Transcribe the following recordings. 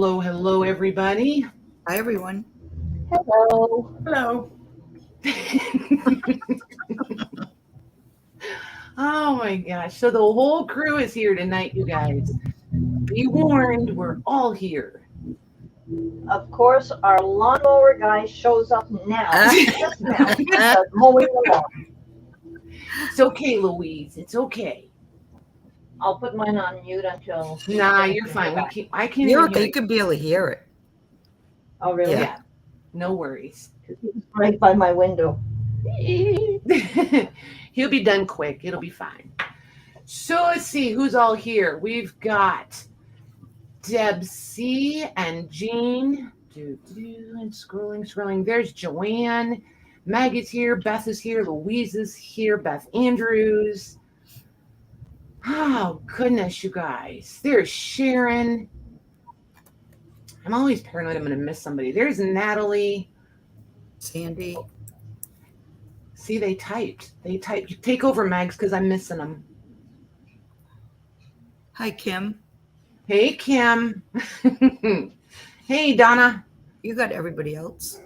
Hello, hello, everybody. Hi, everyone. Hello. Hello. Oh my gosh. So the whole crew is here tonight, you guys. Be warned, we're all here. Of course, our lawnmower guy shows up now. Just now. Starts mowing the lawn. It's okay, Louise. It's okay. I'll put mine on mute until. Nah, you're fine. I can't You're even okay. hear You can barely hear it. Oh, really? Yeah. No worries. He's right by my window. He'll be done quick. It'll be fine. So let's see who's all here. We've got Deb C and Jean. And scrolling. There's Joanne. Maggie's here. Beth is here. Louise is here. Beth Andrews. Oh, goodness, you guys. There's Sharon. I'm always paranoid I'm going to miss somebody. There's Natalie. Sandy. See, they typed. Take over, Mags, because I'm missing them. Hi, Kim. Hey, Kim. Hey, Donna. You got everybody else.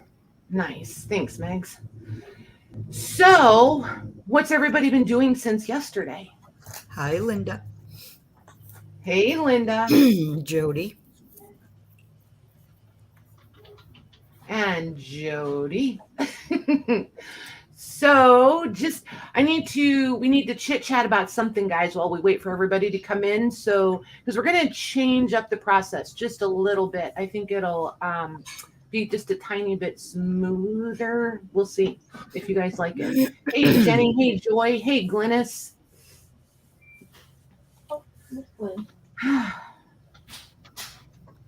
Nice. Thanks, Mags. So, what's everybody been doing since yesterday? Hi, Linda. Hey, Linda. Jody. And Jody. So we need to chit chat about something, guys, while we wait for everybody to come in. So, because we're going to change up the process just a little bit. I think it'll be just a tiny bit smoother. We'll see if you guys like it. Hey, Jenny. Hey, Joy. Hey, Glynis. Oh, this way.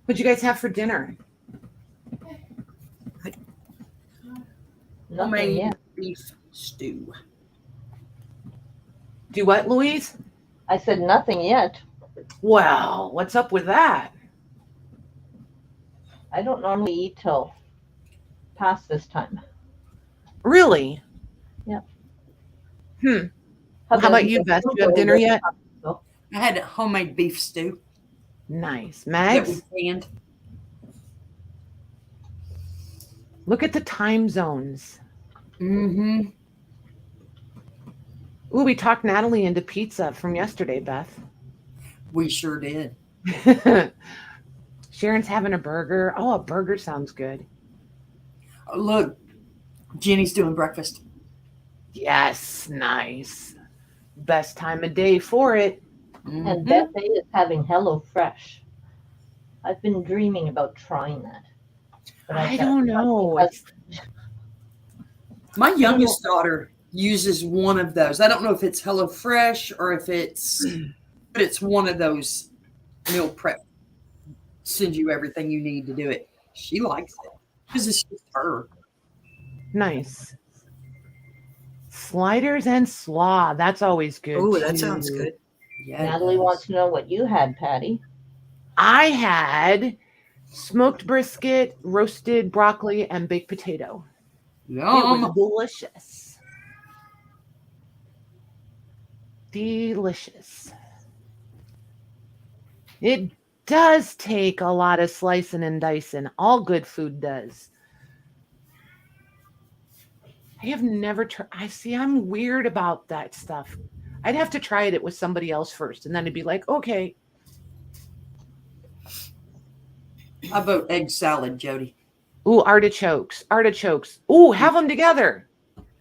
What'd you guys have for dinner? Nothing yet. Beef stew. Do what, Louise? I said nothing yet. Well, what's up with that? I don't normally eat till past this time. Really? Yep. How about you, Beth? Do you have dinner yet? I had a homemade beef stew. Nice. That Mags? we canned. Look at the time zones. Mm-hmm. Ooh, we talked Natalie into pizza from yesterday, Beth. We sure did. Sharon's having a burger. Oh, a burger sounds good. Oh, look, Jenny's doing breakfast. Yes, nice. Best time of day for it. Mm-hmm. And Beth is having HelloFresh. I've been dreaming about trying that. But I don't know. My youngest daughter uses one of those. I don't know if it's HelloFresh or if but it's one of those meal prep. Sends you everything you need to do it. She likes it because it's just her. Nice. Sliders and slaw. That's always good. Oh, that sounds good. Yeah, Natalie wants to know what you had, Patty. I had smoked brisket, roasted broccoli, and baked potato. Yum. It was delicious. Delicious. It does take a lot of slicing and dicing. All good food does. I have never tried. I'm weird about that stuff. I'd have to try it with somebody else first, and then it'd be like, okay. I vote egg salad, Jody. Ooh, artichokes. Ooh, have them together.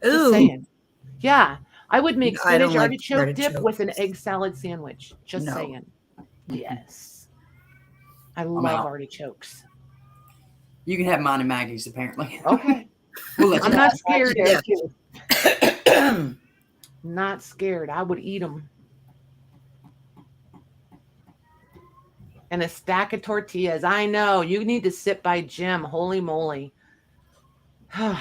Ooh. Just saying. Yeah, I would make spinach like artichoke dip artichokes. with an egg salad sandwich. Just saying. Yes. I love artichokes. You can have mine and Maggie's, apparently. Okay. We'll I'm not scared. Yeah. Not scared. I would eat them. And a stack of tortillas. I know. You need to sit by Jim. Holy moly. If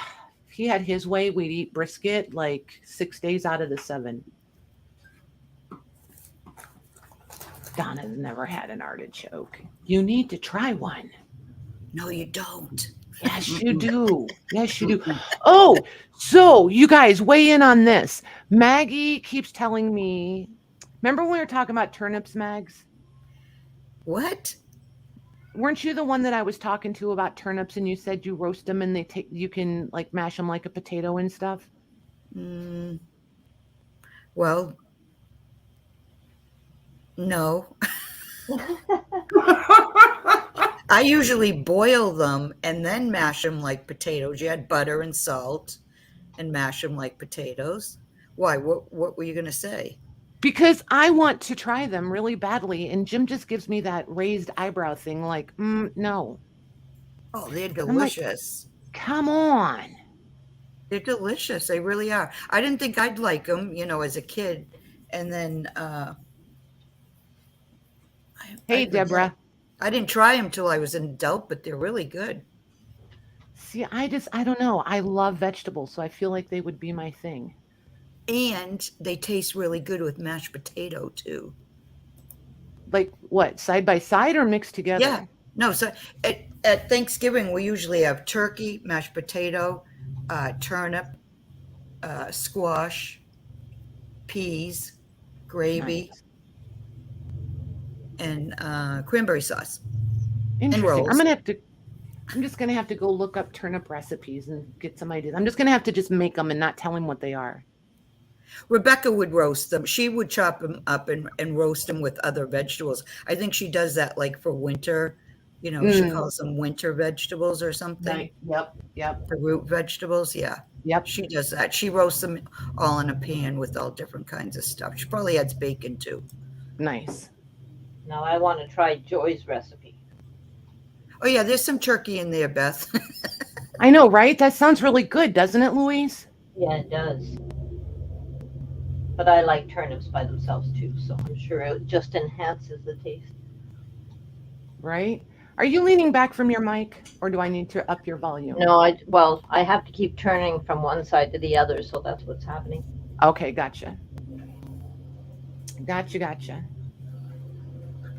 he had his way, we'd eat brisket like 6 days out of the 7. Donna's never had an artichoke. You need to try one. No, you don't. Yes, you do. Yes, you do. Oh, so you guys weigh in on this. Maggie keeps telling me, remember when we were talking about turnips, Mags? What? weren't you the one that I was talking to about turnips, and you said you roast them and you can like mash them like a potato and stuff? Well, no. I usually boil them and then mash them like potatoes. You add butter and salt and mash them like potatoes. Why? What were you going to say? Because I want to try them really badly, and Jim just gives me that raised eyebrow thing like, no. Oh, they're I'm like, delicious. come on. They're delicious. They really are. I didn't think I'd like them, as a kid. And then Hey, Deborah. I didn't try them till I was an adult, but they're really good. See, I don't know. I love vegetables, so I feel like they would be my thing. And they taste really good with mashed potato too. Like what? Side by side or mixed together? Yeah. No, so at Thanksgiving, we usually have turkey, mashed potato, turnip, squash, peas, gravy, Nice. and cranberry sauce. Interesting. rolls. I'm just gonna have to go look up turnip recipes and get some ideas. I'm just gonna have to just make them and not tell him what they are. Rebecca would roast them. She would chop them up and roast them with other vegetables. I think she does that like for winter. She calls them winter vegetables or something. Right. Yep. The root vegetables, yeah. Yep. She does that. She roasts them all in a pan with all different kinds of stuff. She probably adds bacon too. Nice. Now I want to try Joy's recipe. Oh yeah, there's some turkey in there, Beth. I know, right? That sounds really good, doesn't it, Louise? Yeah, it does. But I like turnips by themselves too, so I'm sure it just enhances the taste. Right? Are you leaning back from your mic, or do I need to up your volume? No, I have to keep turning from one side to the other, so that's what's happening. Okay, gotcha. Gotcha.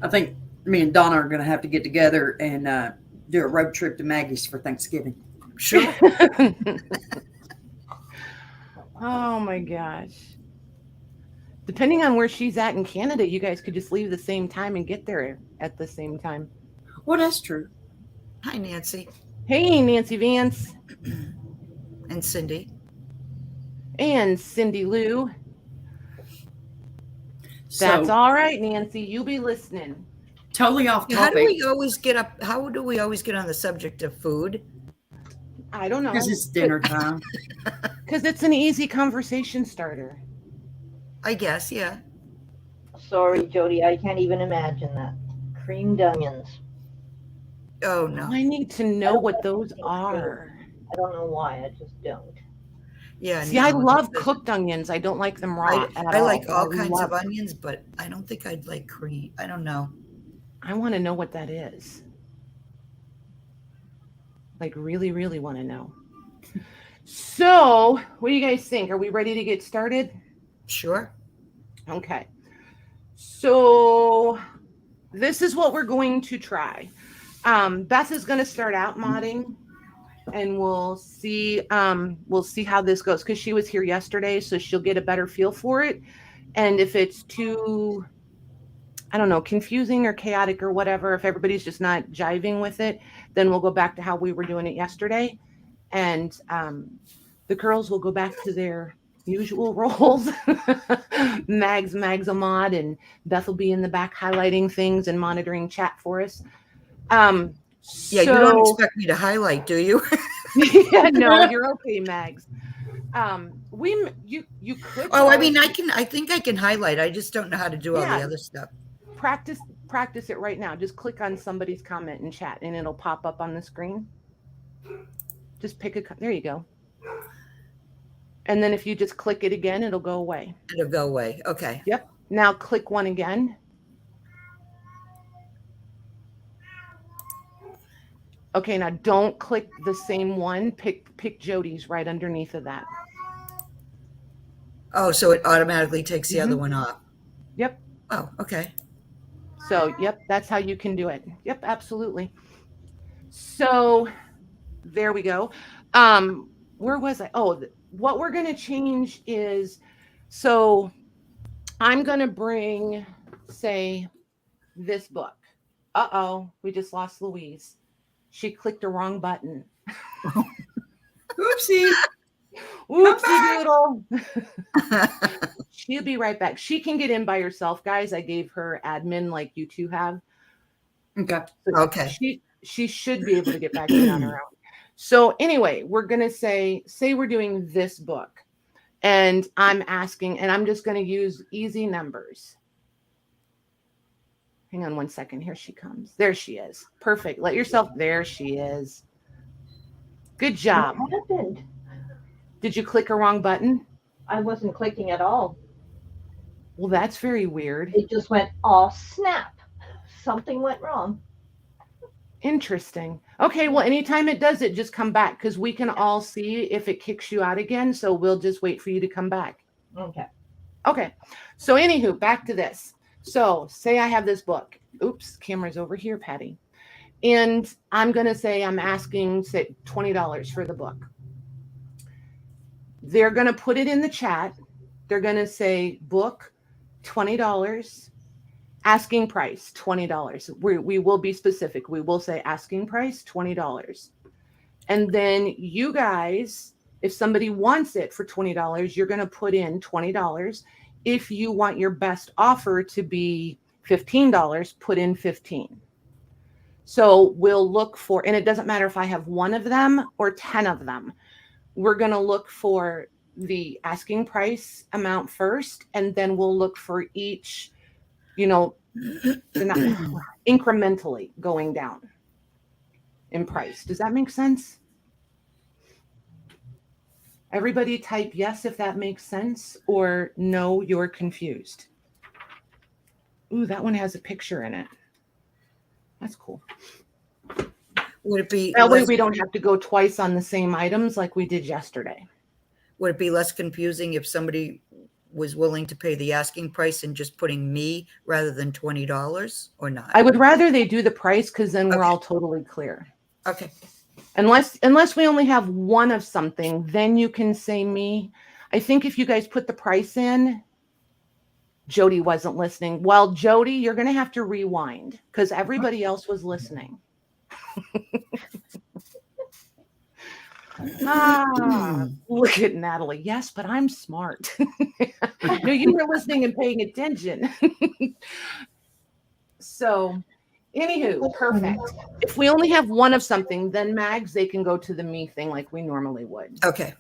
I think me and Donna are going to have to get together and do a road trip to Maggie's for Thanksgiving. Sure. Oh my gosh. Depending on where she's at in Canada, you guys could just leave the same time and get there at the same time. Well, that's true. Hi, Nancy. Hey, Nancy Vance. And Cindy. And Cindy Lou. So, That's all right, Nancy. You be listening. totally off topic. How do we always get on the subject of food? I don't know. Because it's dinner time. Because it's an easy conversation starter. I guess, yeah. Sorry, Jody, I can't even imagine that. Creamed onions. Oh no. I need to know what those are. I don't know why, I just don't. Yeah. See, I love cooked onions. I don't like them raw at all. I like all but kinds of love- onions, but I don't think I'd like cream. I don't know. I want to know what that is. Like, really, really want to know. So, what do you guys think? Are we ready to get started? Sure. Okay. So, this is what we're going to try. Beth is going to start out modding, and we'll see how this goes, because she was here yesterday, so she'll get a better feel for it. And if it's too, I don't know, confusing or chaotic or whatever, if everybody's just not jiving with it, then we'll go back to how we were doing it yesterday. And the girls will go back to their usual roles. Mags will mod, and Beth will be in the back highlighting things and monitoring chat for us. Yeah, you don't expect me to highlight, do you? Yeah, no, you're okay, Mags. You could. Oh, I mean, I think I can highlight. I just don't know how to do all the other stuff. Practice it right now. Just click on somebody's comment in chat, and it'll pop up on the screen. Just pick there you go. And then if you just click it again, it'll go away. It'll go away. Okay. Yep. Now click one again. Okay, now don't click the same one. Pick Jody's right underneath of that. Oh, so it automatically takes the other one off. Yep. Oh, okay. So, yep, that's how you can do it. Yep, absolutely. So, there we go. Where was I? Oh, what we're going to change is, so I'm going to bring, say, this book. Uh-oh, we just lost Louise. She clicked the wrong button. Oopsie. Whoopsie doodle. She'll be right back. She can get in by herself, guys. I gave her admin like you two have. Okay. So Okay. She should be able to get back in on her own. So anyway, we're going to say we're doing this book. And I'm asking, and I'm just going to use easy numbers. Hang on one second. Here she comes. There she is. Perfect. Let yourself. There she is. Good job. What happened? Did you click a wrong button? I wasn't clicking at all. Well, that's very weird. It just went, oh, snap. Something went wrong. Interesting. Okay, well, anytime it does it, just come back because we can all see if it kicks you out again. So we'll just wait for you to come back. Okay. Okay. So anywho, back to this. So say I have this book. Oops, camera's over here, Patty. And I'm going to say I'm asking, say, $20 for the book. They're going to put it in the chat. They're going to say book, $20. Asking price, $20. We will be specific. We will say asking price, $20. And then you guys, if somebody wants it for $20, you're going to put in $20. If you want your best offer to be $15, put in $15. So we'll look for, and it doesn't matter if I have one of them or 10 of them. We're going to look for the asking price amount first, and then we'll look for each, incrementally going down in price. Does that make sense? Everybody type yes if that makes sense, or no, you're confused. Ooh, that one has a picture in it. That's cool. Would it be That way we don't have to go twice on the same items like we did yesterday. Would it be less confusing if somebody was willing to pay the asking price and just putting me rather than $20 or not? I would rather they do the price because then we're all totally clear. Okay. Unless we only have one of something, then you can say me. I think if you guys put the price in, Jody wasn't listening. Well, Jody, you're going to have to rewind because everybody else was listening. Look at Natalie. Yes, but I'm smart. No, you were listening and paying attention. So, anywho, perfect. If we only have one of something, then Mags, they can go to the me thing like we normally would. Okay.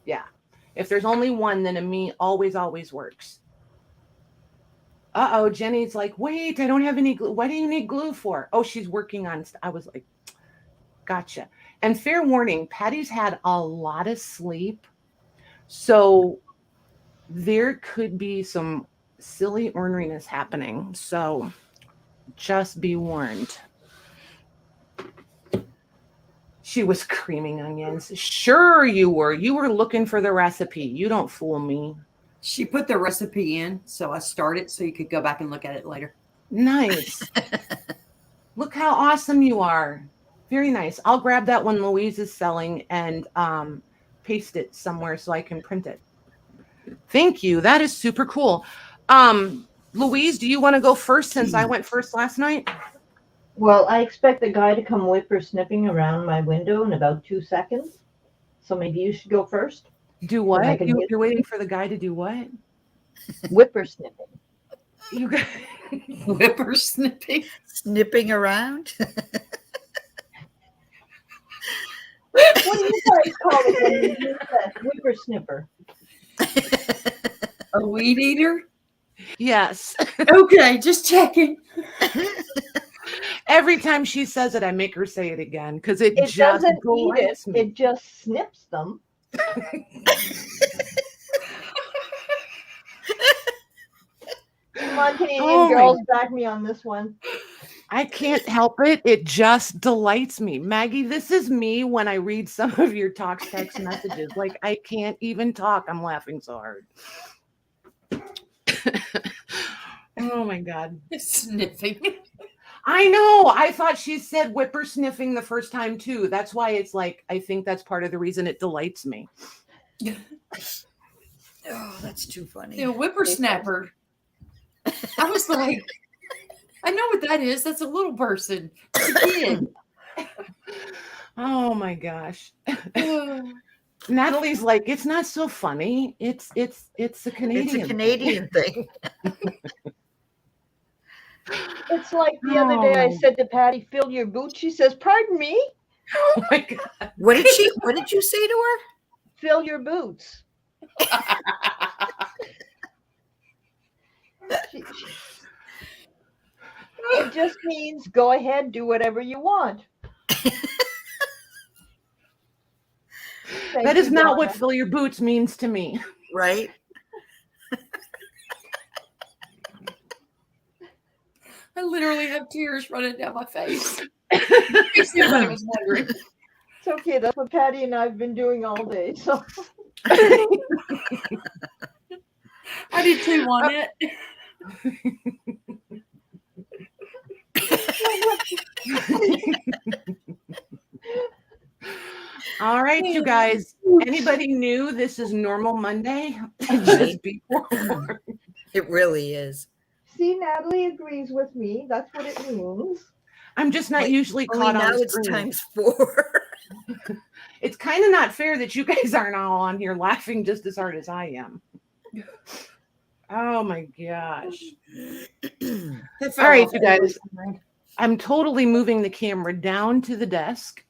Yeah. If there's only one, then a me always works. Uh-oh, Jenny's like, wait, I don't have any glue. What do you need glue for? Oh, she's working on, I was like, gotcha. And fair warning, Patty's had a lot of sleep. So there could be some silly orneriness happening. So just be warned. She was creaming onions. Sure you were. You were looking for the recipe. You don't fool me. She put the recipe in, so I started so you could go back and look at it later. Nice. Look how awesome you are. Very nice. I'll grab that one Louise is selling and paste it somewhere so I can print it. Thank you. That is super cool. Louise, do you want to go first since I went first last night? Well, I expect the guy to come whippersnipping around my window in about 2 seconds. So maybe you should go first. Do what? You're waiting for the guy to do what? Whippersnipping. You got Whippersnipping? Snipping around? What do you guys call it when you use that whippersnipper? A weed eater? Yes. Okay, just checking. Every time she says it, I make her say it again because it just doesn't eat it. delights me. It just snips them. Come on, Canadian girls, back me on this one. I can't help it. It just delights me. Maggie, this is me when I read some of your text messages. Like, I can't even talk. I'm laughing so hard. Oh, my God. Sniffing. I know. I thought she said whippersniffing the first time, too. That's why it's like, I think that's part of the reason it delights me. Oh, that's too funny. The whippersnapper. I was like, I know what that is. That's a little person. It's a kid. Oh my gosh. Oh. Natalie's like, it's not so funny. It's a Canadian. It's a thing." Canadian thing. It's like the other day I Oh. said to Patty, fill your boots. She says, pardon me? Oh my god. What did you say to her? Fill your boots. It just means go ahead, do whatever you want. That is not what fill your boots means to me. Right? I literally have tears running down my face. In case anybody was wondering. It's okay. That's what Patty and I have been doing all day. So I did too on it. All right, you guys. Anybody new? This is normal Monday. Just be forewarned. It really is. see, Natalie agrees with me. That's what it means. I'm just not usually Only caught now on it's screen. ×4. It's kind of not fair that you guys aren't all on here laughing just as hard as I am. Oh my gosh. All right, you guys. I'm totally moving the camera down to the desk.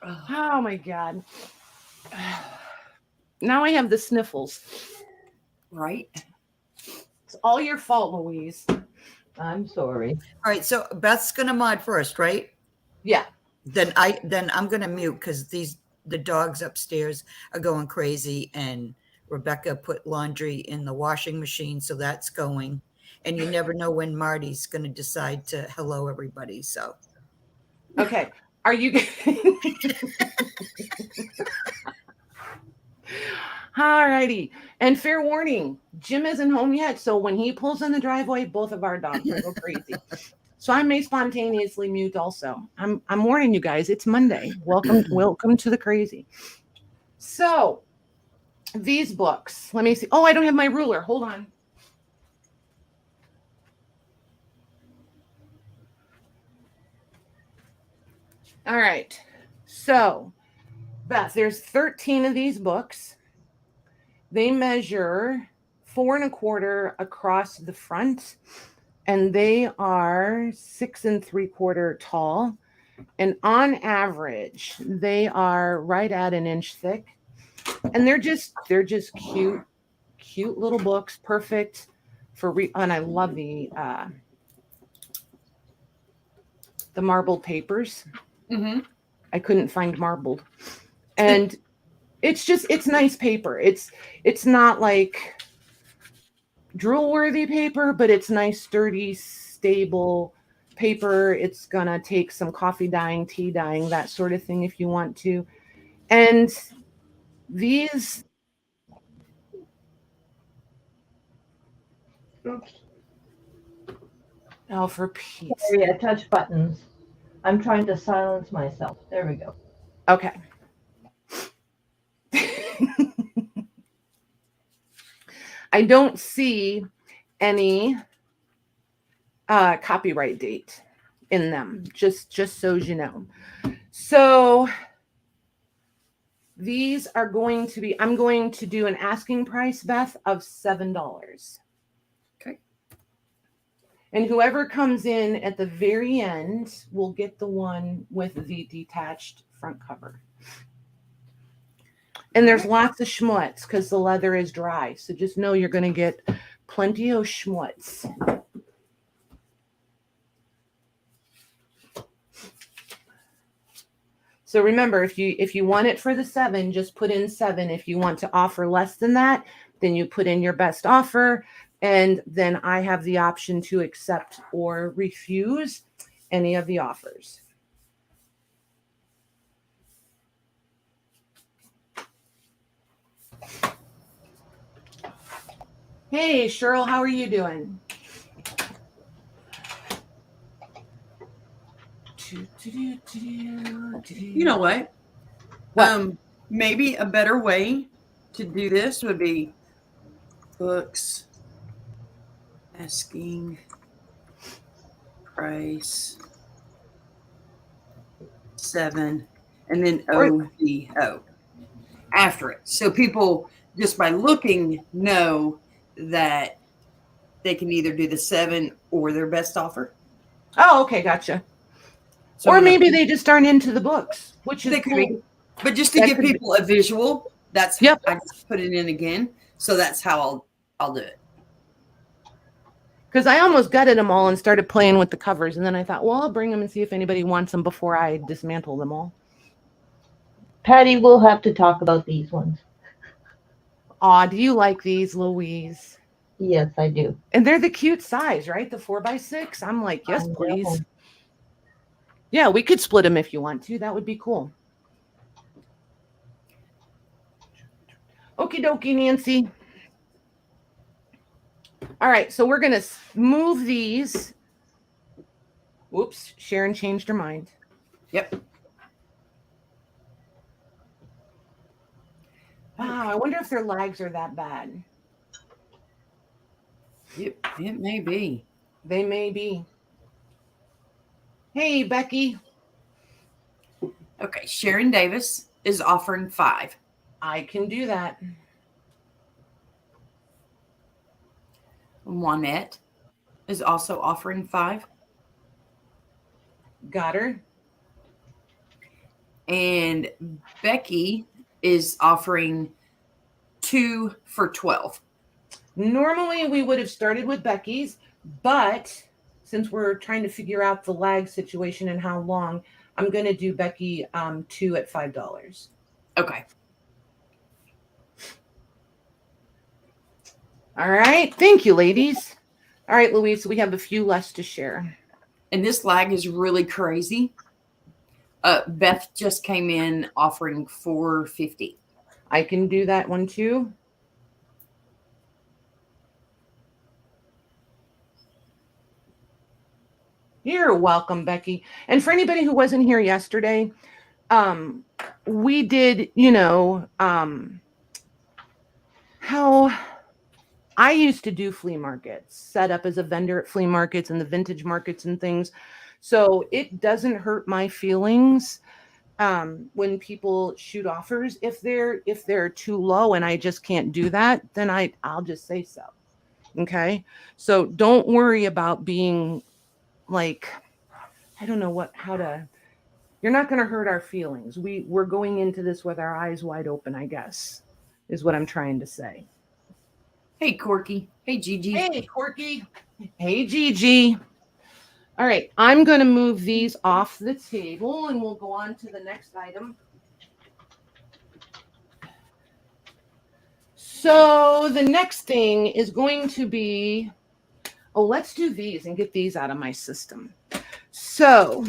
Oh my God. Now I have the sniffles. Right? It's all your fault, Louise. I'm sorry. All right, so Beth's gonna mod first, right? Yeah. Then I'm gonna mute because the dogs upstairs are going crazy, and Rebecca put laundry in the washing machine, so that's going. And you never know when Marty's gonna decide to hello everybody. So Okay. Are you all righty. And fair warning, Jim isn't home yet, so when he pulls in the driveway, both of our dogs will go crazy. So I may spontaneously mute also. I'm warning you guys, it's Monday. Welcome to the crazy. So these books, let me see. Oh, I don't have my ruler. Hold on. All right. So, Beth, there's 13 of these books. They measure 4 1/4 across the front, and they are 6 3/4 tall. And on average, they are right at an inch thick. And they're just cute little books, perfect for and I love the marbled papers. Mm-hmm. I couldn't find marbled. And it's nice paper. It's not like drool-worthy paper, but it's nice, sturdy, stable paper. It's gonna take some coffee dyeing, tea dyeing, that sort of thing if you want to. And these Oops. Oh, for Pete's Sorry, I touched buttons. I'm trying to silence myself. There we go. Okay. I don't see any copyright date in them, just so you know. So these are going to be, I'm going to do an asking price, Beth, of $7. Okay. And whoever comes in at the very end will get the one with the detached front cover. And there's lots of schmutz because the leather is dry. So just know you're going to get plenty of schmutz. So remember, if you want it for the 7, just put in 7. If you want to offer less than that, then you put in your best offer. And then I have the option to accept or refuse any of the offers. Hey, Cheryl, how are you doing? You know what? What? Maybe a better way to do this would be books, asking price 7, and then OVO after it. So people just by looking know that they can either do the 7 or their best offer. Oh, okay, gotcha. So or maybe they just aren't into the books, which is cool. Be. But just to give people a visual, that's yep. I just put it in again. So that's how I'll do it. Because I almost gutted them all and started playing with the covers. And then I thought, well, I'll bring them and see if anybody wants them before I dismantle them all. Patty, we'll have to talk about these ones. Aw, do you like these, Louise? Yes, I do. And they're the cute size, right? The 4x6. I'm like, yes, please. Yeah, we could split them if you want to. That would be cool. Okie dokie, Nancy. All right, so we're going to move these. Whoops, Sharon changed her mind. Yep. Wow, I wonder if their legs are that bad. It may be. They may be. Hey, Becky. Okay, Sharon Davis is offering 5. I can do that. Juanette is also offering 5. Got her. And Becky is offering 2 for 12. Normally we would have started with Becky's, but since we're trying to figure out the lag situation and how long, I'm going to do Becky 2 at $5. Okay. All right. Thank you, ladies. All right, Louise, we have a few less to share. And this lag is really crazy. Beth just came in offering $4.50. I can do that one too. You're welcome, Becky. And for anybody who wasn't here yesterday, we did, how I used to do flea markets, set up as a vendor at flea markets and the vintage markets and things. So it doesn't hurt my feelings when people shoot offers. If they're too low and I just can't do that, then I'll just say so. Okay. So don't worry about being like, I don't know you're not going to hurt our feelings. We're going into this with our eyes wide open, I guess, is what I'm trying to say. Hey, Corky. Hey, Gigi. Hey, Corky. Hey, Gigi. All right. I'm going to move these off the table and we'll go on to the next item. So the next thing is going to be, let's do these and get these out of my system. So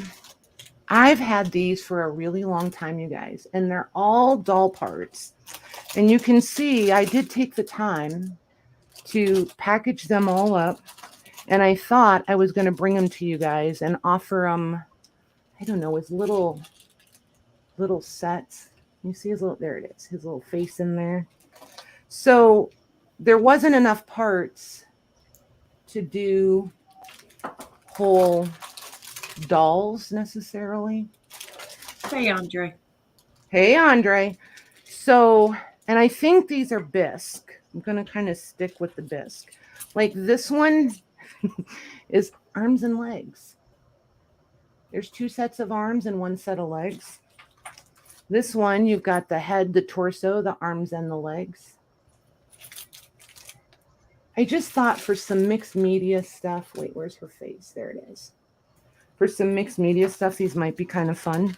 I've had these for a really long time, you guys, and they're all doll parts. And you can see I did take the time to package them all up. And I thought I was going to bring them to you guys and offer them, I don't know, as little sets. You see his little, there it is, his little face in there. So there wasn't enough parts to do whole dolls necessarily. Hey, Andre. Hey, Andre. So, and I think these are bisque. I'm going to kind of stick with the bisque. Like this one is arms and legs. There's 2 sets of arms and 1 set of legs. This one, you've got the head, the torso, the arms, and the legs. I just thought for some mixed media stuff, wait, where's her face? There it is. For some mixed media stuff, these might be kind of fun.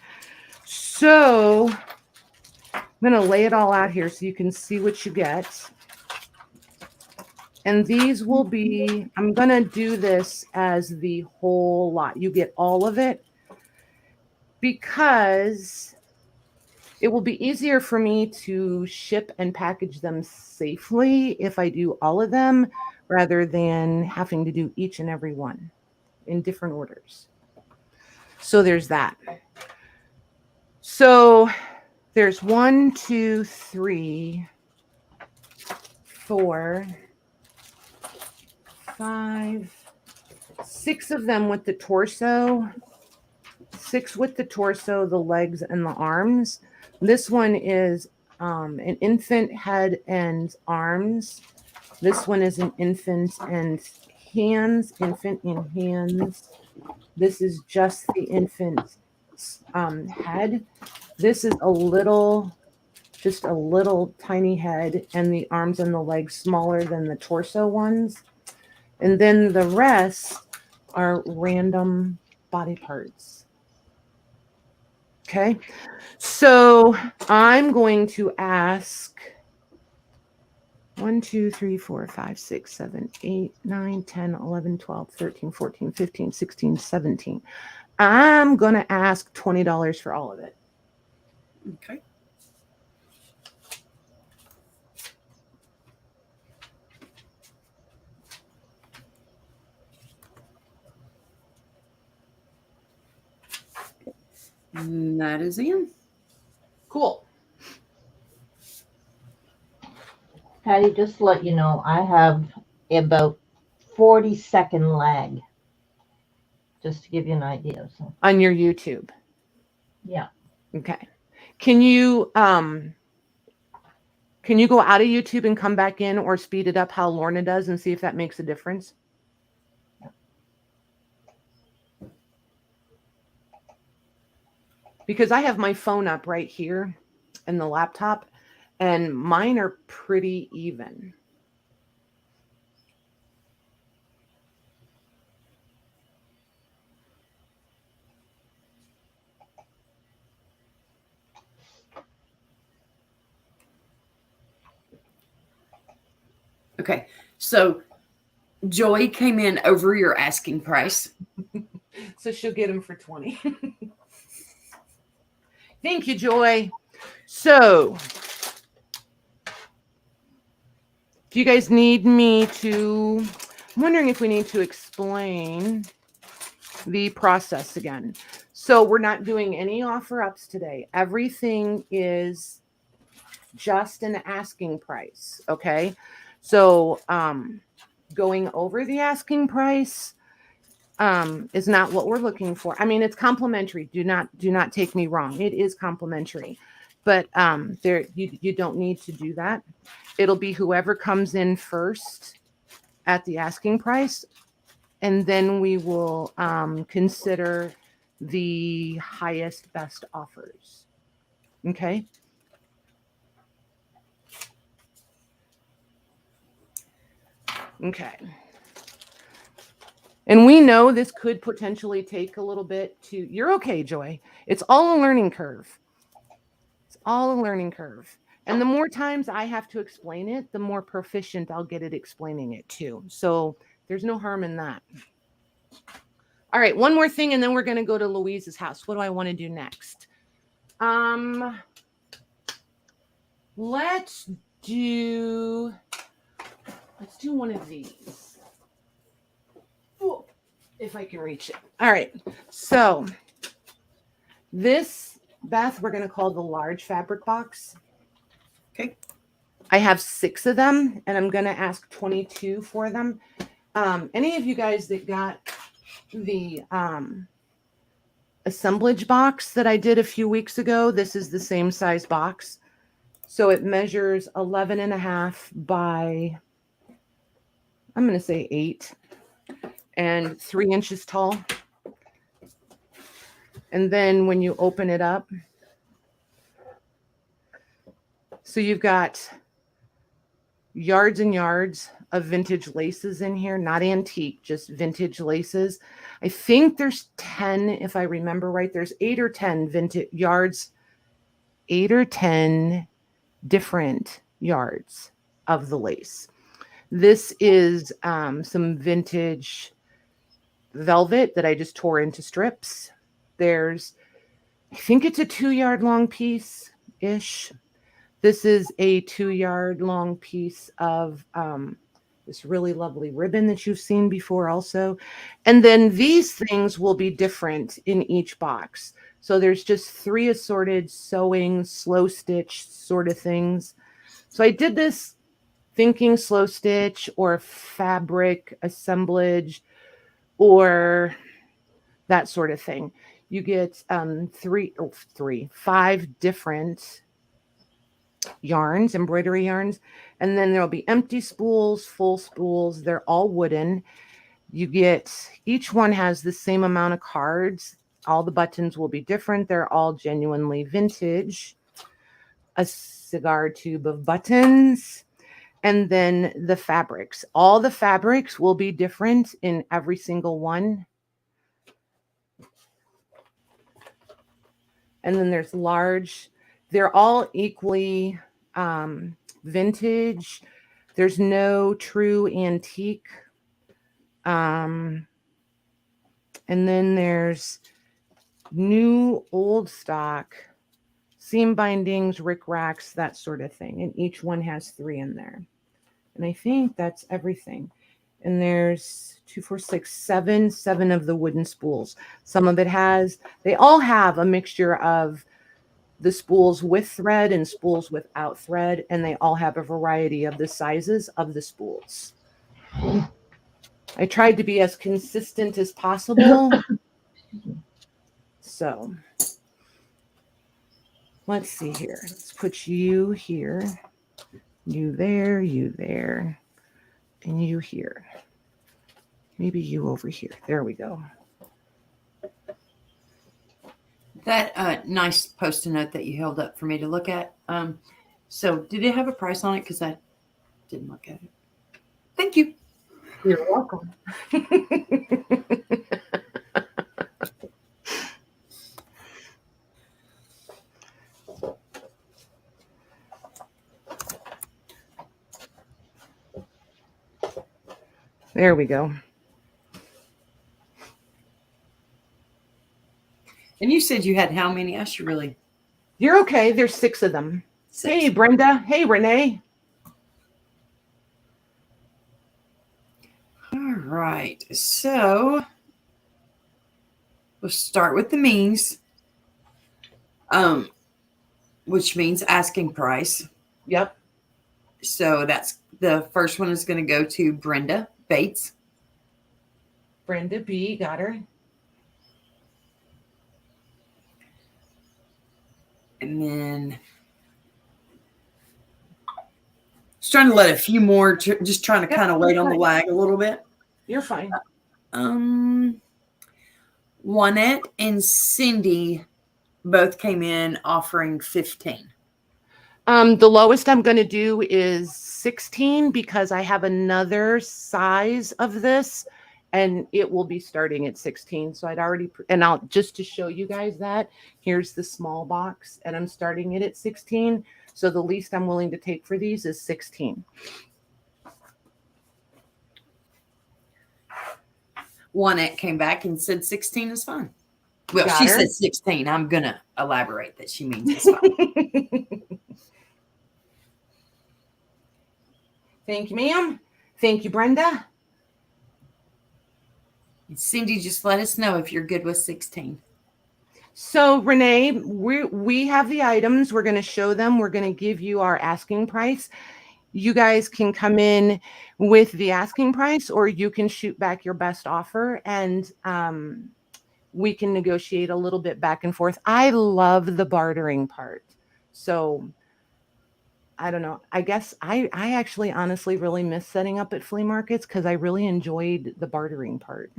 So I'm going to lay it all out here so you can see what you get. And these will be, I'm going to do this as the whole lot. You get all of it because it will be easier for me to ship and package them safely if I do all of them rather than having to do each and every one in different orders. So there's that. So there's 1, 2, 3, 4, 5, 6 of them with the torso, 6 with the torso, the legs, and the arms. This one is an infant head and arms. This one is an infant and hands, infant and hands. This is just the infant's head. This is just a little tiny head, and the arms and the legs smaller than the torso ones. And then the rest are random body parts. Okay, so I'm going to ask 1, 2, 3, 4, 5, 6, 7, 8, 9, 10, 11, 12, 13, 14, 15, 16, 17. I'm going to ask $20 for all of it. Okay. And that is in. Cool. Patty, just to let you know, I have about 40-second lag. Just to give you an idea. So. On your YouTube. Yeah. Okay. Can you go out of YouTube and come back in, or speed it up how Lorna does and see if that makes a difference? Because I have my phone up right here and the laptop, and mine are pretty even. Okay, so Joy came in over your asking price. So she'll get them for 20. Thank you, Joy. So, do you guys need me to, I'm wondering if we need to explain the process again. So we're not doing any offer ups today. Everything is just an asking price. Okay. So, going over the asking price is not what we're looking for. I mean, it's complimentary. Do not take me wrong. It is complimentary, but you don't need to do that. It'll be whoever comes in first at the asking price, and then we will consider the highest best offers. Okay. Okay. And we know this could potentially take a little bit to, you're okay, Joy. It's all a learning curve. It's all a learning curve. And the more times I have to explain it, the more proficient I'll get at explaining it too. So there's no harm in that. All right, one more thing, and then we're going to go to Louise's house. What do I want to do next? Let's do one of these. Ooh, if I can reach it. All right. So this, Beth, we're going to call the large fabric box. Okay. I have 6 of them, and I'm going to ask 22 for them. Any of you guys that got the assemblage box that I did a few weeks ago, this is the same size box. So it measures 11.5 by, I'm going to say 8, and 3 inches tall. And then when you open it up, so you've got yards and yards of vintage laces in here, not antique, just vintage laces. I think there's 10, if I remember right. There's 8 or 10 vintage yards, 8 or 10 different yards of the lace. This is some vintage velvet that I just tore into strips. There's, I think it's a 2-yard long piece-ish. This is a 2-yard long piece of this really lovely ribbon that you've seen before also. And then these things will be different in each box. So there's just 3 assorted sewing, slow stitch sort of things. So I did this thinking slow stitch or fabric assemblage or that sort of thing. You get 5 different yarns, embroidery yarns, and then there'll be empty spools, full spools. They're all wooden. You get, each one has the same amount of cards. All the buttons will be different. They're all genuinely vintage. A cigar tube of buttons. And then the fabrics. All the fabrics will be different in every single one. And then there's large. They're all equally vintage. There's no true antique. And then there's new, old stock, seam bindings, rickracks, that sort of thing. And each one has 3 in there. And I think that's everything. And there's 2, 4, 6, 7 of the wooden spools. Some of it has, they all have a mixture of the spools with thread and spools without thread. And they all have a variety of the sizes of the spools. I tried to be as consistent as possible. So let's see here. Let's put you here, you there, and you here. Maybe you over here. There we go. That nice Post-it note that you held up for me to look at. So did it have a price on it? Because I didn't look at it. Thank you. You're welcome. There we go. And you said you had how many? I should really. You're okay. There's 6 of them. 6. Hey, Brenda. Hey, Renee. All right. So we'll start with the means, which means asking price. Yep. So that's the first one is going to go to Brenda Bates. Brenda B. Got her. And then just trying to let a few more, just trying to kind of wait on the lag a little bit. You're fine. Juanette and Cindy both came in offering 15. The lowest I'm going to do is 16 because I have another size of this and it will be starting at 16. So I'd already, and I'll just to show you guys that here's the small box and I'm starting it at 16. So the least I'm willing to take for these is 16. Juanette came back and said 16 is fine. Well, Got she her. said 16. I'm going to elaborate that she means it's fine. Thank you, ma'am. Thank you, Brenda. And Cindy, just let us know if you're good with 16. So Renee, we have the items. We're going to show them. We're going to give you our asking price. You guys can come in with the asking price or you can shoot back your best offer and we can negotiate a little bit back and forth. I love the bartering part. So I don't know. I guess I actually honestly really miss setting up at flea markets because I really enjoyed the bartering part.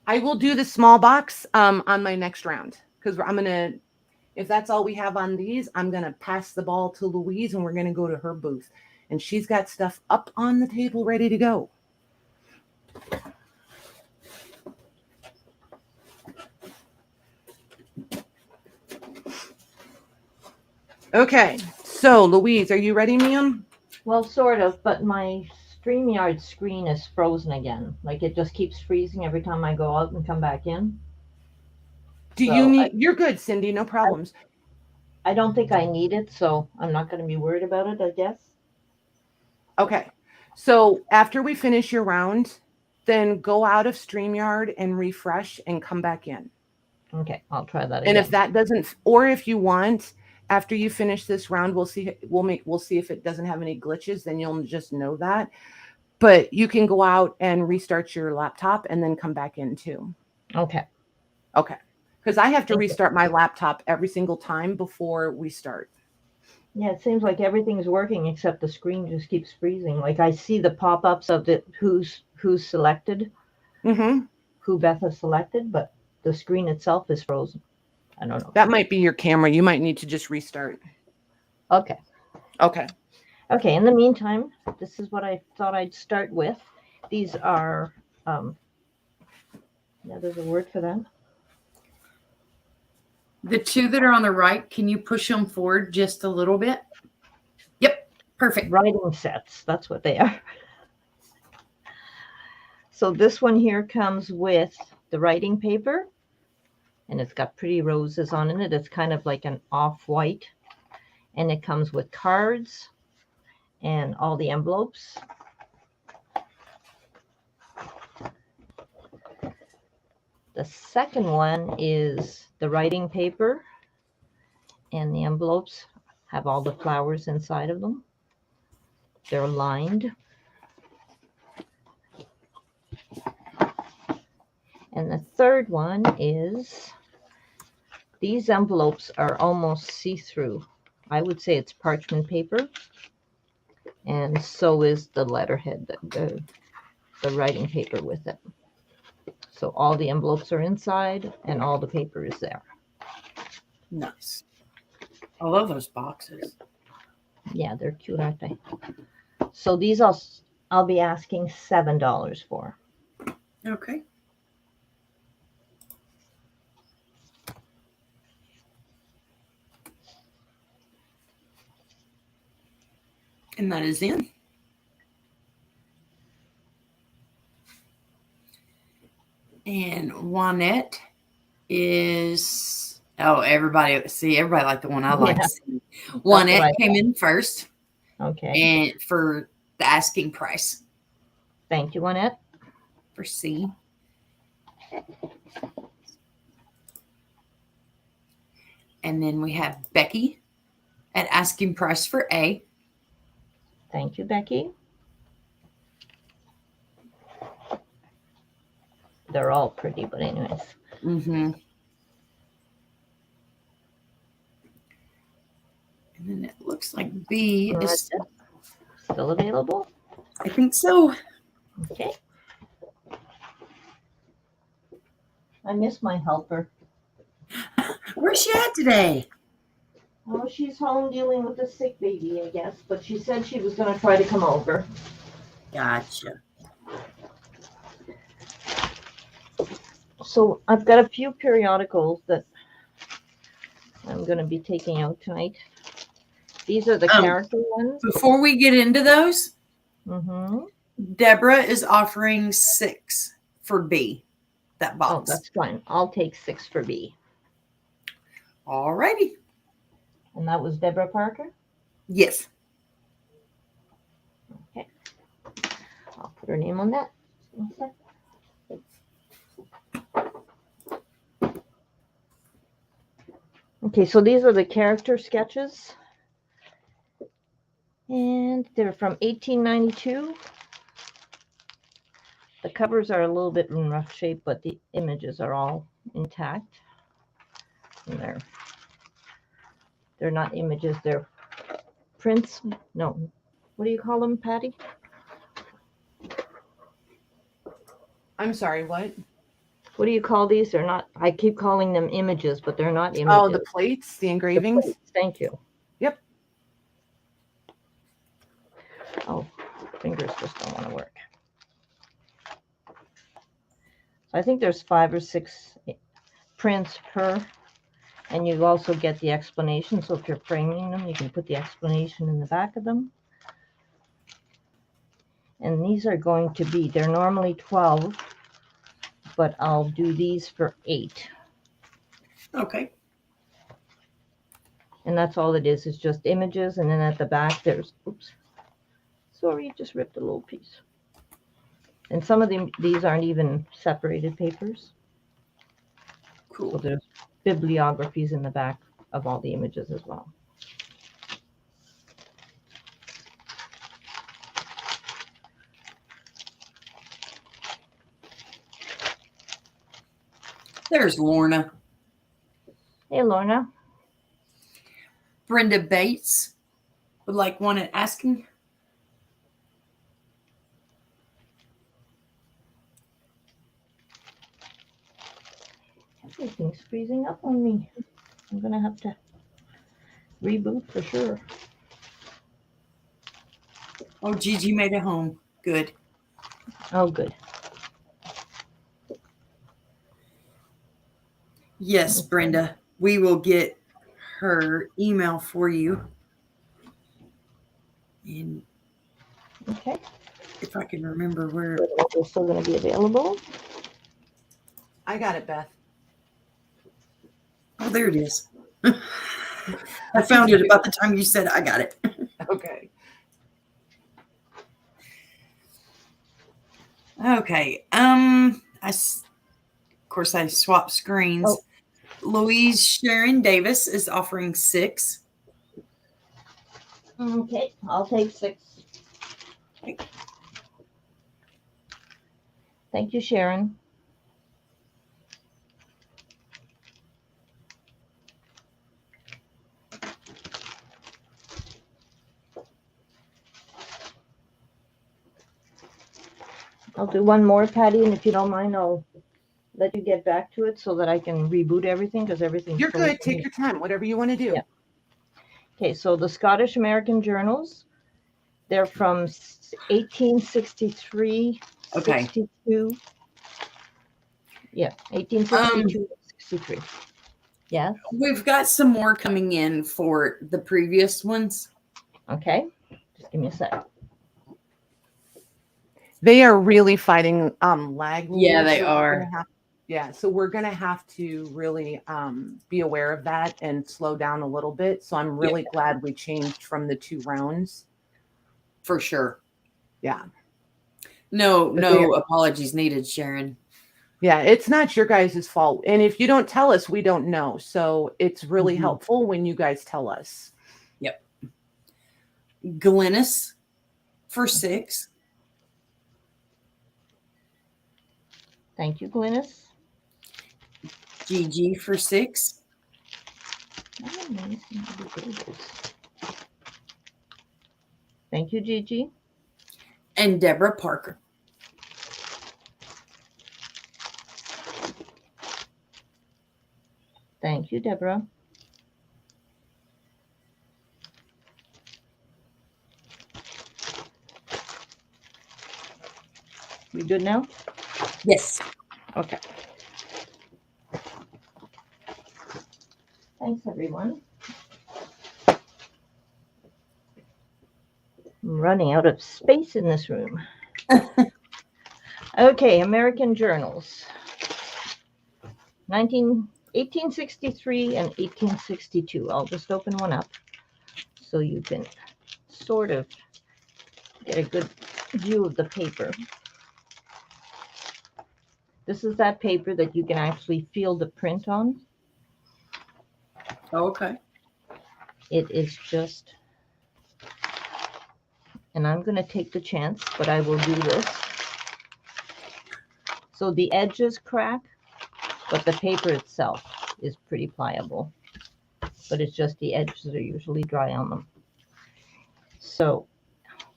I will do the small box on my next round because I'm going to, if that's all we have on these, I'm going to pass the ball to Louise and we're going to go to her booth. And she's got stuff up on the table ready to go. Okay, so Louise, are you ready, ma'am? Well, sort of, but my StreamYard screen is frozen again. Like it just keeps freezing every time I go out and come back in. Do So you need, you're good, Cindy, no problems. I don't think I need it, so I'm not going to be worried about it, I guess. Okay, so after we finish your round, then go out of StreamYard and refresh and come back in. Okay, I'll try that And again. if that doesn't, or if you want, after you finish this round, we'll see if it doesn't have any glitches, then you'll just know that. But you can go out and restart your laptop and then come back in too. Okay. Okay. Because I have to Thank you. restart my laptop every single time before we start. Yeah, it seems like everything's working except the screen just keeps freezing. Like I see the pop-ups of the who's selected, Mm-hmm. who Beth has selected, but the screen itself is frozen. I don't know. That might be your camera. You might need to just restart. Okay. Okay. Okay, in the meantime, this is what I thought I'd start with. These are, yeah, there's a word for them. The two that are on the right, can you push them forward just a little bit? Yep, perfect. Writing sets, that's what they are. So this one here comes with the writing paper, and it's got pretty roses on it. It's kind of like an off-white, and it comes with cards and all the envelopes. The second one is the writing paper, and the envelopes have all the flowers inside of them. They're lined. And the third one is, these envelopes are almost see-through. I would say it's parchment paper. And so is the letterhead, the writing paper with it. So all the envelopes are inside and all the paper is there. Nice. I love those boxes. Yeah, they're cute, aren't they? So these I'll be asking $7 for. Okay. And that is in. And Juanette is, everybody like the one I like. Yeah. Juanette came in first. Okay. And for the asking price. Thank you, Juanette. For C. And then we have Becky at asking price for A. Thank you, Becky. They're all pretty, but anyways. Mm-hmm. And then it looks like B is still available. I think so. Okay. I miss my helper. Where's she at today? Oh, she's home dealing with a sick baby, I guess. But she said she was going to try to come over. Gotcha. So I've got a few periodicals that I'm going to be taking out tonight. These are the character ones. Before we get into those, Mm-hmm. Deborah is offering 6 for B. That box. Oh, that's fine. I'll take 6 for B. All righty. And that was Deborah Parker? Yes. Okay. I'll put her name on that. Okay, so these are the character sketches. And they're from 1892. The covers are a little bit in rough shape, but the images are all intact. And they're not images, they're prints. No, what do you call them, Patty? I'm sorry, what? What do you call these? They're not, I keep calling them images, but they're not images. Oh, the plates, the engravings? The plates, thank you. Yep. Oh, fingers just don't want to work. So I think there's 5 or 6 prints per, and you also get the explanation. So if you're framing them, you can put the explanation in the back of them. And these are going to be, they're normally 12, but I'll do these for 8. Okay. And that's all it is just images. And then at the back, there's, oops, sorry, just ripped a little piece. And some of these aren't even separated papers. cool. So there's bibliographies in the back of all the images as well. There's Lorna. Hey, Lorna. Brenda Bates would like one asking. Everything's freezing up on me. I'm going to have to reboot for sure. Oh, Gigi made it home. Good. Oh, good. Yes, Brenda. We will get her email for you. And Okay. if I can remember where. They're still going to be available. I got it, Beth. Oh, there it is. I found it about the time you said I got it. Okay. Okay. Of course, I swapped screens. Oh. Louise Sharon Davis is offering 6. Okay, I'll take 6. Thank you, Sharon. I'll do one more, Patty, and if you don't mind, I'll let you get back to it so that I can reboot everything because everything's You're frozen good. Take your time. Whatever you want to do. Yeah. Okay, so the Scottish American journals, they're from 1863, Okay. 62. Yeah, 1862, 63. Yeah. We've got some more coming in for the previous ones. Okay, just give me a sec. They are really fighting lag. Yeah, rules, they so are. So we're gonna have to really be aware of that and slow down a little bit. So I'm really glad we changed from the 2 rounds. For sure. Yeah. No But apologies needed, Sharon. Yeah, it's not your guys' fault. And if you don't tell us, we don't know. So it's really helpful when you guys tell us. Yep. Glennis for 6. Thank you, Glynis. Gigi for 6. Thank you, Gigi. And Deborah Parker. Thank you, Deborah. We good now? Yes. Okay. Thanks, everyone. I'm running out of space in this room. Okay, American journals. 1863 and 1862. I'll just open one up so you can sort of get a good view of the paper. This is that paper that you can actually feel the print on. Okay. It is just, and I'm going to take the chance, but I will do this. So the edges crack, but the paper itself is pretty pliable. But it's just the edges that are usually dry on them. So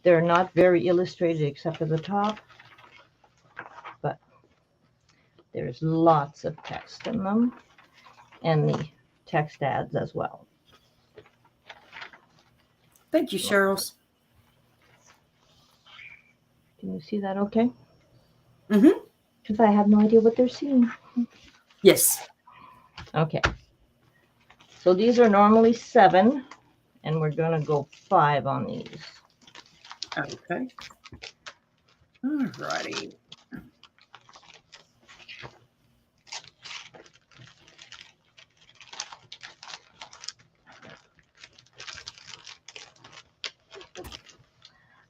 they're not very illustrated except at the top, but there's lots of text in them and the text ads as well. Thank you, Cheryl. Can you see that okay? Mm-hmm. Because I have no idea what they're seeing. Yes. Okay. So these are normally 7, and we're going to go 5 on these. Okay. All righty.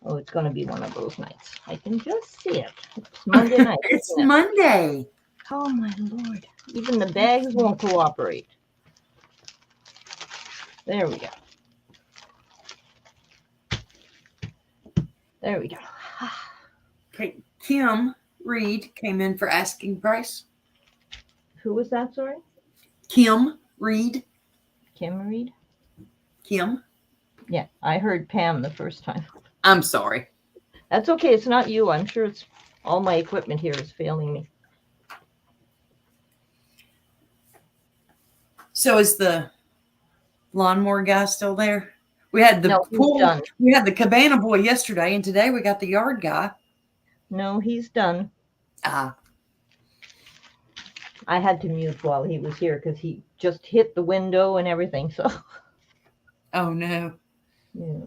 Oh, it's going to be one of those nights. I can just see it. It's Monday night. It's Monday. Oh, my Lord. Even the bags won't cooperate. There we go. There we go. Okay, Kim Reed came in for asking price. Who was that, sorry? Kim Reed. Kim Reed? Kim. Yeah, I heard Pam the first time. I'm sorry. That's okay. It's not you. I'm sure it's all my equipment here is failing me. So is the lawnmower guy still there? We had the No, he's pool. done. We had the cabana boy yesterday, and today we got the yard guy. No, he's done. Ah, I had to mute while he was here because he just hit the window and everything. So, oh no. yeah.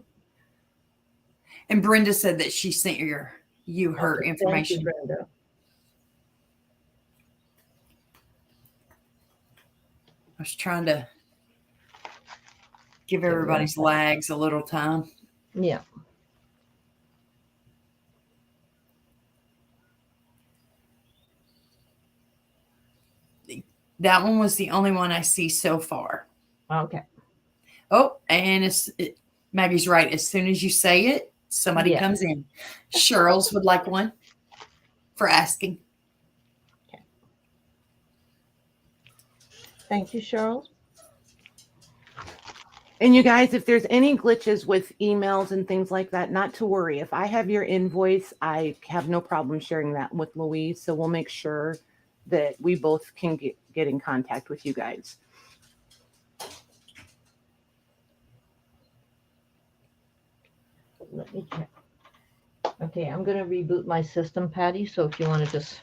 And Brenda said that she sent her Okay, information. thank you, Brenda. I was trying to give everybody's lags a little time. Yeah. That one was the only one I see so far. Okay. Oh, and Maggie's right. As soon as you say it, somebody Yeah. comes in. Cheryl's would like one for asking. Okay. Thank you, Cheryl. And you guys, if there's any glitches with emails and things like that, not to worry. If I have your invoice, I have no problem sharing that with Louise. So we'll make sure that we both can get in contact with you guys. Let me check. Okay, I'm going to reboot my system, Patty. So if you want to just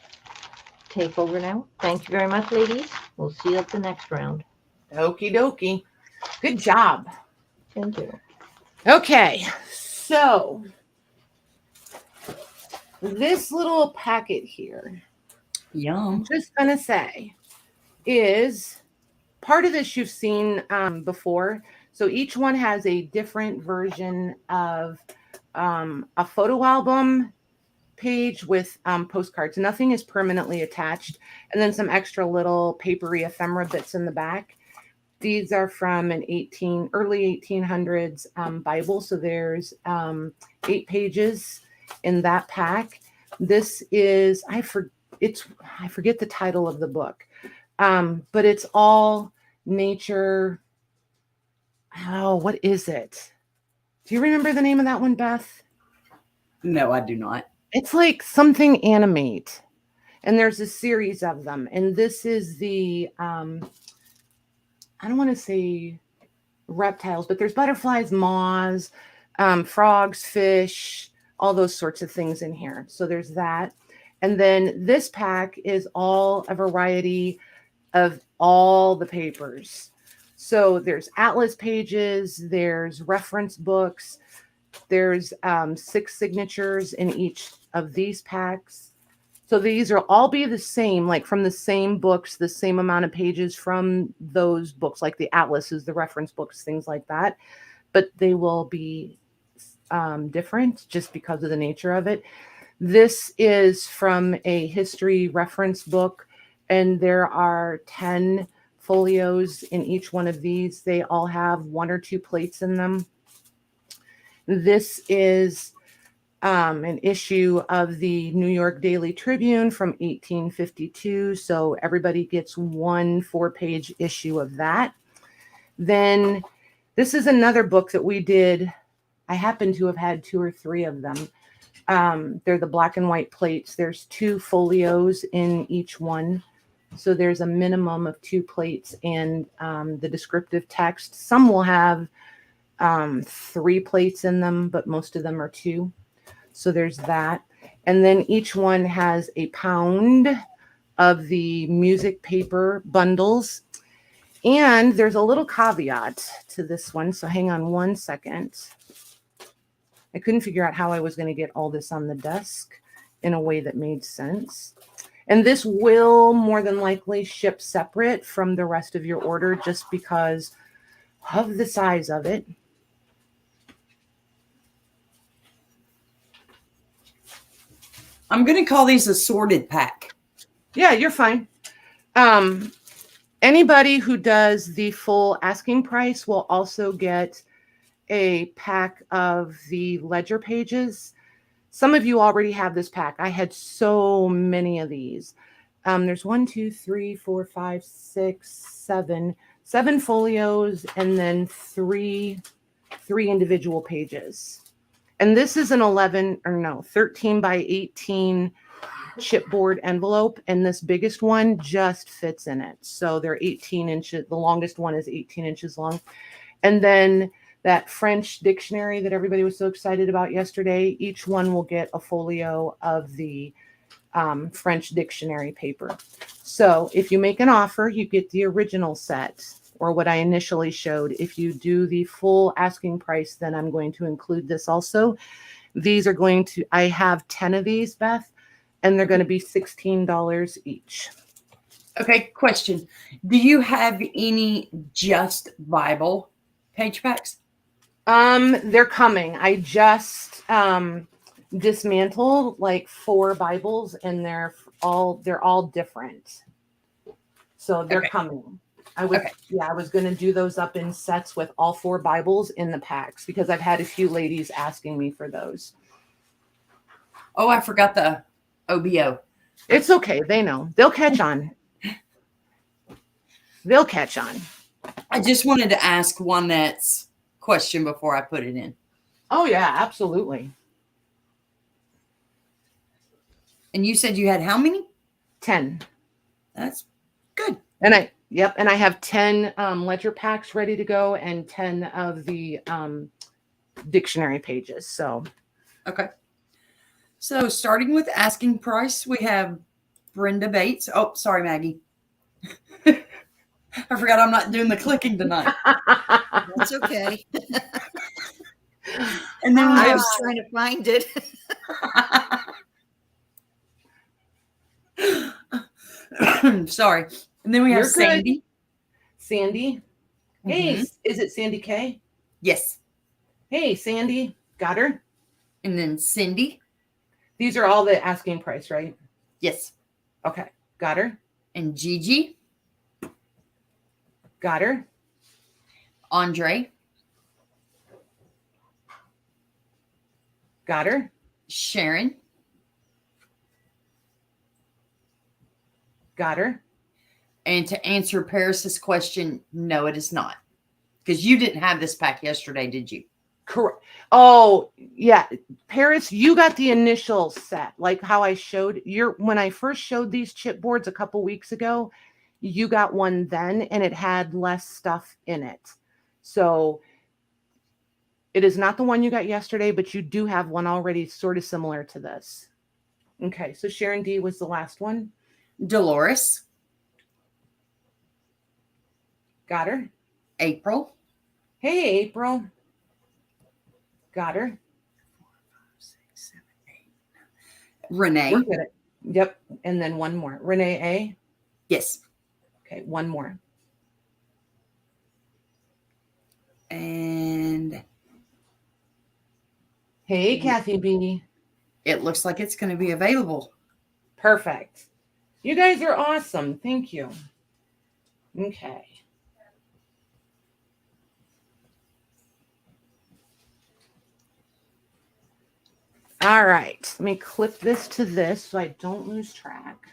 take over now. Thank you very much, ladies. We'll see you at the next round. Okie dokie. Good job. Thank you. Okay, so this little packet here, Yum. I'm just going to say, is part of this you've seen before. So each one has a different version of a photo album page with postcards. Nothing is permanently attached. And then some extra little papery ephemera bits in the back. These are from an early 1800s Bible. So there's 8 pages in that pack. This is, I forget the title of the book, but it's all nature. Oh, what is it? Do you remember the name of that one, Beth? No, I do not. It's like something animate. And there's a series of them. And this is the, I don't want to say reptiles, but there's butterflies, moths, frogs, fish, all those sorts of things in here. So there's that. And then this pack is all a variety of all the papers. So there's atlas pages, there's reference books, there's 6 signatures in each of these packs. So these will all be the same, like from the same books, the same amount of pages from those books, like the atlases, the reference books, things like that. But they will be different just because of the nature of it. This is from a history reference book, and there are 10 folios in each one of these. They all have 1 or 2 plates in them. This is an issue of the New York Daily Tribune from 1852. So everybody gets 1 4-page issue of that. Then this is another book that we did. I happen to have had 2 or 3 of them. They're the black and white plates. There's 2 folios in each one. So there's a minimum of 2 plates and the descriptive text. Some will have 3 plates in them, but most of them are 2. So there's that. And then each one has a pound of the music paper bundles. And there's a little caveat to this one. So hang on one second. I couldn't figure out how I was going to get all this on the desk in a way that made sense. And this will more than likely ship separate from the rest of your order just because of the size of it. I'm going to call these a sorted pack. Yeah, you're fine. Anybody who does the full asking price will also get a pack of the ledger pages. Some of you already have this pack. I had so many of these. There's 1, 2, 3, 4, 5, 6, 7 folios, and then three individual pages. And this is an 13 by 18 chipboard envelope, and this biggest one just fits in it. So they're 18 inches. The longest one is 18 inches long. And then that French dictionary that everybody was so excited about yesterday, each one will get a folio of the French dictionary paper. So if you make an offer, you get the original set, or what I initially showed. If you do the full asking price, then I'm going to include this also. These are going to, I have 10 of these, Beth, and they're going to be $16 each. Okay, question. Do you have any just Bible page packs? They're coming. I just dismantled like 4 Bibles, and they're all different. So they're coming. I was going to do those up in sets with all 4 Bibles in the packs, because I've had a few ladies asking me for those. Oh, I forgot the OBO. It's okay. They know. They'll catch on. They'll catch on. I just wanted to ask one that's question before I put it in. Oh, yeah, absolutely. And you said you had how many? 10. That's good. And I have 10 ledger packs ready to go, and 10 of the dictionary pages. So, okay. So starting with asking price, we have Brenda Bates. Oh, sorry, Maggie. I forgot I'm not doing the clicking tonight. That's okay. And then we I have was trying to find it. sorry. And then we have You're good. Sandy. Sandy. Hey, is it Sandy K? Yes. Hey, Sandy. Got her? And then Cindy. These are all the asking price, right? Yes. Okay. Got her? And Gigi. Got her? Andre. Got her? Sharon. Got her? And to answer Paris's question, no, it is not. Because you didn't have this pack yesterday, did you? Correct. Oh, yeah. Paris, you got the initial set, like how I showed when I first showed these chipboards a couple weeks ago, you got one then, and it had less stuff in it. So it is not the one you got yesterday, but you do have one already sort of similar to this. Okay. So Sharon D was the last one. Dolores. Got her? April. Hey, April. Got her? 4, 5, 6, 7, 8, 9. Renee. We're good at, yep. And then one more. Renee A. Yes. Okay, one more. And hey, Kathy B. It looks like it's going to be available. Perfect. You guys are awesome. Thank you. Okay. All right. Let me clip this to this so I don't lose track.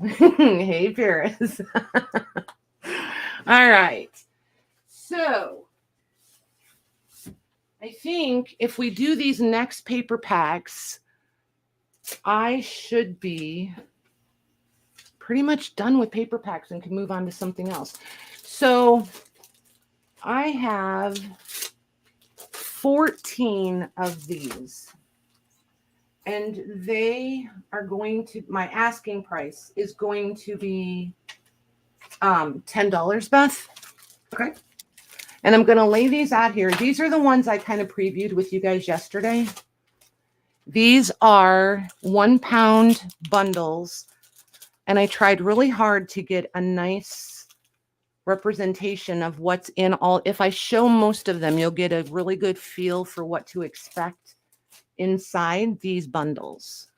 Hey, Paris. All right. So I think if we do these next paper packs, I should be pretty much done with paper packs and can move on to something else. So I have 14 of these, and they are going to, my asking price is going to be $10, Beth. Okay. And I'm going to lay these out here. These are the ones I kind of previewed with you guys yesterday. These are 1 pound bundles, and I tried really hard to get a nice representation of what's in all. If I show most of them, you'll get a really good feel for what to expect inside these bundles.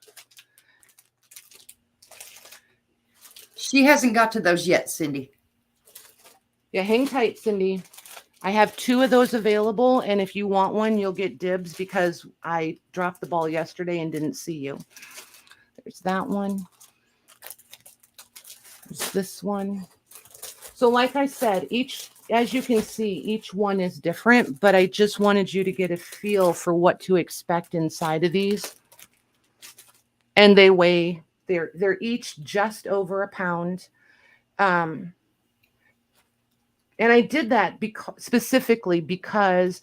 She hasn't got to those yet, Cindy. Yeah, hang tight, Cindy. I have 2 of those available, and if you want one, you'll get dibs because I dropped the ball yesterday and didn't see you. There's that one. There's this one. So like I said, as you can see, each one is different, but I just wanted you to get a feel for what to expect inside of these. And they weigh, they're each just over a pound. And I did that specifically because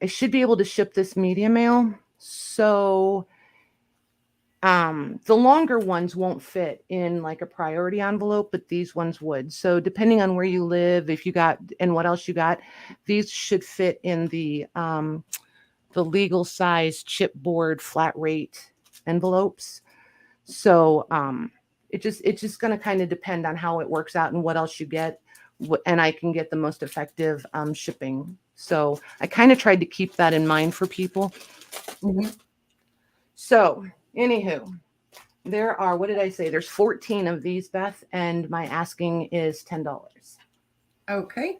I should be able to ship this media mail. So the longer ones won't fit in like a priority envelope, but these ones would. So depending on where you live, if you got, and what else you got, these should fit in the legal size chipboard flat rate envelopes. So it's just going to kind of depend on how it works out and what else you get. And I can get the most effective shipping. So I kind of tried to keep that in mind for people. Mm-hmm. So anywho, there are, what did I say? There's 14 of these, Beth, and my asking is $10. Okay.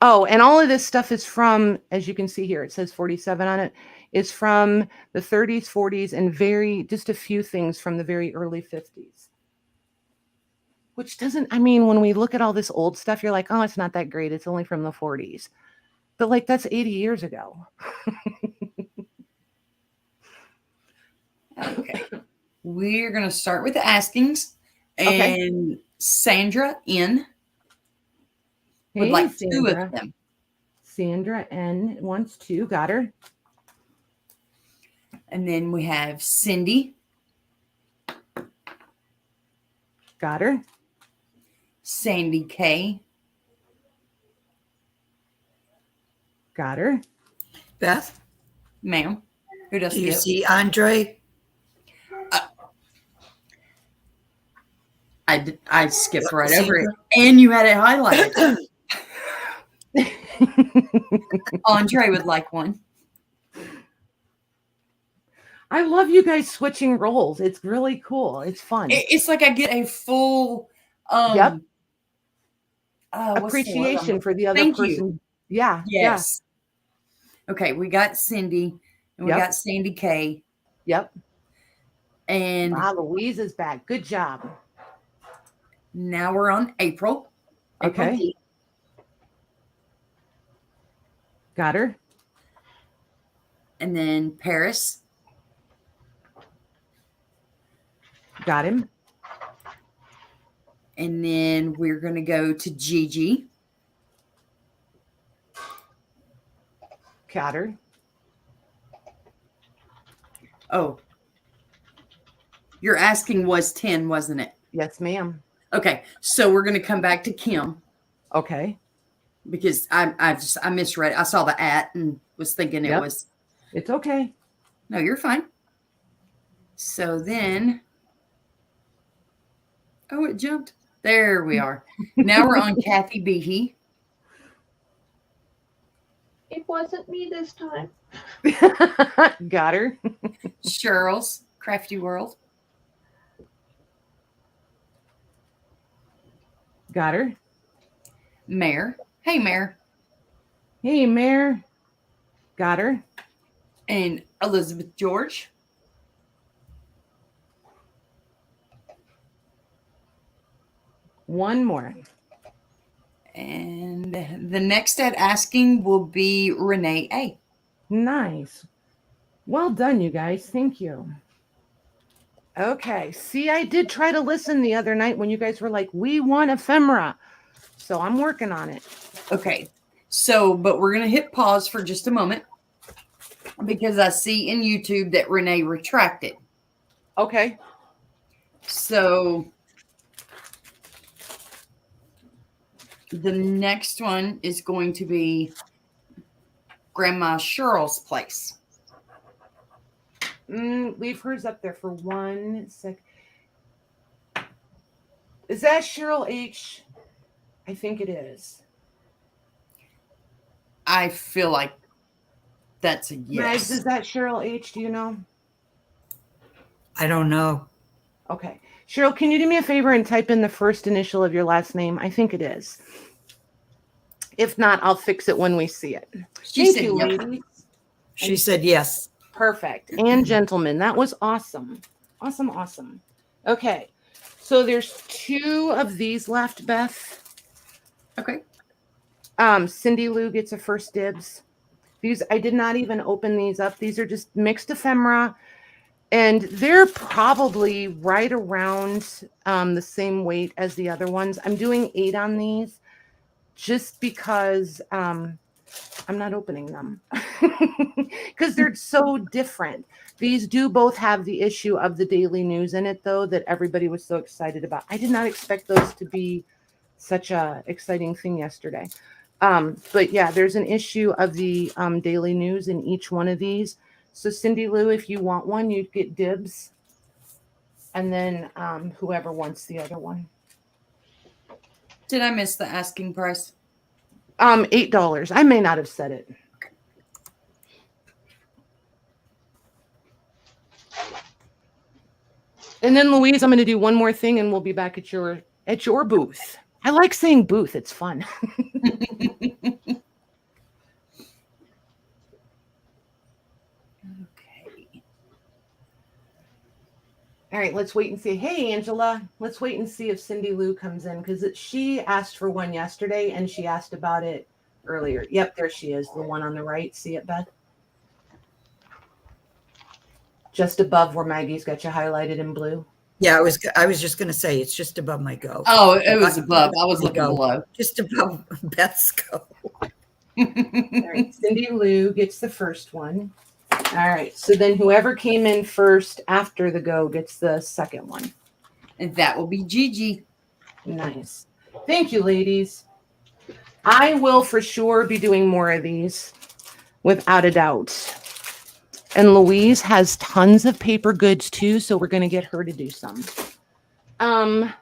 Oh, and all of this stuff is from, as you can see here, it says 47 on it. It's from the 30s, 40s, and just a few things from the very early 50s. Which doesn't, I mean, when we look at all this old stuff, you're like, oh, it's not that great. It's only from the 40s. But like, that's 80 years ago. Okay. We're going to start with the askings. And Okay. Sandra N. would Hey, like Sandra. 2 of them. Sandra N wants 2. Got her. And then we have Cindy. Got her. Sandy K. Got her. Beth, Ma'am. Who does do you skip? see Andre? I skipped right over it. And you had it highlighted. Andre would like 1. I love you guys switching roles. It's really cool. It's fun. It's like I get a full Yep. what's the Appreciation word? for the other Thank person. you. Yeah. Yes. Yeah. Okay, we got Cindy and we Yep. got Sandy K. Yep. And Louise is back. Good job. now we're on April. April Okay. D. Got her. And then Paris. Got him. And then we're going to go to Gigi. Got her. Oh. Your asking was 10, wasn't it? Yes, ma'am. Okay. So we're going to come back to Kim. Okay. Because I misread it. I saw the @ and was thinking it was. It's okay. No, you're fine. So then. Oh, it jumped. There we are. Now we're on Kathy Behe. It wasn't me this time. Got her. Cheryl's Crafty World. Got her. Mare. Hey, Mare. Hey, Mare. Got her. And Elizabeth George. One more. And the next at asking will be Renee A. Nice. Well done, you guys. Thank you. Okay. See, I did try to listen the other night when you guys were like, we want ephemera. So I'm working on it. Okay. So, but we're going to hit pause for just a moment because I see in YouTube that Renee retracted. Okay. So the next one is going to be Grandma Cheryl's place. Leave hers up there for 1 sec. Is that Cheryl H? I think it is. I feel like That's a Mags, yes. is that Cheryl H? Do you know? I don't know. Okay. Cheryl, can you do me a favor and type in the first initial of your last name? I think it is. If not, I'll fix it when we see it. She Thank said you, yep. ladies. She said yes. Perfect. And gentlemen, that was awesome. Awesome, awesome. Okay. So there's 2 of these left, Beth. Okay. Cindy Lou gets a first dibs. These, I did not even open these up. These are just mixed ephemera. And they're probably right around the same weight as the other ones. I'm doing 8 on these just because I'm not opening them because they're so different. These do both have the issue of the daily news in it, though, that everybody was so excited about. I did not expect those to be such a exciting thing yesterday. But yeah, there's an issue of the daily news in each one of these. So Cindy Lou, if you want one, you'd get dibs. And then whoever wants the other one. Did I miss the asking price? $8. I may not have said it. And then Louise, I'm going to do one more thing and we'll be back at your booth. I like saying booth. It's fun. Okay. All right, let's wait and see. Hey, Angela, let's wait and see if Cindy Lou comes in because she asked for one yesterday and she asked about it earlier. Yep, there she is, the one on the right. See it, Beth? Just above where Maggie's got you highlighted in blue. Yeah, I was just going to say it's just above my go. Oh, it was above. I was looking below. Just above Beth's go. All right, Cindy Lou gets the first one. All right, so then whoever came in first after the go gets the second one. And that will be Gigi. Nice. Thank you, ladies. I will for sure be doing more of these, without a doubt. And Louise has tons of paper goods too, so we're going to get her to do some. And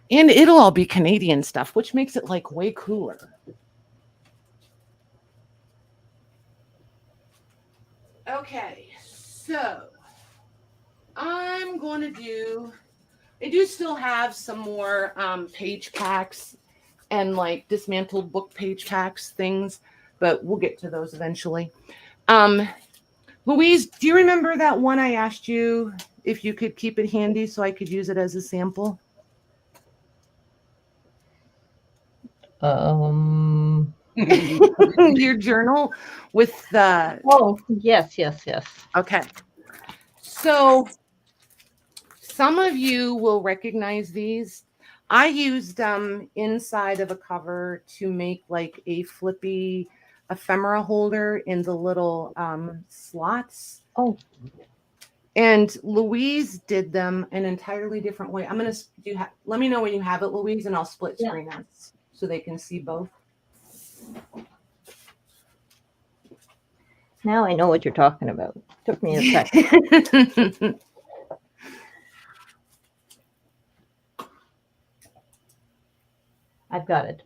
it'll all be Canadian stuff, which makes it like way cooler. Okay, so I'm going to do, I do still have some more page packs and like dismantled book page packs things, but we'll get to those eventually. Louise, do you remember that one I asked you if you could keep it handy so I could use it as a sample? Your journal with the... Oh, yes. Okay. So some of you will recognize these. I used them inside of a cover to make like a flippy ephemera holder in the little slots. Oh. And Louise did them an entirely different way. I'm going to let me know when you have it, Louise, and I'll split screen us so they can see both. Now I know what you're talking about. Took me a second. I've got it.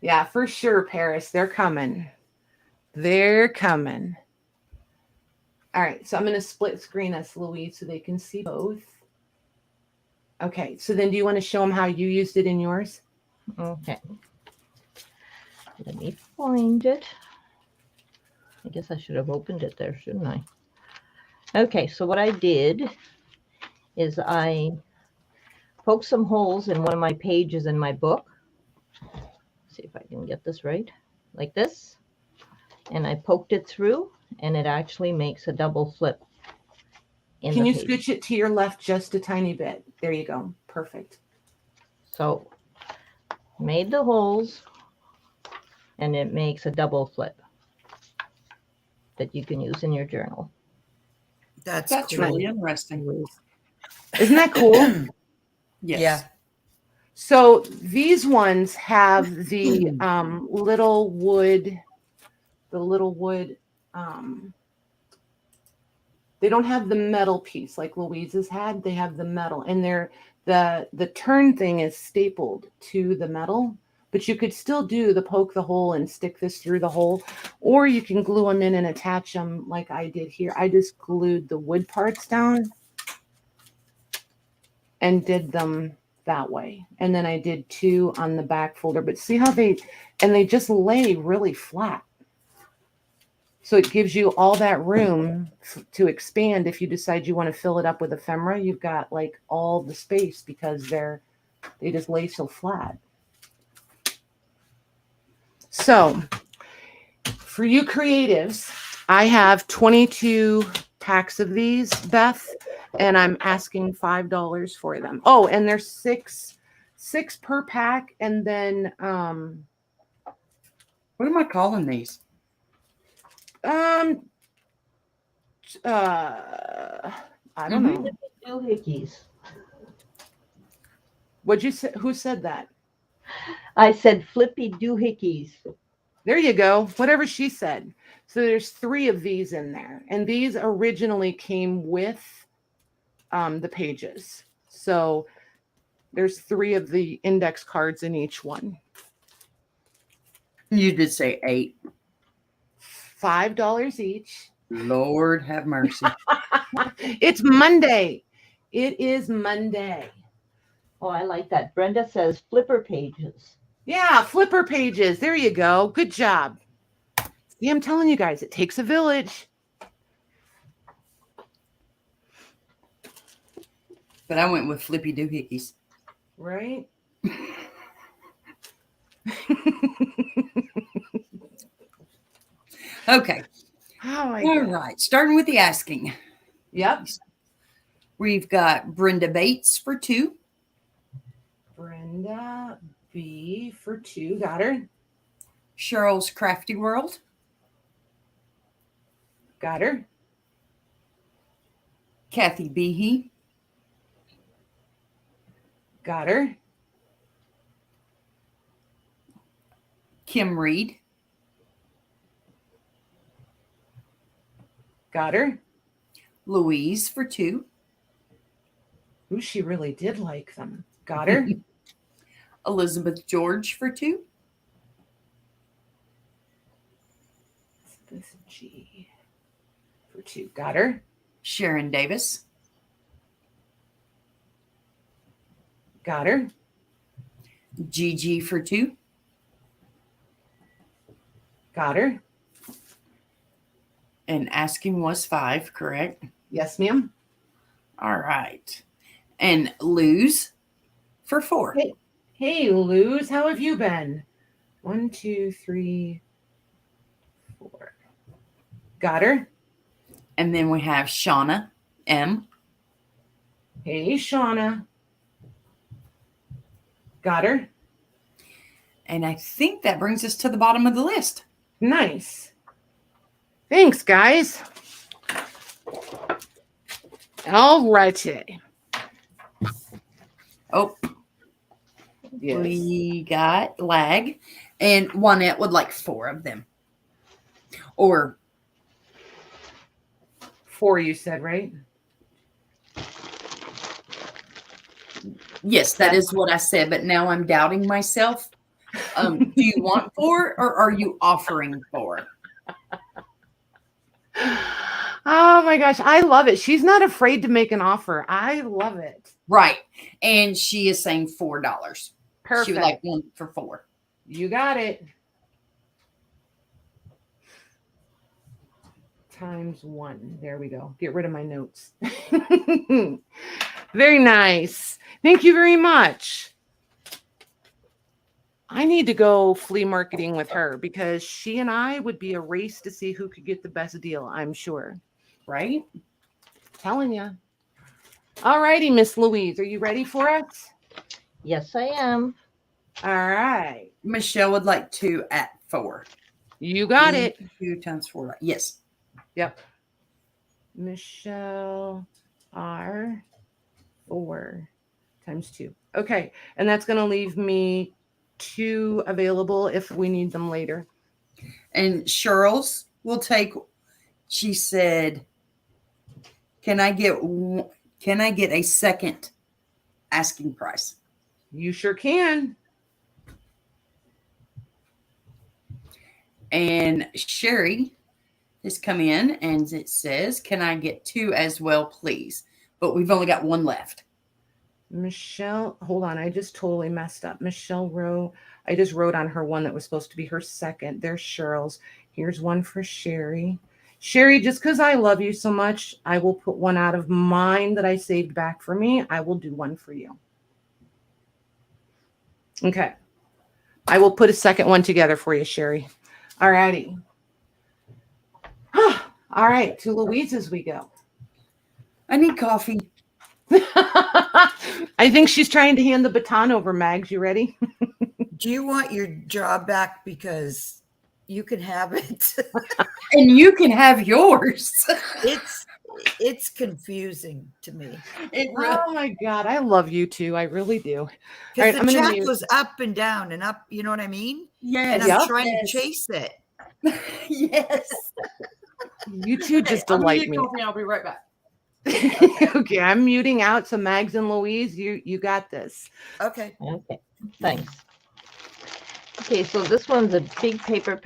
Yeah, for sure, Paris. They're coming. They're coming. All right, so I'm going to split screen us, Louise, so they can see both. Okay, so then do you want to show them how you used it in yours? Okay. Let me find it. I guess I should have opened it there, shouldn't I? Okay, so what I did is I poked some holes in one of my pages in my book. See if I can get this right. Like this. And I poked it through, and it actually makes a double flip. Can you scooch it to your left just a tiny bit? There you go. Perfect. So made the holes, and it makes a double flip that you can use in your journal. That's cool. Really interesting. Isn't that cool? Yes. Yeah. So these ones have the little wood, they don't have the metal piece like Louise's had. They have the metal, and the turn thing is stapled to the metal, but you could still do the poke the hole and stick this through the hole, or you can glue them in and attach them like I did here. I just glued the wood parts down and did them that way. And then I did 2 on the back folder, but see how they just lay really flat. So it gives you all that room to expand. If you decide you want to fill it up with ephemera, you've got like all the space because they just lay so flat. So for you creatives, I have 22 packs of these, Beth, and I'm asking $5 for them. Oh, and there's six per pack. And then, What am I calling these? I don't know. Doohickeys. What'd you say? Who said that? I said flippy doohickeys. There you go. Whatever she said. So there's 3 of these in there. And these originally came with the pages. So there's 3 of the index cards in each one. You did say 8. $5 each. Lord have mercy. It's Monday. It is Monday. Oh, I like that. Brenda says flipper pages. Yeah, flipper pages. There you go. Good job. See, I'm telling you guys, it takes a village. But I went with flippy doohickeys. Right? Okay. Oh my All God. right. Starting with the asking. Yep. We've got Brenda Bates for 2. Brenda B for 2. Got her. Cheryl's Crafty World. Got her. Kathy Behe. Got her. Kim Reed. Got her. Louise for 2. Ooh, she really did like them. Got her. Elizabeth George for 2. Elizabeth G for 2. Got her. Sharon Davis. Got her. Gigi for 2. Got her. And asking was 5, correct? Yes, ma'am. All right. And Luz for 4. Hey, Luz, how have you been? 1, 2, 3, 4. Got her. And then we have Shauna M. Hey, Shauna. Got her. And I think that brings us to the bottom of the list. Nice. Thanks, guys. All righty. Oh, Yes. we got Lag. And Juanette would like 4 of them. Or 4, you said, right? yes, that is what I said, but now I'm doubting myself. Do you want 4 or are you offering 4? Oh my gosh, I love it. She's not afraid to make an offer. I love it. Right. And she is saying $4. Perfect. She would like 1 for 4. You got it. Times 1. There we go. Get rid of my notes. Very nice. Thank you very much. I need to go flea marketing with her because she and I would be a race to see who could get the best deal, I'm sure. Right? Telling you. All righty, Miss Louise. Are you ready for us? Yes, I am. All right. Michelle would like 2 at 4. You got it. 2 times 4. Yes. Yep. Michelle R 4 times 2. Okay. And that's going to leave me 2 available if we need them later. And Cheryl's will take, she said, can I get a second asking price? You sure can. And Sherry has come in and it says, can I get 2 as well, please? But we've only got 1 left. Michelle, hold on. I just totally messed up. Michelle wrote, I just wrote on her one that was supposed to be her second. There's Cheryl's. Here's one for Sherry. Sherry, just because I love you so much, I will put one out of mine that I saved back for me. I will do one for you. Okay. I will put a second one together for you, Sherry. All righty. All right. To Louise's we go. I need coffee. I think she's trying to hand the baton over, Mags. You ready? Do you want your job back? Because you can have it. And you can have yours. It's confusing to me. Oh my God. I love you too. I really do. All Because right, the chat goes up and down and up. You know what I mean? Yes. And I'm trying to chase it. Yes. You two just delight me. Coffee, I'll be right back. Okay, I'm muting out. So Mags and Louise, you got this. Okay. Okay, thanks. Okay, so this one's a big paper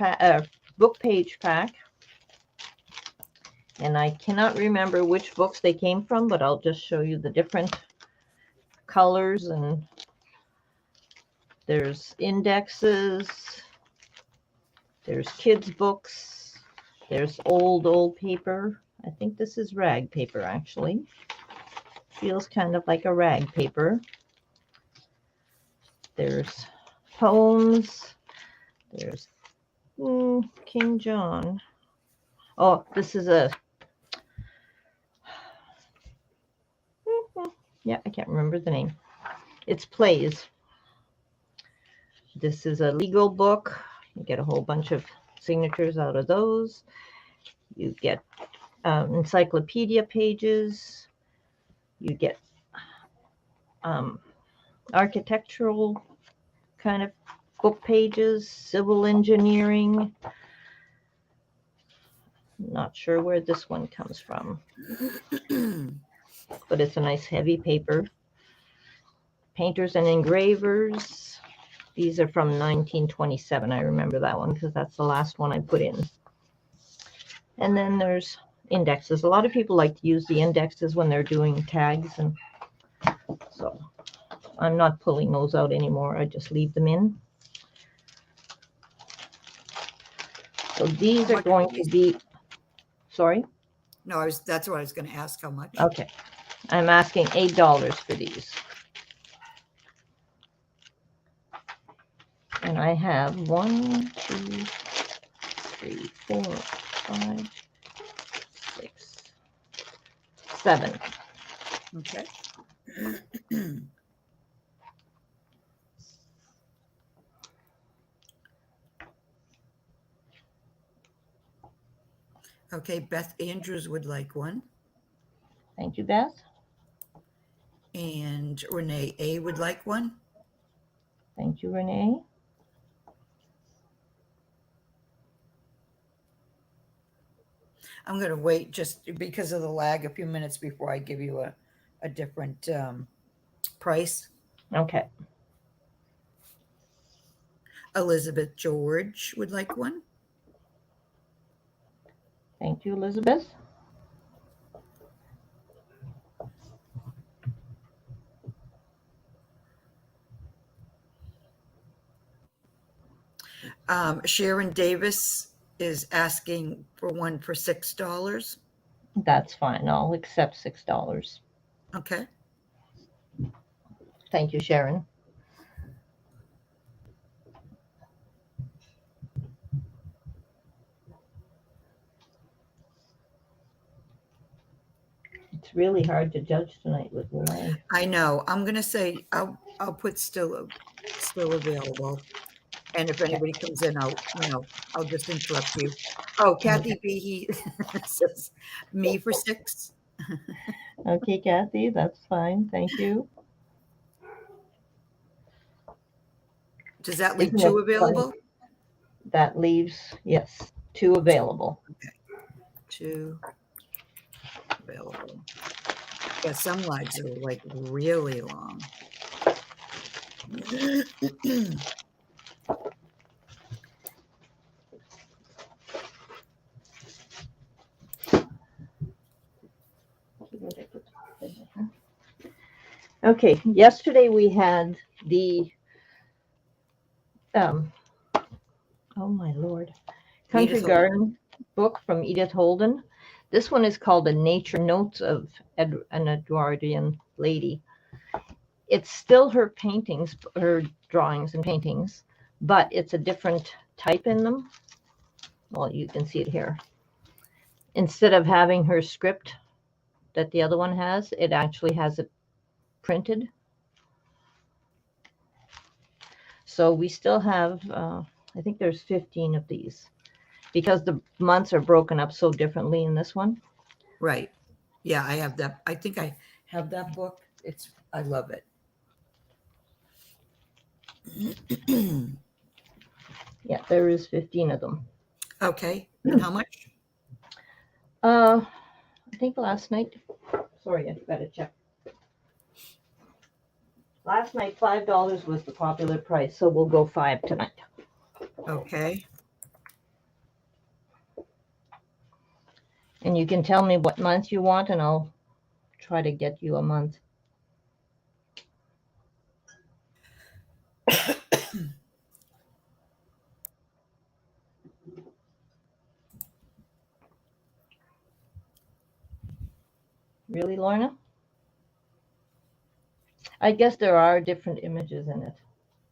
book page pack. And I cannot remember which books they came from, but I'll just show you the different colors. And there's indexes, there's kids' books, there's old paper. I think this is rag paper, actually. Feels kind of like a rag paper. There's poems. There's King John. Oh, this is a... Yeah, I can't remember the name. It's plays. This is a legal book. You get a whole bunch of signatures out of those. You get encyclopedia pages. You get architectural kind of book pages, civil engineering. Not sure where this one comes from, but it's a nice heavy paper. Painters and engravers. These are from 1927. I remember that one because that's the last one I put in. And then there's indexes. A lot of people like to use the indexes when they're doing tags, and so I'm not pulling those out anymore. I just leave them in. So these are going to be, sorry? No, that's what I was going to ask. How much? Okay. I'm asking $8 for these. And I have 1, 2, 3, 4, 5, 6, 7. Okay. Okay, Beth Andrews would like one. Thank you, Beth. And Renee A would like one. Thank you, Renee. I'm going to wait just because of the lag a few minutes before I give you a different price. Okay. Elizabeth George would like one. Thank you, Elizabeth. Sharon Davis is asking for one for $6. That's fine. I'll accept $6. Okay. Thank you, Sharon. It's really hard to judge tonight with the lag. I know. I'm going to say I'll put still available. And if anybody comes in, I'll just interrupt you. Oh, Kathy B. He says me for $6. Okay, Kathy, that's fine. Thank you. Does that leave Isn't 2 it available? funny? That leaves, yes, 2 available. Okay. 2 available. Yeah, some lives are like really long. Okay, yesterday we had the, oh my Lord, Country Edith Garden book from Edith Holden. This one is called The Nature Notes of an Edwardian Lady. It's still her paintings, her drawings and paintings, but it's a different type in them. Well, you can see it here. Instead of having her script that the other one has, it actually has it printed. So we still have, I think there's 15 of these because the months are broken up so differently in this one. Right. Yeah, I have that. I think I have that book. I love it. Yeah, there is 15 of them. Okay. And how much? I think last night, sorry, I gotta check. Last night, $5 was the popular price, so we'll go 5 tonight. Okay. And you can tell me what month you want, and I'll try to get you a month. Really, Lorna? I guess there are different images in it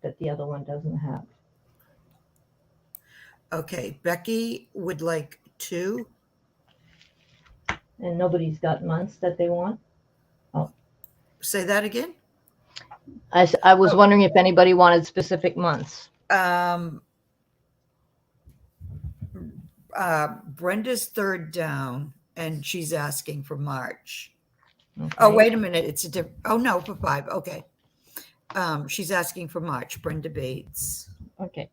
that the other one doesn't have. Okay. Becky would like 2. And nobody's got months that they want. Say that again. I was wondering if anybody wanted specific months. Brenda's third down, and she's asking for March. Okay. Oh, wait a minute. It's a different. Oh, no, for 5. Okay. She's asking for March. Brenda Bates. Okay.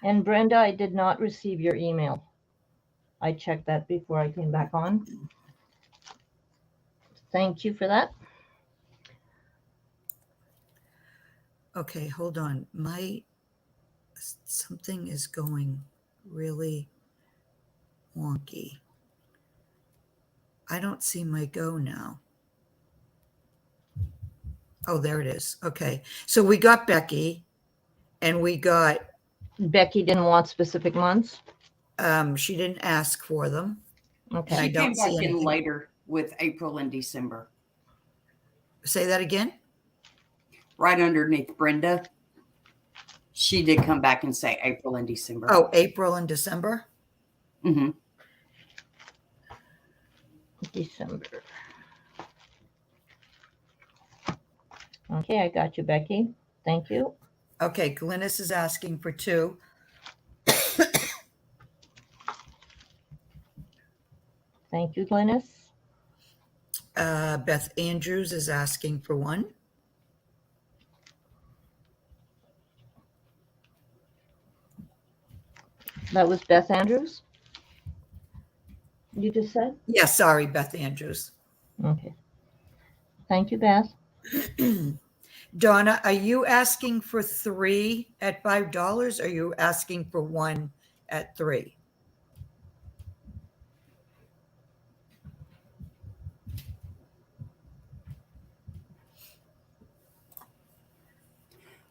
And Brenda, I did not receive your email. I checked that before I came back on. Thank you for that. Okay, hold on. Something is going really wonky. I don't see my go now. Oh, there it is. Okay. So we got Becky, and we got, Becky didn't want specific months. she didn't ask for them. Okay. I She don't came see back in anything. later with April and December. Say that again. Right underneath Brenda, she did come back and say April and December. Oh, April and December. Mm-hmm. December. Okay, I got you, Becky. Thank you. Okay, Glynis is asking for 2. Thank you, Glynis. Beth Andrews is asking for 1. That was Beth Andrews? You just said? Yeah, sorry, Beth Andrews. Okay. Thank you, Beth. Donna, are you asking for 3 at $5? Or are you asking for 1 at 3?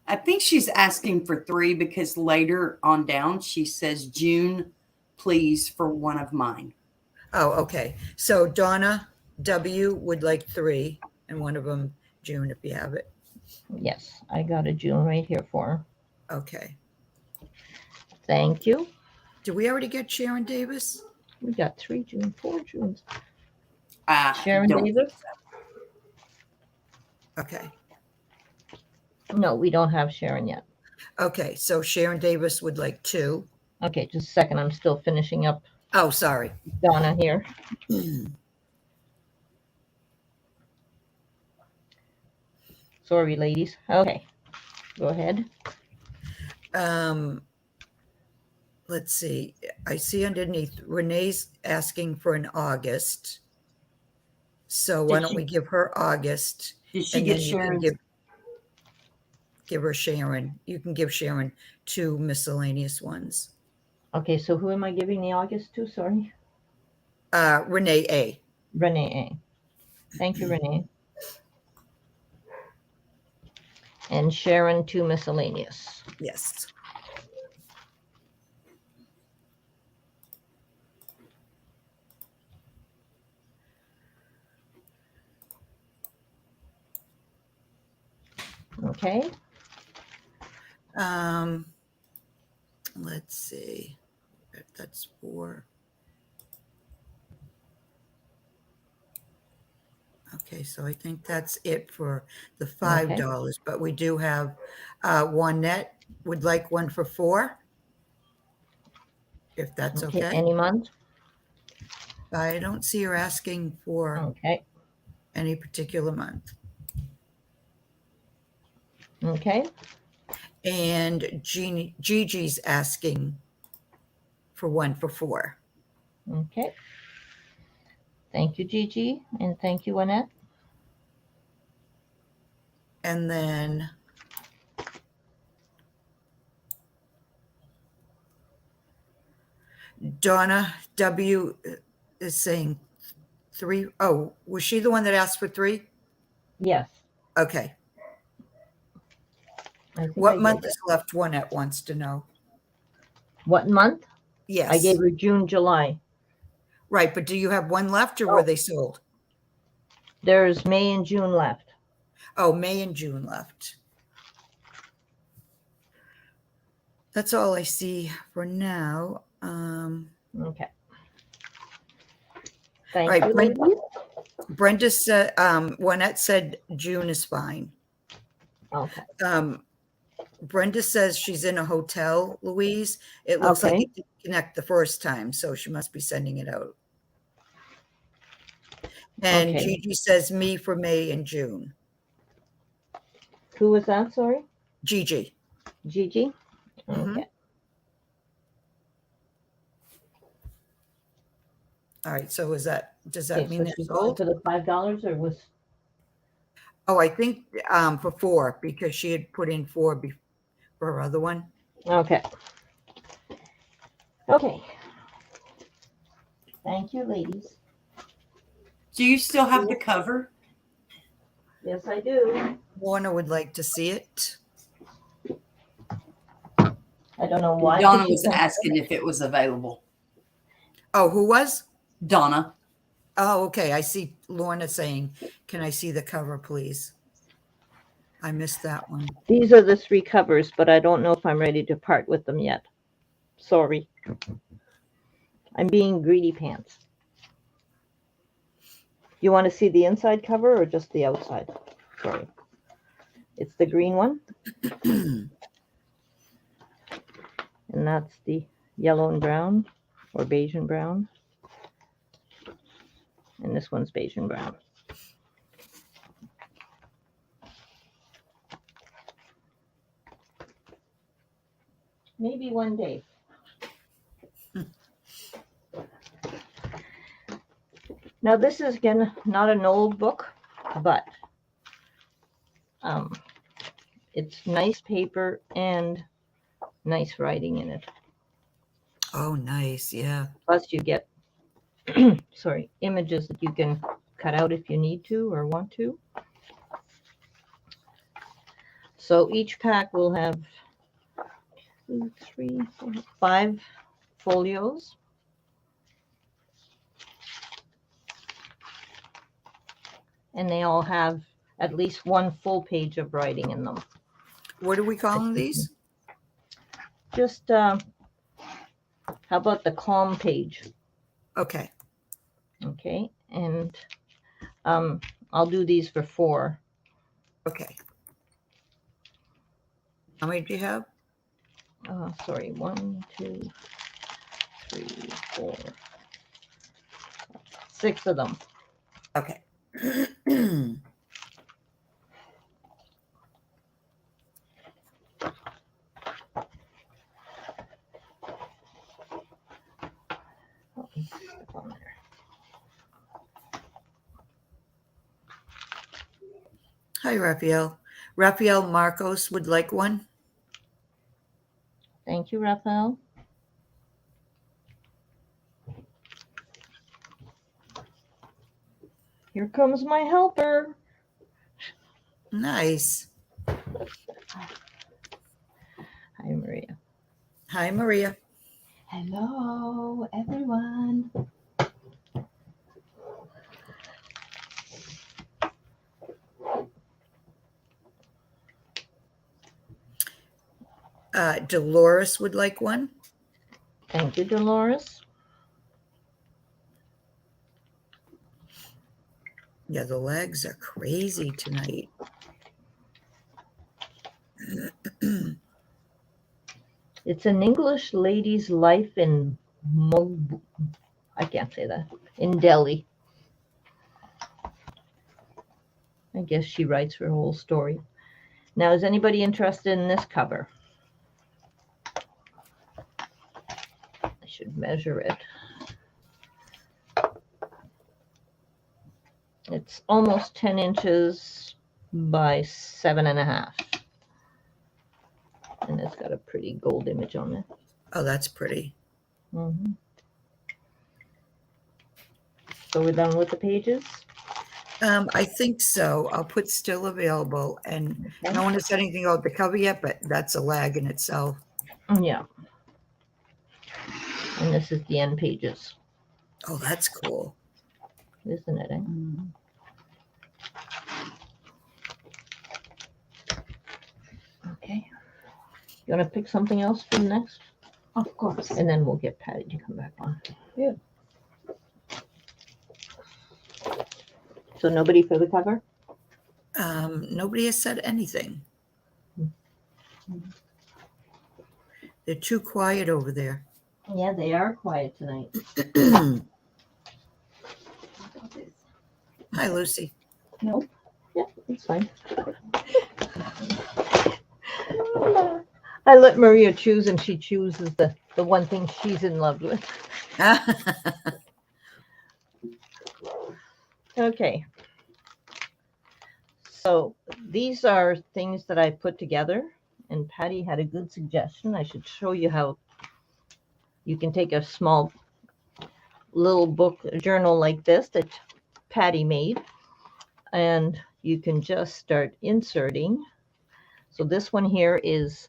I think she's asking for 3 because later on down she says, June, please, for one of mine. Oh, okay. So Donna W would like 3, and one of them, June, if you have it. Yes, I got a June right here for her. Okay. Thank you. Did we already get Sharon Davis? We got 3 June, 4 Junes. I Sharon don't Davis? think so. Okay. No, we don't have Sharon yet. Okay. So Sharon Davis would like 2. Okay, just a second. I'm still finishing up Oh, sorry. Donna here. Sorry, ladies. Okay, go ahead. Let's see. I see underneath Renee's asking for an August. So why don't we give her August? Did she and get then you can Sharon's? give her Sharon. You can give Sharon 2 miscellaneous ones. Okay, so who am I giving the August to? Sorry. Renee A. Renee A. Thank you, Renee. And Sharon, 2 miscellaneous. Yes. Okay. Let's see. That's 4. Okay, so I think that's it for the $5, but we do have Juanette would like one for 4, if that's okay. Any month? I don't see her asking for Okay. any particular month. Okay. And Gigi's asking for one for 4. Okay. Thank you, Gigi, and thank you, Annette. And then Donna W is saying 3. Oh, was she the one that asked for 3? Yes. Okay. What month is left? Juanette wants to know. What month? Yes. I gave her June, July. Right, but do you have one left or were they sold? There's May and June left. Oh, May and June left. That's all I see for now. Okay. Thank right, you, ladies. Brenda said, Juanette said June is fine. Okay. Brenda says she's in a hotel, Louise. It looks like it didn't connect the first time, so she must be sending it out. And Gigi says me for May and June. Who was that? Sorry? Gigi. Gigi? Okay. Mm-hmm. All right, so does that mean it's sold? To the $5 or was? Oh, I think for 4 because she had put in 4 for her other one. Okay. Okay. Thank you, ladies. Do you still have the cover? Yes, I do. Warner would like to see it. I don't know why. Donna was asking if it was available. Oh, who was? Donna. Oh, okay. I see Lorna saying, can I see the cover, please? I missed that one. These are the 3 covers, but I don't know if I'm ready to part with them yet. Sorry. I'm being greedy pants. You want to see the inside cover or just the outside? Sorry. It's the green one. And that's the yellow and brown or beige and brown. And this one's beige and brown. Maybe one day. Now this is again not an old book, but it's nice paper and nice writing in it. Oh, nice. Yeah. Plus you get sorry, images that you can cut out if you need to or want to. So each pack will have 2, 3, 4, 5 folios. And they all have at least 1 full page of writing in them. What are we calling these? Just, how about the calm page? Okay. Okay, and I'll do these for 4. Okay. How many do you have? Sorry, 1, 2, 3, 4, 6 of them. Okay. Hi, Raphael. Raphael Marcos would like one. Thank you, Raphael. Here comes my helper. Nice. Hi, Maria. Hi, Maria. Hello, everyone. Dolores would like one. Thank you, Dolores. Yeah, the legs are crazy tonight. It's an English lady's life in I can't say that. In Delhi. I guess she writes her whole story. Now, is anybody interested in this cover? I should measure it. It's almost 10 inches by 7.5. And it's got a pretty gold image on it. Oh, that's pretty. Mm-hmm. So we're done with the pages? I think so. I'll put still available, and Okay. no one has said anything about the cover yet, but that's a lag in itself. Yeah. And this is the end pages, Oh, that's cool. isn't it? Eh? Okay. You want to pick something else for the next? Of course. And then we'll get Patty to come back on. Yeah. So nobody for the cover? Nobody has said anything. They're too quiet over there. Yeah, they are quiet tonight. Hi, Lucy. No. Yeah, it's fine. I let Maria choose, and she chooses the one thing she's in love with. Okay. So these are things that I put together, and Patty had a good suggestion. I should show you how you can take a small little book, a journal like this that Patty made, and you can just start inserting. So this one here is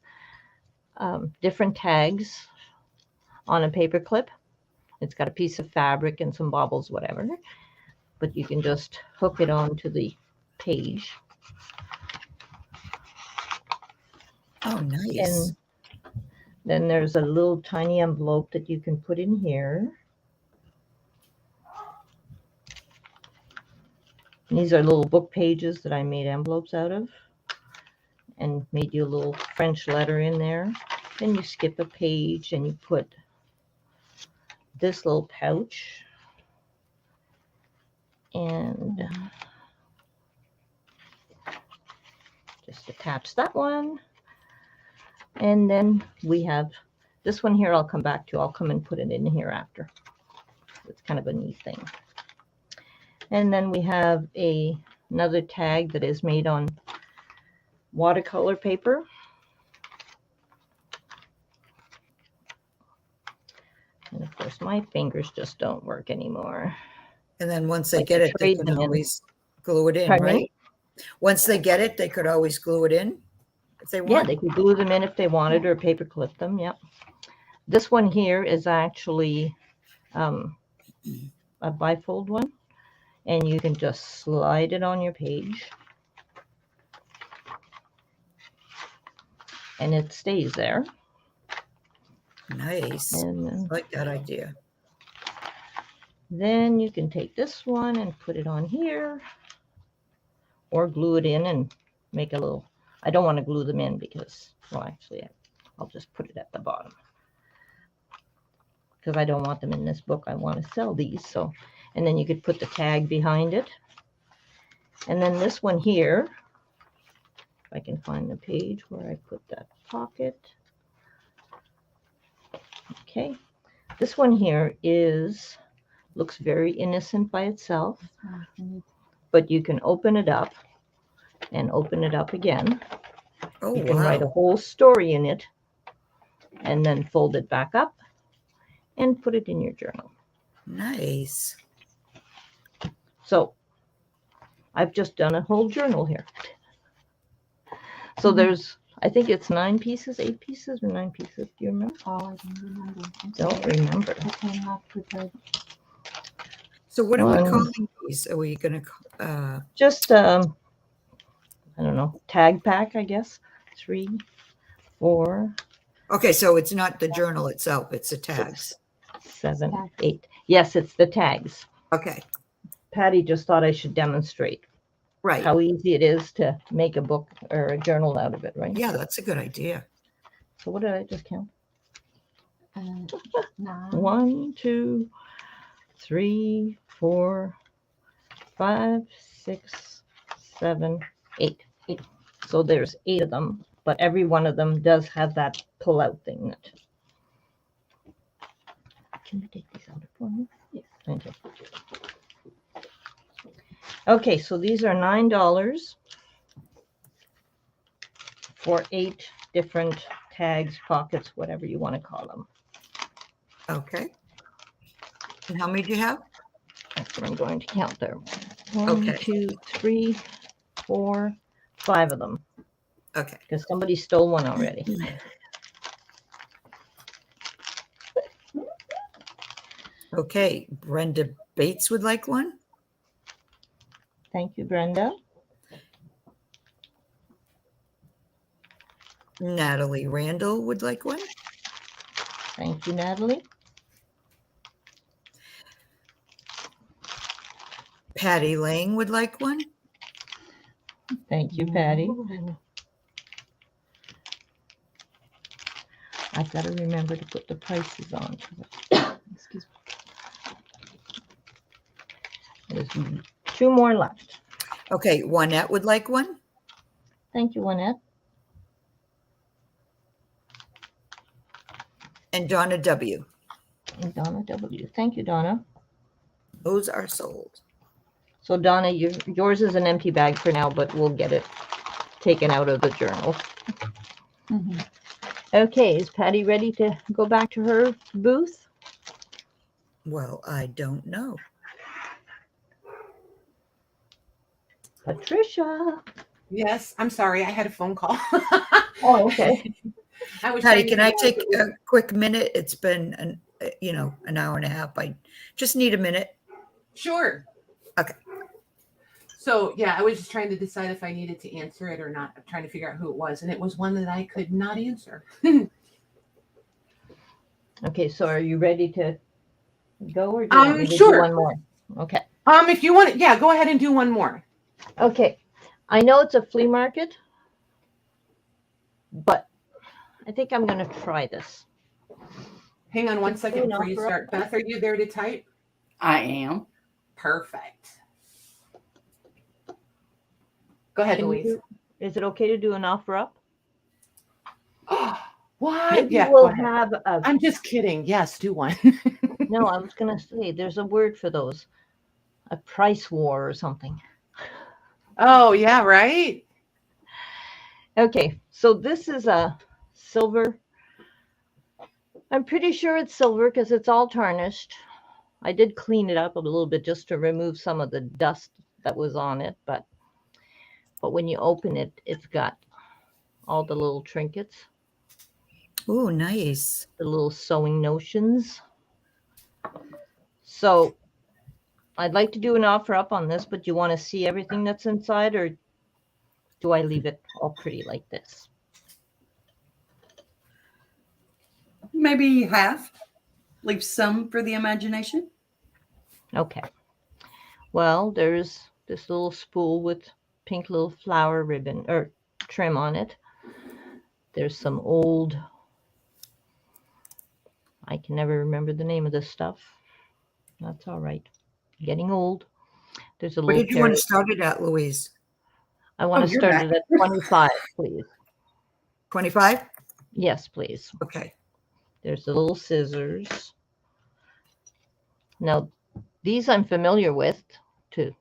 different tags on a paper clip. It's got a piece of fabric and some baubles, whatever, but you can just hook it onto the page. Oh, nice. And then there's a little tiny envelope that you can put in here. And these are little book pages that I made envelopes out of and made you a little French letter in there. Then you skip a page and you put this little pouch. And just attach that one. And then we have this one here. I'll come back to. I'll come and put it in here after. It's kind of a neat thing. And then we have another tag that is made on watercolor paper. And of course, my fingers just don't work anymore. And then once they Like get to it, they trade can them in. always glue it in, Pardon me? right? Once they get it, they could always glue it in if they Yeah, want. they could glue them in if they wanted or paper clip them. Yep. This one here is actually a bifold one, and you can just slide it on your page and it stays there. Nice. And I like that idea. then you can take this one and put it on here or glue it in and make a little, I don't want to glue them in because, well, actually, I'll just put it at the bottom because I don't want them in this book. I want to sell these. So, and then you could put the tag behind it. And then this one here, if I can find the page where I put that pocket. Okay. This one here looks very innocent by itself, but you can open it up and open it up again. Oh, You can write a wow. whole story in it and then fold it back up and put it in your journal. Nice. So I've just done a whole journal here. So there's I think it's 9 pieces, 8 pieces, or 9 pieces. Do you remember? Oh, I don't remember. I'm Don't sorry. remember. Okay, I'm not prepared. So what are we One. calling these? Are we going to, Just I don't know, tag pack, I guess. 3, 4, okay, so it's not the journal itself, it's the tags. 7, Tags. 8. Yes, it's the tags. Okay, Patty just thought I should demonstrate right. how easy it is to make a book or a journal out of it, right? Yeah, that's a good idea. So what did I just count? 9. 1, 2, 3, 4, 5, 6, 7, 8. 8. So there's 8 of them, but every one of them does have that pull-out thing. Can you take these out for me? Yes. Thank you. Okay, so these are $9 for 8 different tags, pockets, whatever you want to call them. Okay. And how many do you have? That's what I'm going to count there. 1, Okay. 2, 3, 4, 5 of them. Okay. Because somebody stole one already. Okay, Brenda Bates would like one. Thank you, Brenda. Natalie Randall would like one. Thank you, Natalie. Patty Lang would like one. Thank you, Patty. I've got to remember to put the prices on. Excuse me. There's 2 more left. Okay, Juanette would like one. Thank you, Lynette. And Donna W. And Donna W. Thank you, Donna. Those are sold. So Donna, yours is an empty bag for now, but we'll get it taken out of the journal. Mhm. Okay, is Patty ready to go back to her booth? Well, I don't know. Patricia. Yes, I'm sorry. I had a phone call. Oh, okay. I was Patty, trying to can I figure out take if it was- a quick minute? It's been an hour and a half. I just need a minute. Sure. Okay. So yeah, I was just trying to decide if I needed to answer it or not. I'm trying to figure out who it was, and it was one that I could not answer. Okay, so are you ready to go, or do you want me to do Sure. one more? Okay. If you want it, yeah, go ahead and do one more. Okay. I know it's a flea market, but I think I'm going to try this. Hang on one Can second you before you offer up? start. Beth, are you there to type? I am. Perfect. Go ahead, Can we Louise. do- Is it okay to do an offer up? What? Maybe Yeah, we'll go ahead. have a. I'm just kidding. Yes, do one. No, I was going to say there's a word for those. A price war or something. Oh, yeah, right? Okay, so this is a silver. I'm pretty sure it's silver because it's all tarnished. I did clean it up a little bit just to remove some of the dust that was on it, but when you open it, it's got all the little trinkets, Oh, nice. the little sewing notions. So I'd like to do an offer up on this, but you want to see everything that's inside, or do I leave it all pretty like this? Maybe half. Leave some for the imagination. Okay. Well, there's this little spool with pink little flower ribbon or trim on it. There's some old, I can never remember the name of this stuff. That's all right. Getting old. There's a What little did you want pair. to start it at, Louise? I want to you're start back. it at 25, please. 25? Yes, please. Okay. There's the little scissors. Now, these I'm familiar with to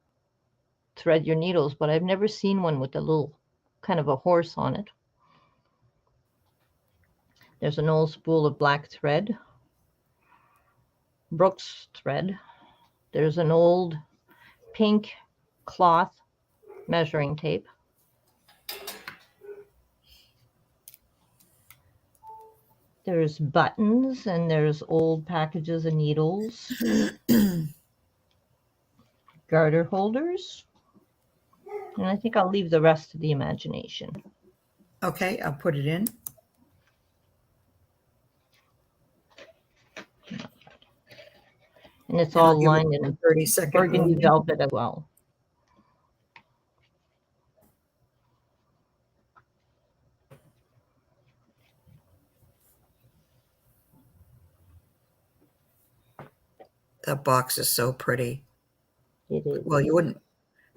thread your needles, but I've never seen one with a little kind of a horse on it. There's an old spool of black thread, Brooks thread. There's an old pink cloth measuring tape. There's buttons and there's old packages of needles, garter holders. And I think I'll leave the rest to the imagination. Okay, I'll put it in. And it's And I'll all give it lined in a 30-second burgundy movement. velvet as well. That box is so pretty. It is. Well,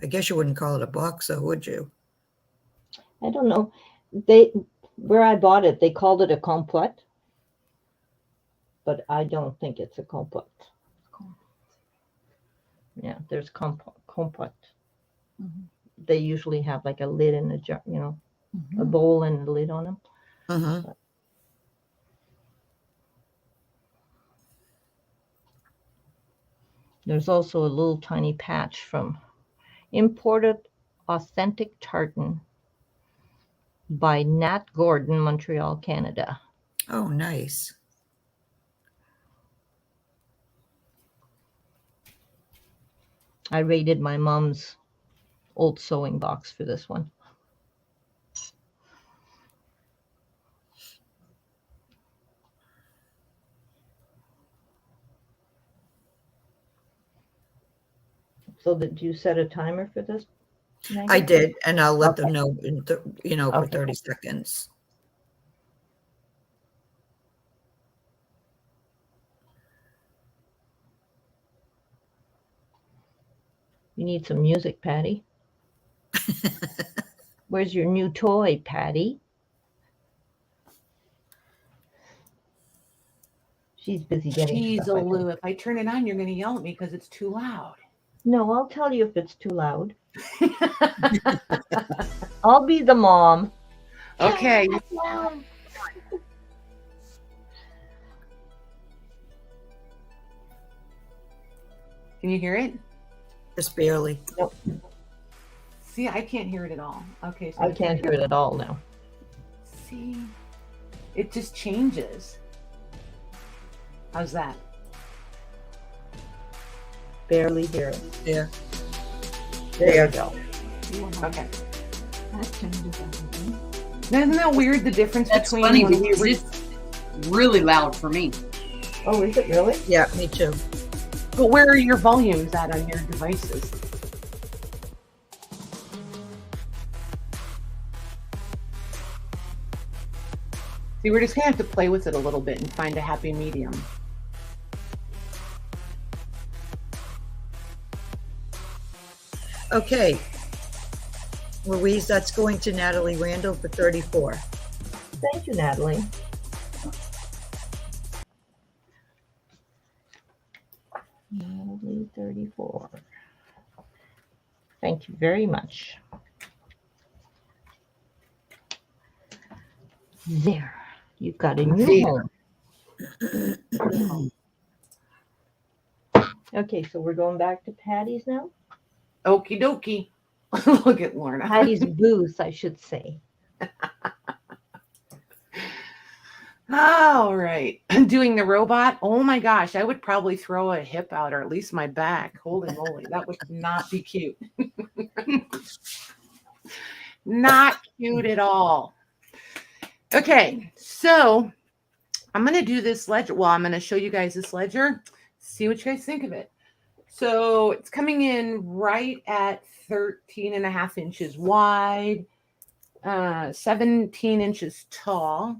I guess you wouldn't call it a box, though, would you? I don't know. Where I bought it, they called it a complete, but I don't think it's a complete. Yeah, there's complete. Mhm. They usually have like a lid and a jar, a Mhm. bowl and a lid on them. Uh-huh. There's also a little tiny patch from Imported Authentic Tartan by Nat Gordon, Montreal, Canada. Oh, nice. I raided my mom's old sewing box for this one. So did you set a timer for this, Maggie? I did, and I'll let Okay. them know, for Okay. 30 seconds. You need some music, Patty. Where's your new toy, Patty? She's busy getting Jeez, stuff. I think. Lou, if I turn it on, you're going to yell at me because it's too loud. No, I'll tell you if it's too loud. I'll be the mom. Okay. Can you hear it? Just barely. See, I can't hear it at all. Okay. So I can't hear it at all now. See, it just changes. How's that? Barely hear it. Yeah. There you go. Okay. That changes everything. Isn't that weird? The difference That's between funny when we because were- it's really loud for me. Oh, is it really? Yeah, me too. But where are your volumes at on your devices? See, we're just gonna have to play with it a little bit and find a happy medium. Okay. Louise, that's going to Natalie Randall for 34. Thank you, Natalie. Natalie 34. Thank you very much. There. You've got a new home. Okay, so we're going back to Patty's now. Okie dokie. Look at Lorna. Patty's booth, I should say. All right. Doing the robot. Oh my gosh. I would probably throw a hip out or at least my back. Holy moly. That would not be cute. Not cute at all. Okay. So I'm going to do this ledger. Well, I'm going to show you guys this ledger. See what you guys think of it. So it's coming in right at 13.5 inches wide, 17 inches tall,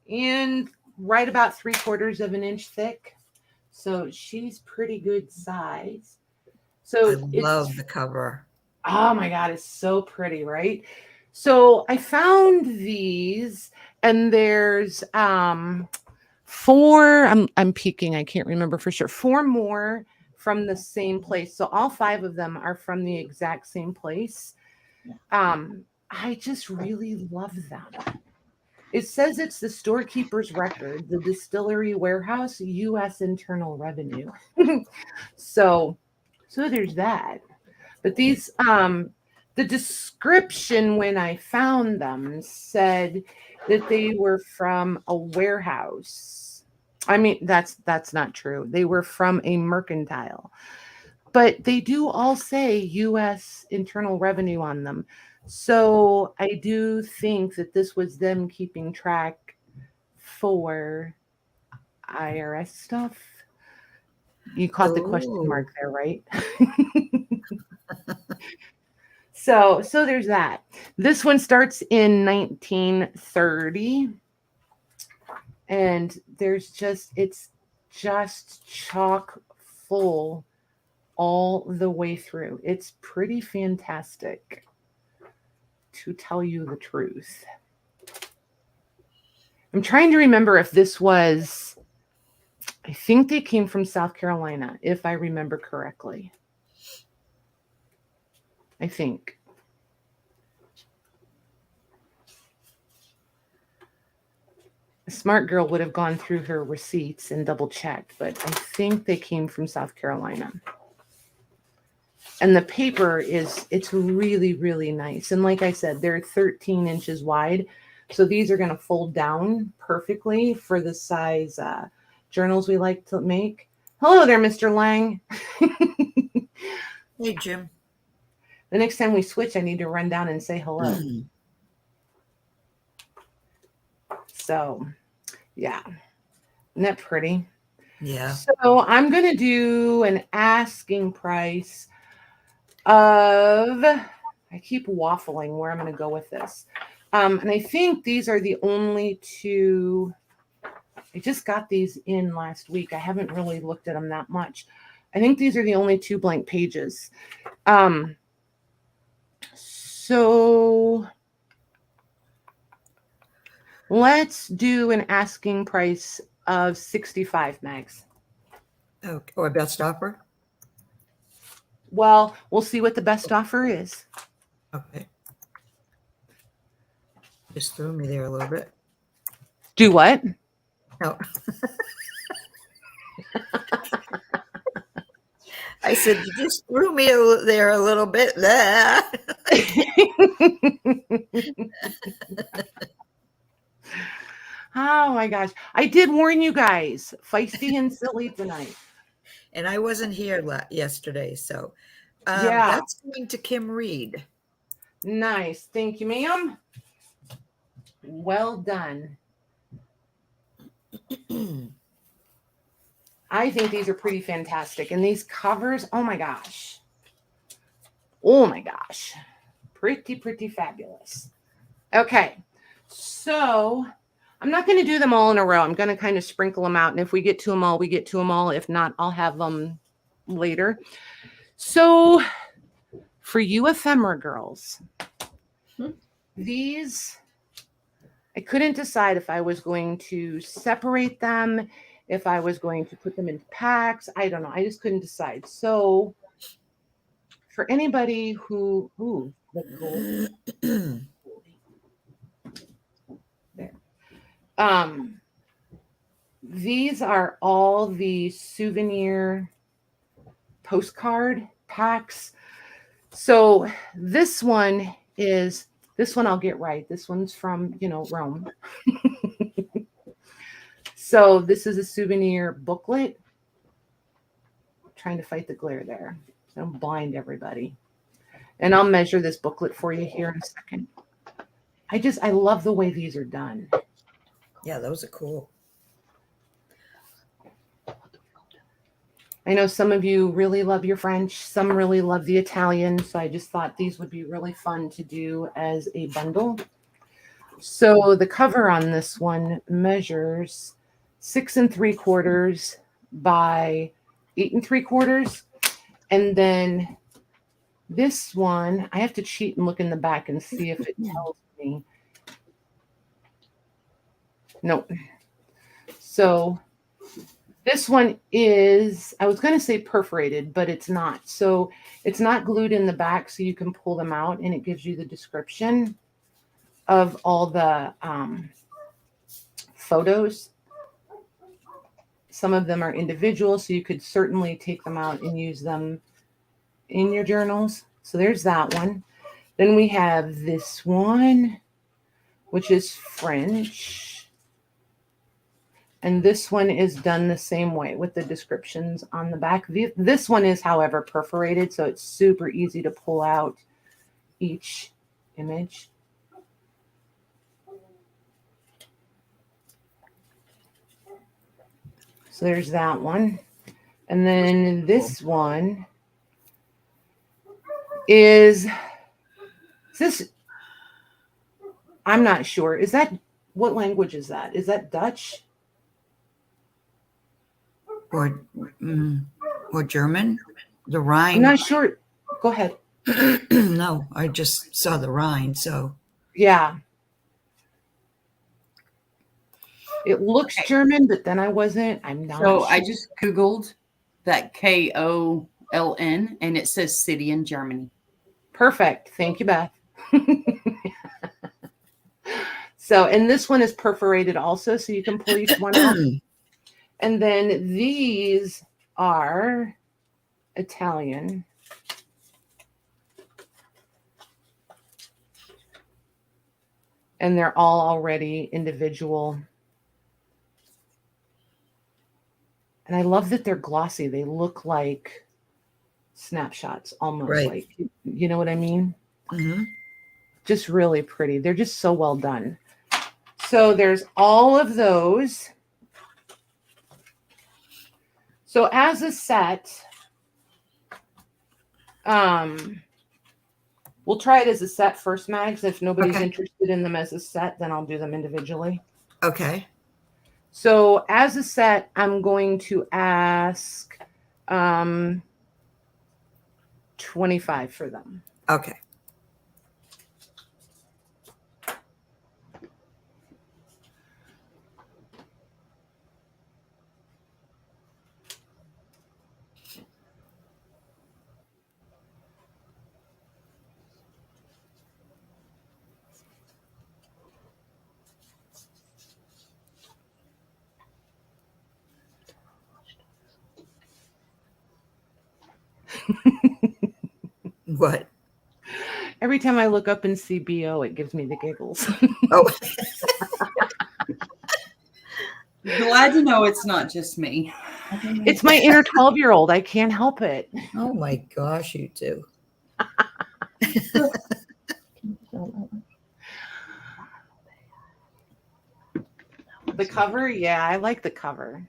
and right about 3/4 of an inch thick. So she's pretty good size. So I love the cover. Oh my God, it's so pretty, right? So I found these, and there's 4. I'm peeking. I can't remember for sure. 4 more from the same place. So all 5 of them are from the exact same place. I just really love them. It says it's the storekeeper's record, the distillery warehouse, U.S. Internal Revenue. So there's that. But these The description when I found them said that they were from a warehouse. I mean, that's not true. They were from a mercantile. But they do all say US internal revenue on them. So I do think that this was them keeping track for IRS stuff. You caught the question mark Oh. there, right? So there's that. This one starts in 1930, and it's just chock full all the way through. It's pretty fantastic, to tell you the truth. I'm trying to remember if this was, I think they came from South Carolina, if I remember correctly. I think. A smart girl would have gone through her receipts and double checked, but I think they came from South Carolina. And the paper it's really, really nice. And like I said, they're 13 inches wide. So these are going to fold down perfectly for the size journals we like to make. Hello there, Mr. Lang. Hey, Jim. The next time we switch, I need to run down and say hello. So, yeah. Isn't that pretty? Yeah. So I'm going to do an asking price of, I keep waffling where I'm going to go with this. And I think these are the only two. I just got these in last week. I haven't really looked at them that much. I think these are the only 2 blank pages. So let's do an asking price of 65, Mags. Okay. Or best offer? Well, we'll see what the best offer is. Okay. Just threw me there a little bit. Do what? No. I said, you just threw me there a little bit. Oh my gosh. I did warn you guys. Feisty and silly tonight. And I wasn't here yesterday. So Yeah. that's going to Kim Reed. Nice. Thank you, ma'am. Well done. I think these are pretty fantastic. And these covers, oh my gosh. Oh my gosh. Pretty, pretty fabulous. Okay. So I'm not going to do them all in a row. I'm going to kind of sprinkle them out. And if we get to them all, we get to them all. If not, I'll have them later. So for you ephemera girls, these, I couldn't decide if I was going to separate them, if I was going to put them in packs. I don't know. I just couldn't decide. So for anybody who, there. These are all the souvenir postcard packs. So this one I'll get right. This one's from, Rome. So this is a souvenir booklet. I'm trying to fight the glare there. So I'm blind everybody. And I'll measure this booklet for you here in a second. I love the way these are done. Yeah, those are cool. I know some of you really love your French. Some really love the Italian. So I just thought these would be really fun to do as a bundle. So the cover on this one measures 6 3/4 by 8 3/4. And then this one, I have to cheat and look in the back and see if it tells me. No. So this one is, I was going to say perforated, but it's not. So it's not glued in the back, so you can pull them out, and it gives you the description of all the photos. Some of them are individual, so you could certainly take them out and use them in your journals. So there's that one. Then we have this one, which is French. And this one is done the same way with the descriptions on the back. This one is, however, perforated, so it's super easy to pull out each image. So there's that one. And then this one is this, I'm not sure. Is that, what language is that? Is that Dutch? Or German? The I'm Rhine? not sure. Go ahead. No, I just saw the Rhine, so. Yeah. It looks German, but then I wasn't. I'm not So sure. I just Googled that KOLN and it says city in Germany. Perfect. Thank you, Beth. So, and this one is perforated also, so you can pull each one out. And then these are Italian. And they're all already individual. And I love that they're glossy. They look like snapshots almost. Right. Like, you know what I mean? Mhm. Just really pretty. They're just so well done. So there's all of those. So as a set, we'll try it as a set first, Mags. If nobody's Okay. interested in them as a set, then I'll do them individually. Okay. So as a set, I'm going to ask 25 for them. Okay. What? Every time I look up and see BO, it gives me the giggles. Oh, Glad to know it's not just me. It's my inner 12-year-old. I can't help it. oh my gosh, you two. The cover? Yeah, I like the cover.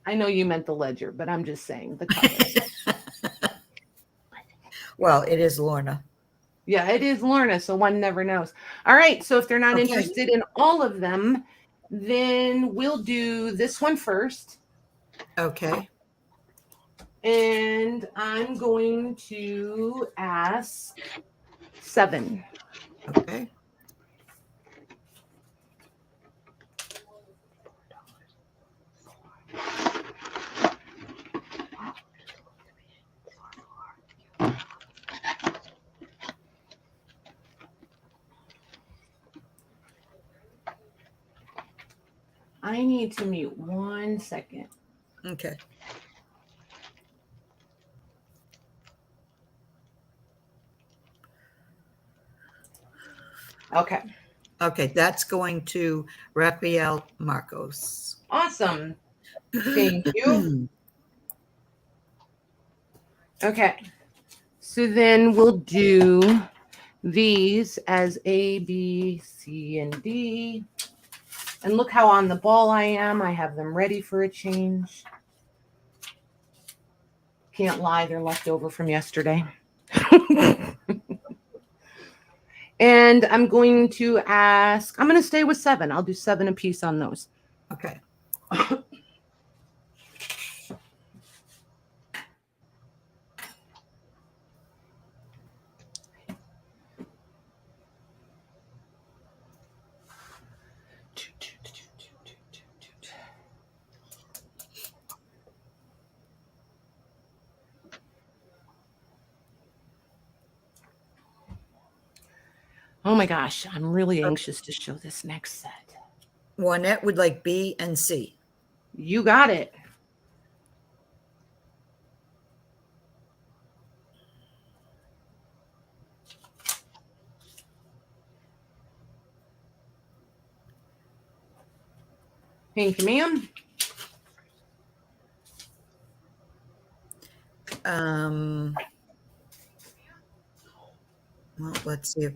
I know you meant the ledger, but I'm just saying the cover. Well, it is Lorna. Yeah, it is Lorna, so one never knows. All right, so if they're not Okay. interested in all of them, then we'll do this one first. Okay. And I'm going to ask 7. Okay. I need to mute 1 second. Okay. Okay. Okay. That's going to Rafael Marcos. Awesome. Thank you. Okay. So then we'll do these as A, B, C, and D. And look how on the ball I am. I have them ready for a change. Can't lie, they're left over from yesterday. And I'm going to ask, I'm going to stay with 7. I'll do 7 apiece on those. Okay. Oh my gosh, I'm really anxious to show this next set. Juanette would like B and C. You got it. Thank you, ma'am. Well, let's see.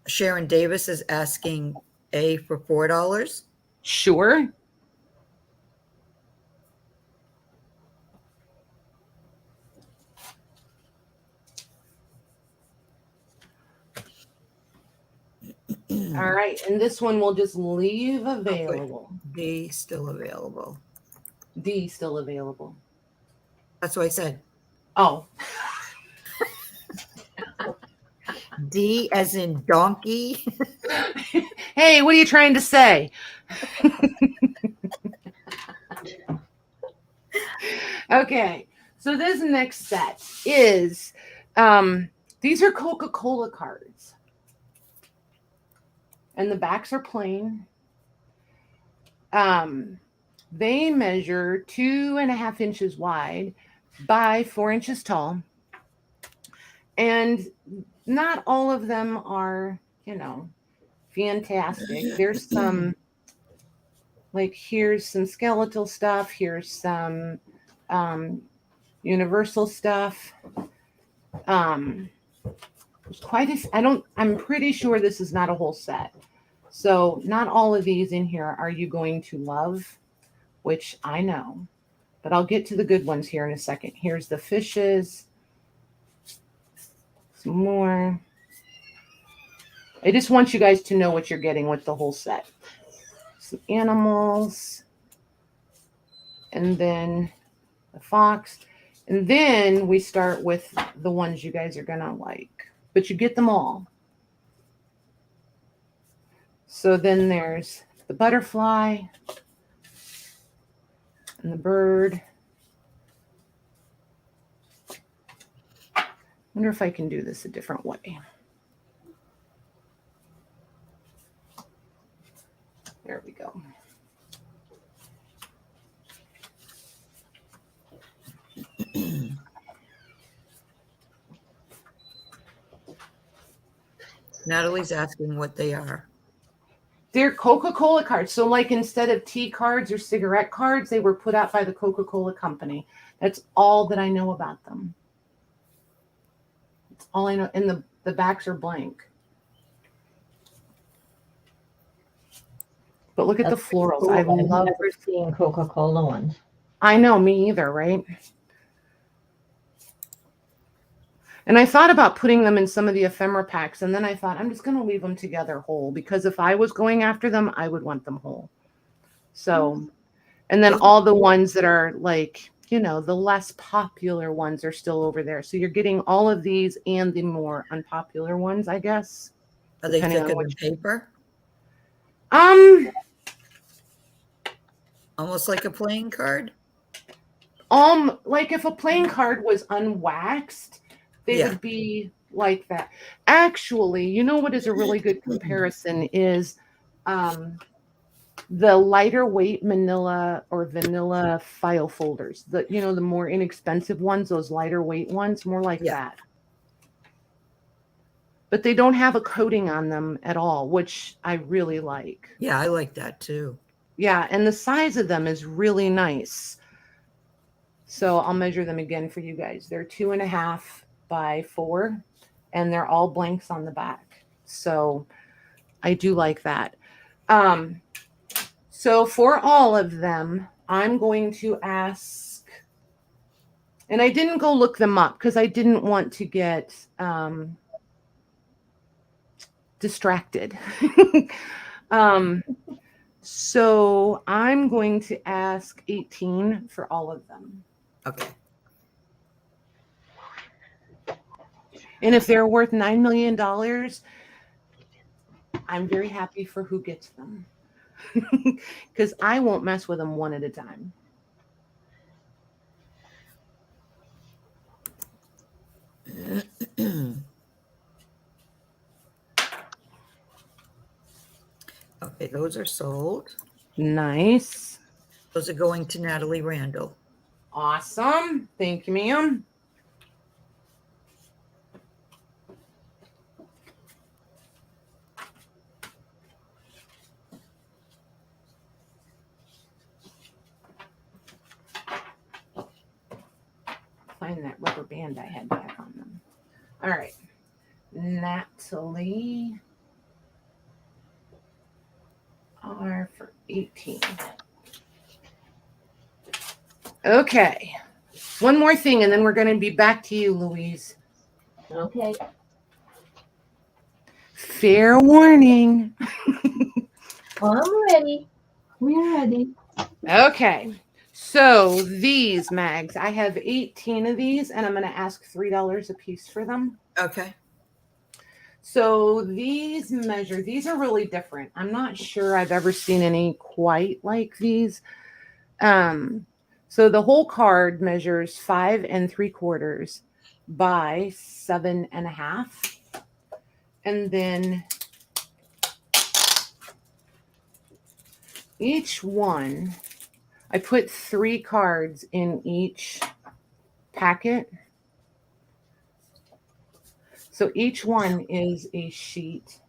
Sharon Davis is asking A for $4. Sure. All right, and this one we'll just leave available. B still available. D still available. That's what I said. Oh, D as in donkey. hey, what are you trying to say? Okay, so this next set is these are Coca-Cola cards, and the backs are plain. They measure 2.5 inches wide by 4 inches tall, and not all of them are, fantastic. There's some, like, here's some skeletal stuff. Here's some universal stuff. I'm pretty sure this is not a whole set. So not all of these in here are you going to love, which I know, but I'll get to the good ones here in a second. Here's the fishes. Some more. I just want you guys to know what you're getting with the whole set. Some animals. And then the fox. And then we start with the ones you guys are going to like. But you get them all. So then there's the butterfly and the bird. I wonder if I can do this a different way. There we go. Natalie's asking what they are. They're Coca-Cola cards. So like instead of tea cards or cigarette cards, they were put out by the Coca-Cola company. That's all that I know about them. That's all I know. And the backs are blank. But look at the florals. Cool. I I've love never seen Coca-Cola ones. I know, me either, right? And I thought about putting them in some of the ephemera packs, and then I thought, I'm just going to leave them together whole, because if I was going after them, I would want them whole. So, and then all the ones that are like, the less popular ones are still over there. So you're getting all of these and the more unpopular ones, I guess. Are they Depending thicker on than paper? Almost like a playing card? Like if a playing card was unwaxed, they Yeah. would be like that. Actually, you know what is a really good comparison is the lighter weight manila or vanilla file folders. The more inexpensive ones, those lighter weight ones, more like that. But they don't have a coating on them at all, which I really like. Yeah, I like that too. Yeah, and the size of them is really nice. So I'll measure them again for you guys. They're 2.5 by 4, and they're all blanks on the back. So I do like that. So for all of them, I'm going to ask, and I didn't go look them up because I didn't want to get distracted. So I'm going to ask 18 for all of them. Okay. And if they're worth $9 million, I'm very happy for who gets them. Because I won't mess with them one at a time. Okay, those are sold. Nice. Those are going to Natalie Randall. Awesome. Thank you, ma'am. find that rubber band I had back on them. All right. Natalie R for 18. Okay. One more thing, and then we're going to be back to you, Louise. Okay. Fair warning. I'm ready. We're ready. Okay. So these mags, I have 18 of these, and I'm going to ask $3 a piece for them. Okay. So these are really different. I'm not sure I've ever seen any quite like these. So the whole card measures 5 3/4 by 7 1/2. And then each one, I put 3 cards in each packet. So each one is a sheet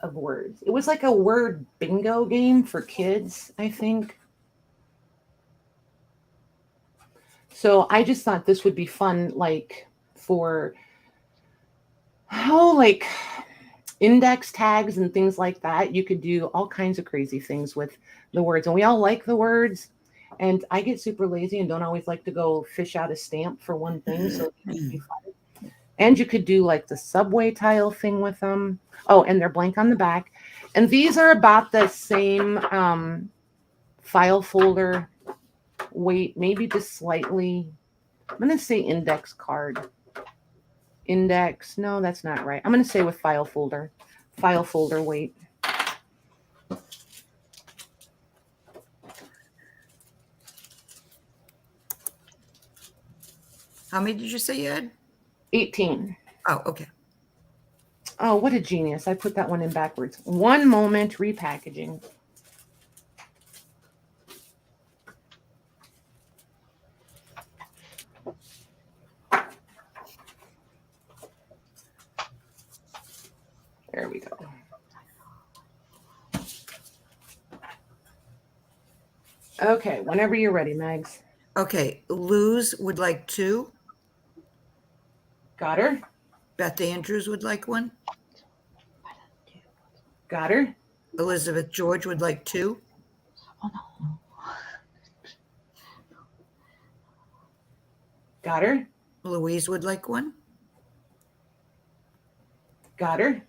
of words. It was like a word bingo game for kids, I think. So I just thought this would be fun, like for like index tags and things like that. You could do all kinds of crazy things with the words, and we all like the words. And I get super lazy and don't always like to go fish out a stamp for one thing. So it would be fun. And you could do like the subway tile thing with them. Oh, and they're blank on the back. And these are about the same file folder weight, maybe just slightly. I'm going to say index card. Index. No, that's not right. I'm going to say with file folder weight. How many did you say you had? 18. Oh, okay. Oh, what a genius. I put that one in backwards. One moment, repackaging. There we go. Okay, whenever you're ready, Mags. Okay. Luz would like 2. Got her? Beth Andrews would like 1. Got her? Elizabeth George would like 2. Oh, no. Got her? Louise would like 1. Got her?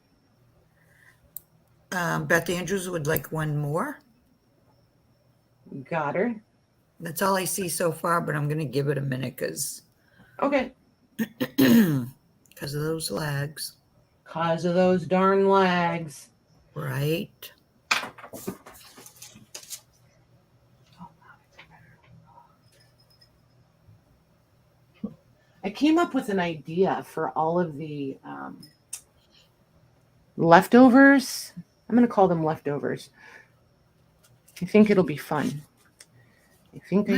Beth Andrews would like 1 more. Got her? That's all I see so far, but I'm going to give it a minute because Okay. of those lags. Cause of those darn lags. Right. I came up with an idea for all of the leftovers. I'm going to call them leftovers. I think it'll be fun. I think.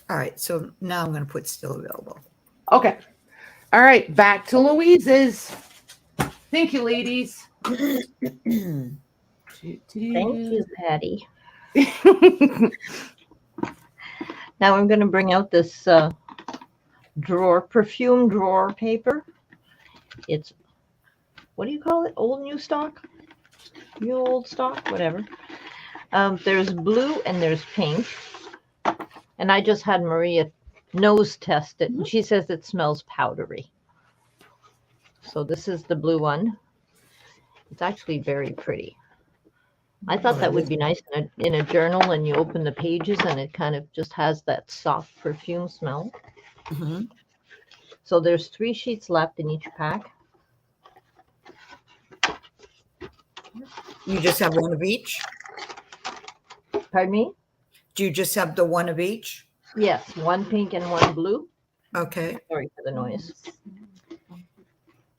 All right. So now I'm going to put still available. Okay. All right. Back to Louise's. Thank you, ladies. Thank you, Patty. Now I'm going to bring out this perfume drawer paper. It's, what do you call it? Old new stock? New old stock? Whatever. There's blue and there's pink. And I just had Maria nose test it, and she says it smells powdery. So this is the blue one. It's actually very pretty. I thought that would be nice in a journal, and you open the pages and it kind of just has that soft perfume smell. Mm-hmm. So there's 3 sheets left in each pack. You just have 1 of each? Pardon me? Do you just have the 1 of each? Yes, 1 pink and 1 blue. Okay. Sorry for the noise.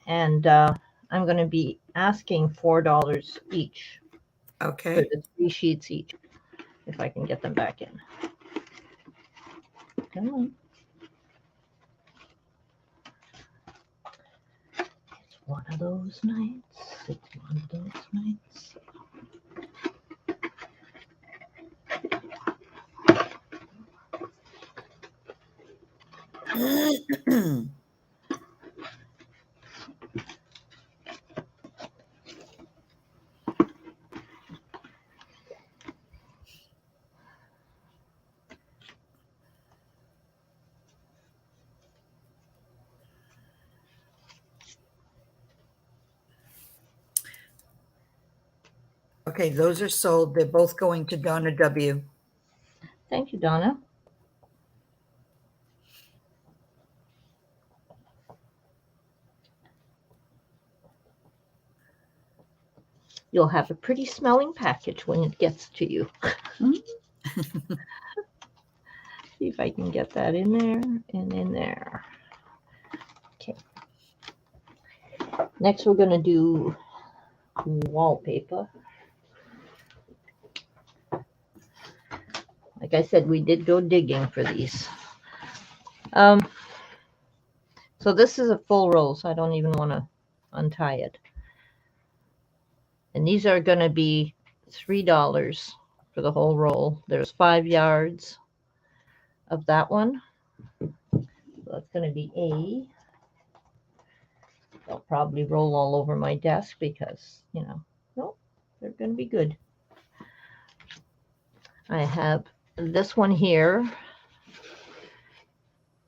And I'm going to be asking $4 each for Okay. the 3 sheets each, if I can get them back in. Come on. It's one of those nights. It's one of those nights. Okay, those are sold. They're both going to Donna W. Thank you, Donna. You'll have a pretty smelling package when it gets to you. See if I can get that in there and in there. Okay. Next, we're going to do wallpaper. Like I said, we did go digging for these. So this is a full roll, so I don't even want to untie it. And these are going to be $3 for the whole roll. There's 5 yards of that one. So that's going to be A. They'll probably roll all over my desk because, you know, no, they're going to be good. I have this one here,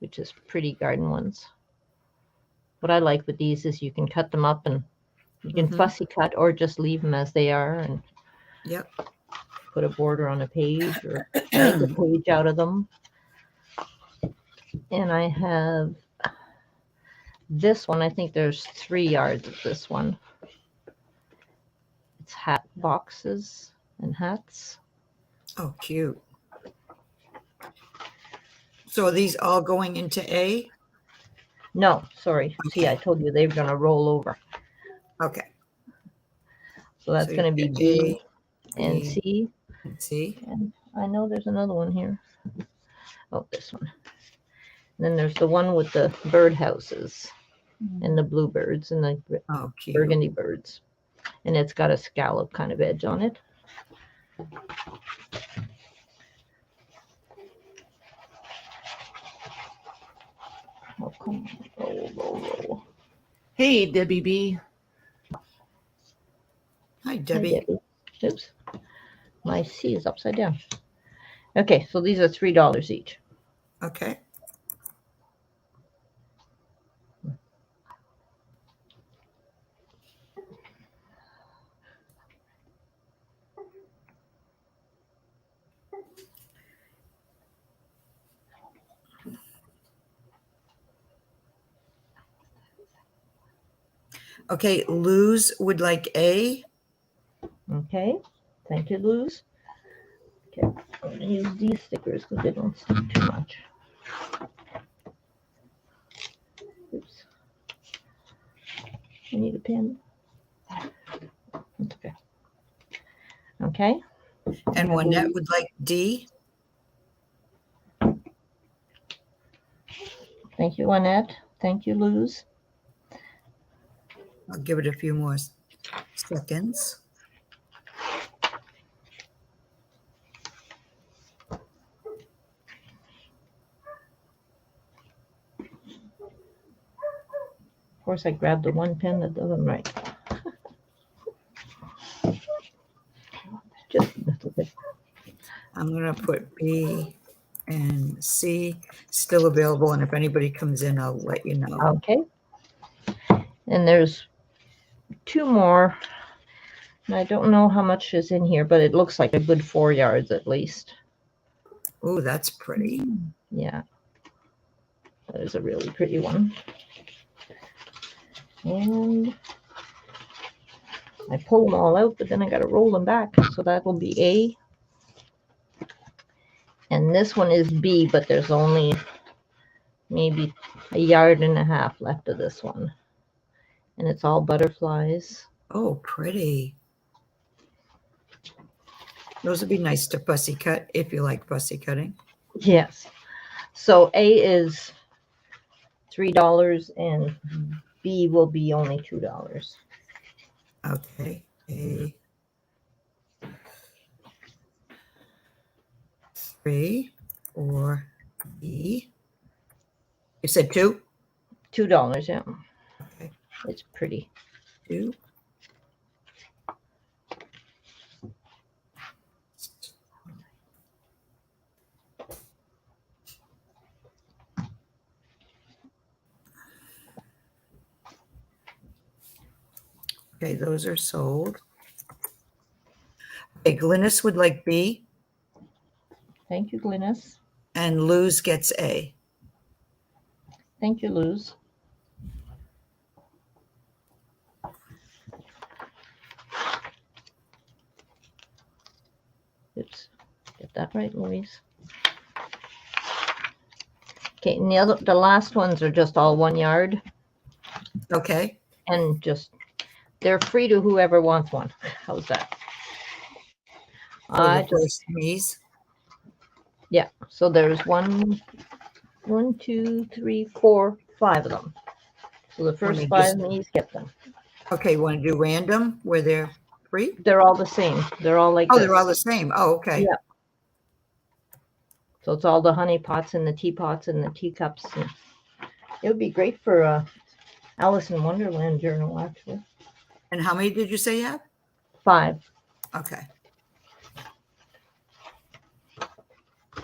which is pretty garden ones. What I like with these is you can cut them up and you can fussy cut or just leave them as they are and Yep. put a border on a page or make a page out of them. And I have this one. I think there's 3 yards of this one. It's hat boxes and hats. Oh, cute. So are these all going into A? No, sorry. See, Okay. I told you they were going to roll over. Okay. So that's So going to you be get B and B. C. See? And I know there's another one here. Oh, this one. And then there's the one with the bird houses and the bluebirds and the Oh, cute. burgundy birds. And it's got a scallop kind of edge on it. Oh, come on. Roll, roll, roll. Hey, Debbie B. Hi, Hi, Debbie. Debbie. Oops. My C is upside down. Okay, so these are $3 each. Okay. Okay, Louise would like A. Okay, thank you, Luz. Okay, I'm going to use these stickers because they don't stick too much. Oops. I need a pen. That's okay. Okay. And Juanette would like D. Thank you, Annette. Thank you, Luz. I'll give it a few more seconds. Of course, I grabbed the one pen that doesn't write. Just a little bit. I'm going to put B and C still available. And if anybody comes in, I'll let you know. Okay. And there's 2 more. And I don't know how much is in here, but it looks like a good 4 yards at least. Oh, that's pretty. Yeah. That is a really pretty one. And I pull them all out, but then I got to roll them back. So that will be A. And this one is B, but there's only maybe 1.5 yards left of this one. And it's all butterflies. Oh, pretty. Those would be nice to fussy cut if you like fussy cutting. Yes. So A is $3 and B will be only $2. Okay. A. 3 or B. You said 2? $2. Yeah, Okay. it's pretty. 2. Okay, those are sold. Okay, Glynis would like B, Thank you, Glynis. and Luz gets A. Thank you, Luz. Oops, get that right, Louise. Okay, and the last ones are just all 1 yard, Okay, and just they're free to whoever wants one. How's that? for I the just first knees. yeah. So there's 1, 2, 3, 4, 5 of them. So the first me 5 just- knees get them. Okay, want to do random where they're free? They're all the same. They're all like Oh, this. they're all the same. Oh, okay. Yeah. So it's all the honey pots and the teapots and the teacups. And it would be great for a Alice in Wonderland journal, actually. And how many did you say you have? 5. Okay.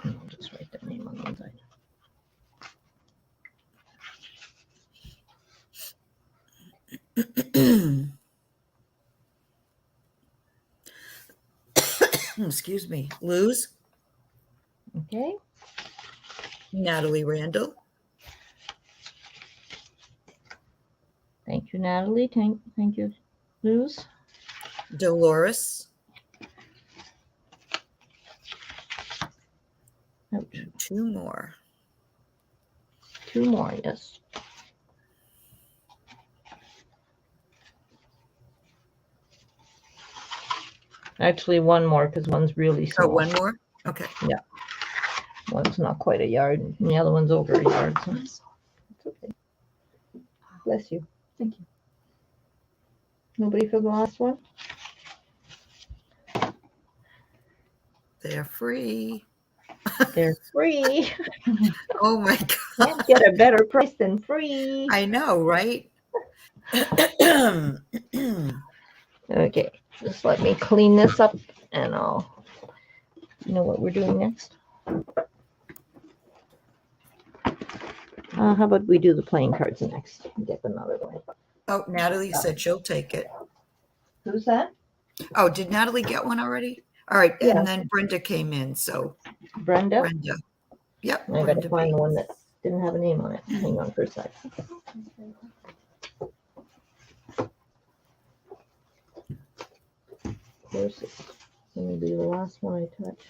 I'll just write the name on the inside. Excuse me. Luz, Okay. Natalie Randall, Thank you, Natalie. Thank you, Luz. Dolores, Ouch. 2 more. 2 more, yes. Actually, 1 more because one's really Oh, small. 1 more? Okay. One's not quite a yard, and the other one's over a yard. So it's okay. Bless you. Thank you. Nobody for the last one? They're free. They're free. Oh my God. Can't get a better price than free. I know, right? Okay, just let me clean this up and I'll know what we're doing next. How about we do the playing cards next? Get them out of the way. Oh, Natalie said she'll take it. Who's that? Oh, did Natalie get one already? All right. Yeah. And then Brenda came in. So Brenda? Brenda. Yep. I gotta Brenda find B. the one that didn't have a name on it. Hang on for a sec. Of course, it's gonna be the last one I touch.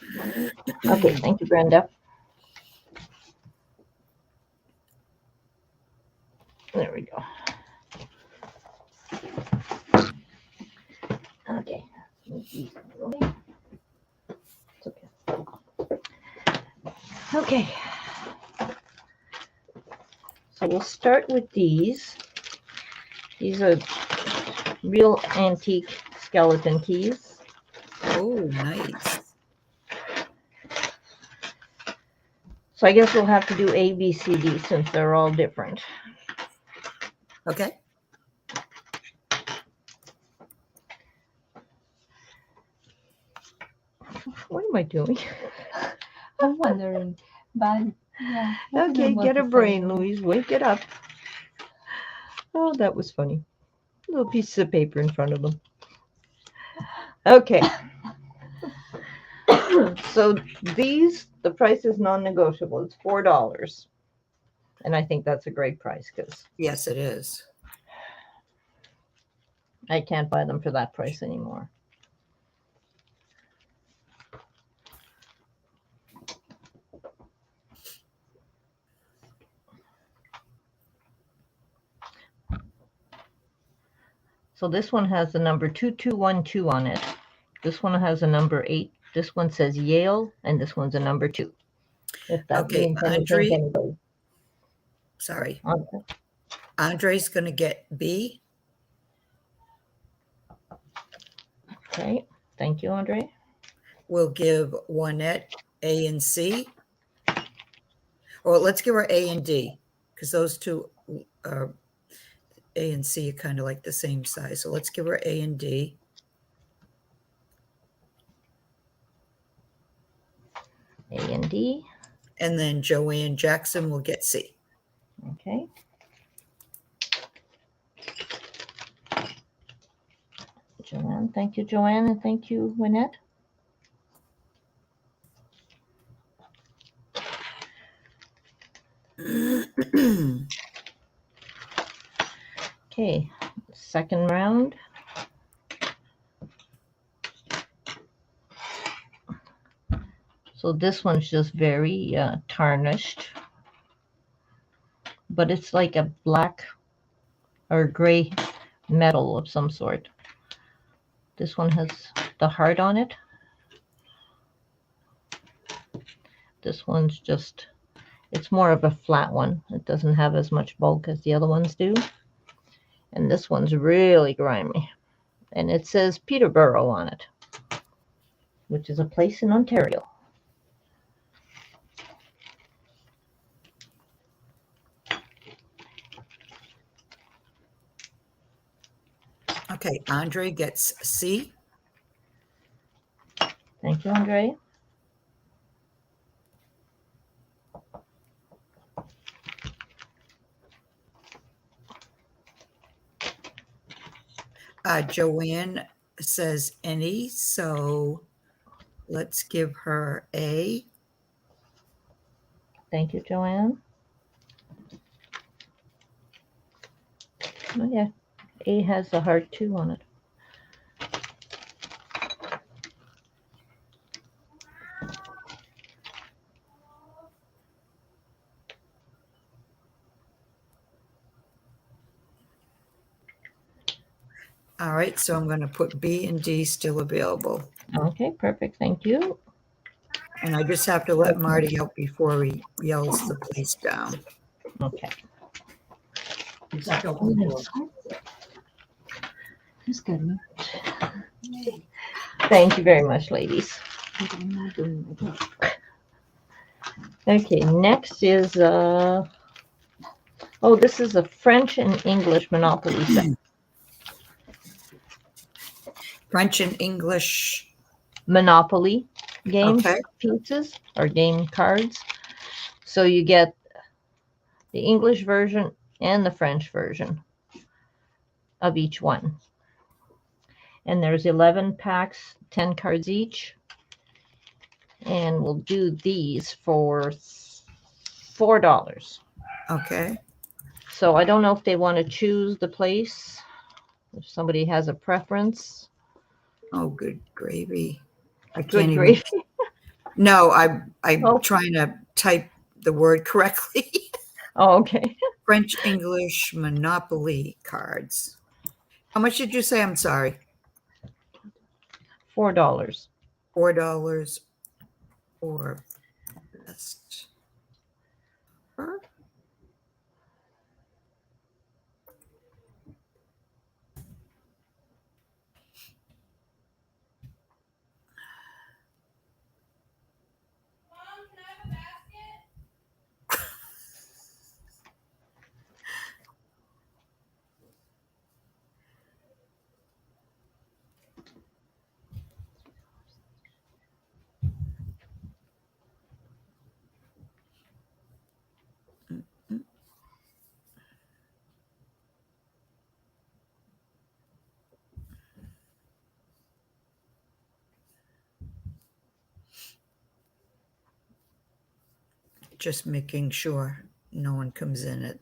Okay, thank you, Brenda. There we go. Okay. It's okay. Okay. So we'll start with these. These are real antique skeleton keys. Oh, nice. So I guess we'll have to do A, B, C, D since they're all different. Okay. What am I doing? I'm wondering, but yeah. I don't know Okay, what get to a say. brain, Louise. Wake it up. Oh, that was funny. Little pieces of paper in front of them. Okay. So these, the price is non-negotiable. It's $4. And I think that's a great price because Yes, it is. I can't buy them for that price anymore. So this one has the number 2212 on it. This one has a number 8. This one says Yale, and this one's a number 2. If that Okay, means anything Andre. to anybody. Sorry. Okay. Andre's going to get B. Okay. Thank you, Andre. We'll give Juanette A and C. Or let's give her A and D because those two A and C are kind of like the same size. So let's give her A and D. A and D. And then Joanne Jackson will get C. Okay. Joanne, thank you, Joanne, and thank you, Wynette. Okay, second round. So this one's just very tarnished, but it's like a black or gray metal of some sort. This one has the heart on it. This one's just, it's more of a flat one. It doesn't have as much bulk as the other ones do. And this one's really grimy. And it says Peterborough on it, which is a place in Ontario. Okay, Andre gets C. Thank you, Andre. Joanne says any, so let's give her A. Thank you, Joanne. Oh, yeah. A has the heart too on it. All right, so I'm going to put B and D still available. Okay, perfect. Thank you. And I just have to let Marty out before he yells the place down. Okay. Who's good? Thank you very much, ladies. I'm not doing my job. Okay, next is oh, this is a French and English Monopoly set. French and English. Monopoly game Okay. pieces or game cards. So you get the English version and the French version of each one. And there's 11 packs, 10 cards each. And we'll do these for $4. Okay. So I don't know if they want to choose the place, if somebody has a preference. Oh, good gravy. I Good can't even. gravy. No, I'm Oh. trying to type the word correctly. Oh, okay. French English Monopoly cards. How much did you say? I'm sorry. $4. $4 for best. offer. Just making sure no one comes in at.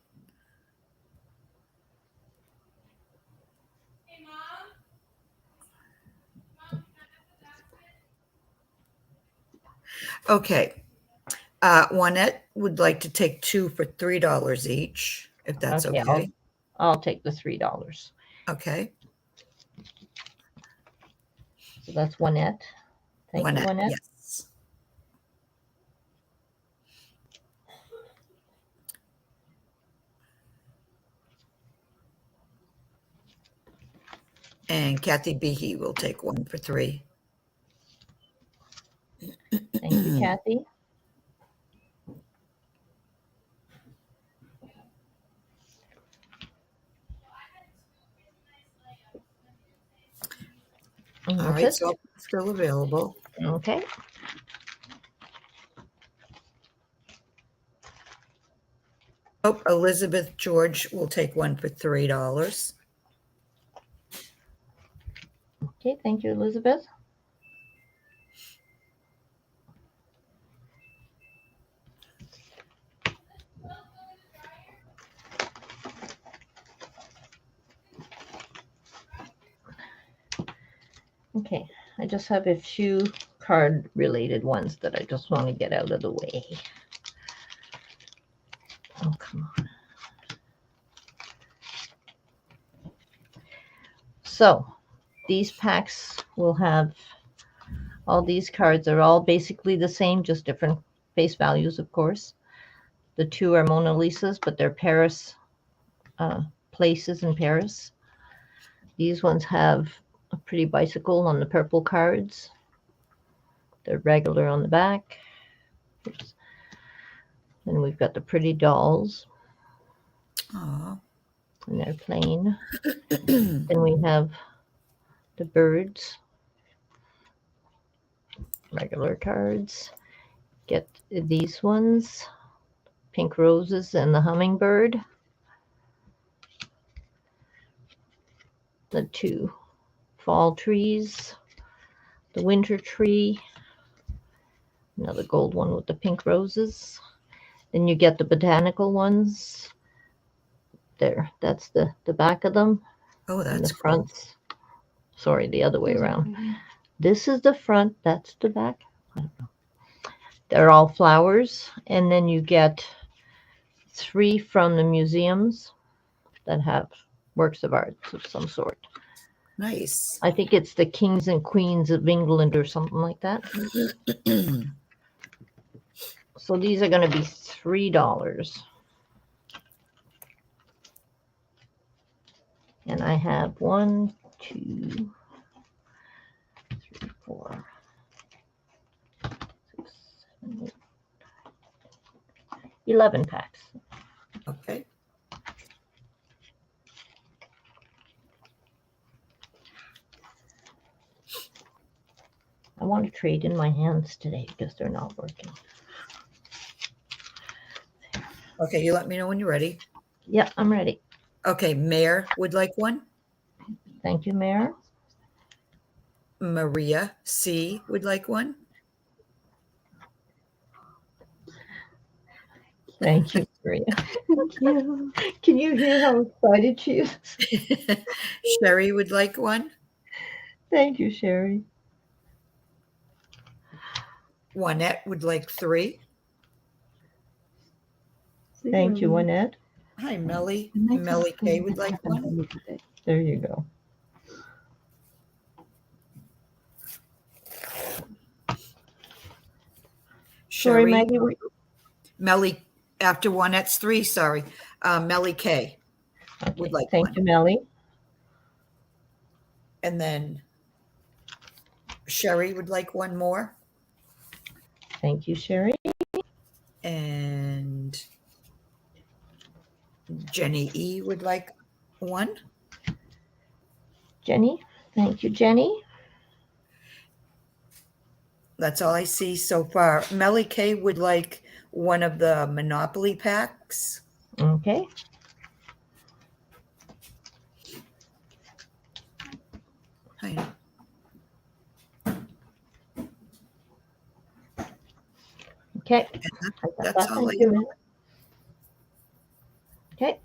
Okay. Juanette would like to take 2 for $3 each, if that's Okay, okay. I'll take the $3. Okay. So that's Juanette. Thank you, Juanette. Yes. And Kathy Behe will take 1 for $3. Thank you, Kathy. And All that's right, it. so still available. Okay. Oh, Elizabeth George will take one for $3. Okay, thank you, Elizabeth. Okay, I just have a few card related ones that I just want to get out of the way. Oh, come on. So these packs will have all these cards are all basically the same, just different face values, of course. The two are Mona Lisas, but they're Paris places in Paris. These ones have a pretty bicycle on the purple cards. They're regular on the back. Oops. Then we've got the pretty dolls, Oh, and they're plain. Then we have the birds, regular cards. Get these ones, pink roses and the hummingbird. The two fall trees, the winter tree, another gold one with the pink roses. Then you get the botanical ones. There, that's the back of them. oh, And that's the cool. fronts. Sorry, the other way around. This is the front, that's the back. I don't know. They're all flowers. And then you get 3 from the museums that have works of art of some sort. Nice. I think it's the Kings and Queens of England or something like that. So these are going to be $3. And I have 1, 2, 3, 4, 6, 7, 8, 11 packs. Okay. I want to trade in my hands today because they're not working. Okay, you let me know when you're ready. Yeah, I'm ready. Okay, Mayor would like one. Thank you, Mayor. Maria C would like one. Thank you, Maria. Thank you. Can you hear how excited she is? Sherry would like one. Thank you, Sherry. Juanette would like 3. Thank you, Annette. Hi, Melly. Melly K would like one. There you go. Sorry, Sherry. Maggie. Melly, after Juanette's 3, sorry. Melly K Okay. would like Thank one. you, Melly. And then Sherry would like one more. Thank you, Sherry. And Jenny E would like one. Jenny. Thank you, Jenny. That's all I see so far. Melly K would like one of the Monopoly packs. Okay. Hi. Okay. That's all Thank you. Okay.